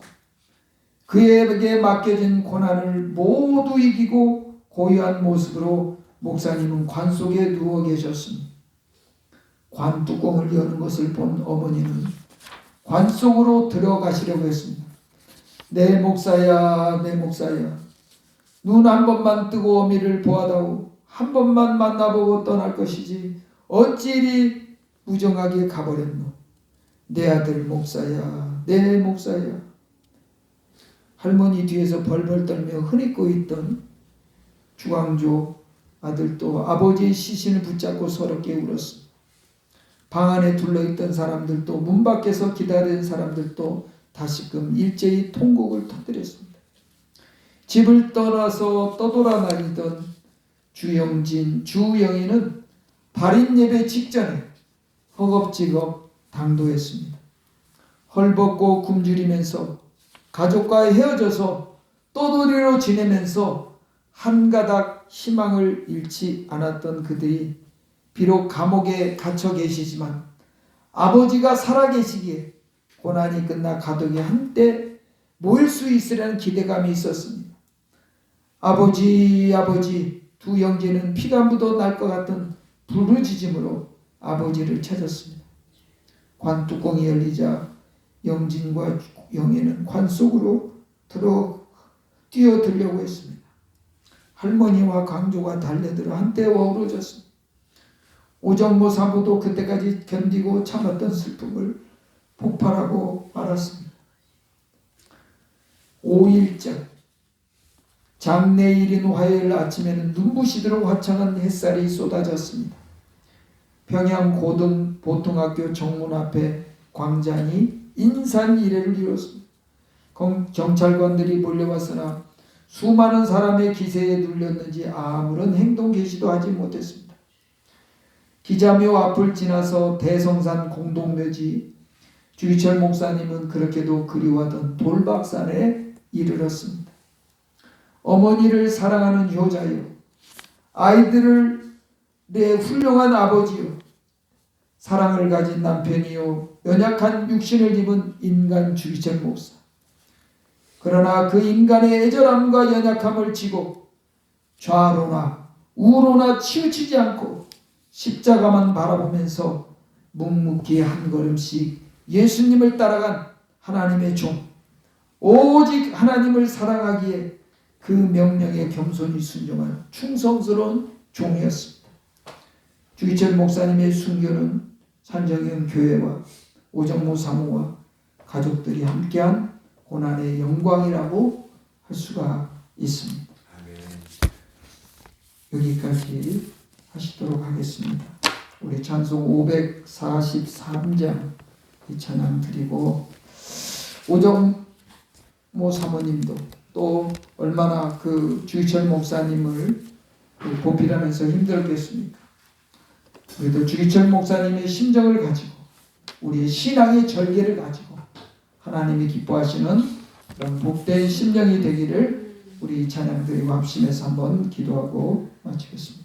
그에게 맡겨진 고난을 모두 이기고 고요한 모습으로 목사님은 관 속에 누워 계셨습니다. 관 뚜껑을 여는 것을 본 어머니는 관 속으로 들어가시려고 했습니다. 내 목사야, 내 목사야, 눈 한 번만 뜨고 어미를 보아다오. 한 번만 만나보고 떠날 것이지 어찌 이리 무정하게 가버렸노. 내 아들 목사야, 내 목사야. 할머니 뒤에서 벌벌 떨며 흐느끼고 있던 주광조 아들도 아버지의 시신을 붙잡고 서럽게 울었습니다. 방 안에 둘러있던 사람들도 문 밖에서 기다리는 사람들도 다시금 일제히 통곡을 터뜨렸습니다. 집을 떠나서 떠돌아다니던 주영이는 발인 예배 직전에 허겁지겁 당도했습니다. 헐벗고 굶주리면서 가족과 헤어져서 떠돌이로 지내면서 한 가닥 희망을 잃지 않았던 그들이 비록 감옥에 갇혀 계시지만 아버지가 살아계시기에 고난이 끝나 가족이 한때 모일 수 있으라는 기대감이 있었습니다. 아버지, 아버지. 두 형제는 피가 묻어 날 것 같은 부르짖음으로 아버지를 찾았습니다. 관 뚜껑이 열리자 영진과 영애는 관 속으로 뛰어들려고 했습니다. 할머니와 강조가 달려들어 한때 어우러졌습니다. 오정모 사부도 그때까지 견디고 참았던 슬픔을 폭발하고 말았습니다. 5일째 장례일인 화요일 아침에는 눈부시도록 화창한 햇살이 쏟아졌습니다. 평양 고등 보통학교 정문 앞에 광장이 인산이례를 이뤘습니다. 경찰관들이 몰려왔으나 수많은 사람의 기세에 눌렸는지 아무런 행동 개시도 하지 못했습니다. 기자묘 앞을 지나서 대성산 공동묘지 주기철 목사님은 그렇게도 그리워하던 돌박산에 이르렀습니다. 어머니를 사랑하는 효자여, 아이들을 내 훌륭한 아버지요, 사랑을 가진 남편이요, 연약한 육신을 입은 인간 주기철 목사. 그러나 그 인간의 애절함과 연약함을 지고 좌로나 우로나 치우치지 않고 십자가만 바라보면서 묵묵히 한 걸음씩 예수님을 따라간 하나님의 종, 오직 하나님을 사랑하기에 그 명령에 겸손히 순종한 충성스러운 종이었습니다. 주기철 목사님의 순교는 산정형 교회와 오정모 사모와 가족들이 함께한 고난의 영광이라고 할 수가 있습니다. 여기까지 하시도록 하겠습니다. 우리 찬송 543장 이 찬양 드리고, 오정모 사모님도 또 얼마나 그 주기철 목사님을 보필하면서 힘들었겠습니까? 우리도 주기철 목사님의 심정을 가지고 우리의 신앙의 절개를 가지고 하나님이 기뻐하시는 그런 복된 심령이 되기를 우리 찬양 드리고 합심해서 한번 기도하고 마치겠습니다.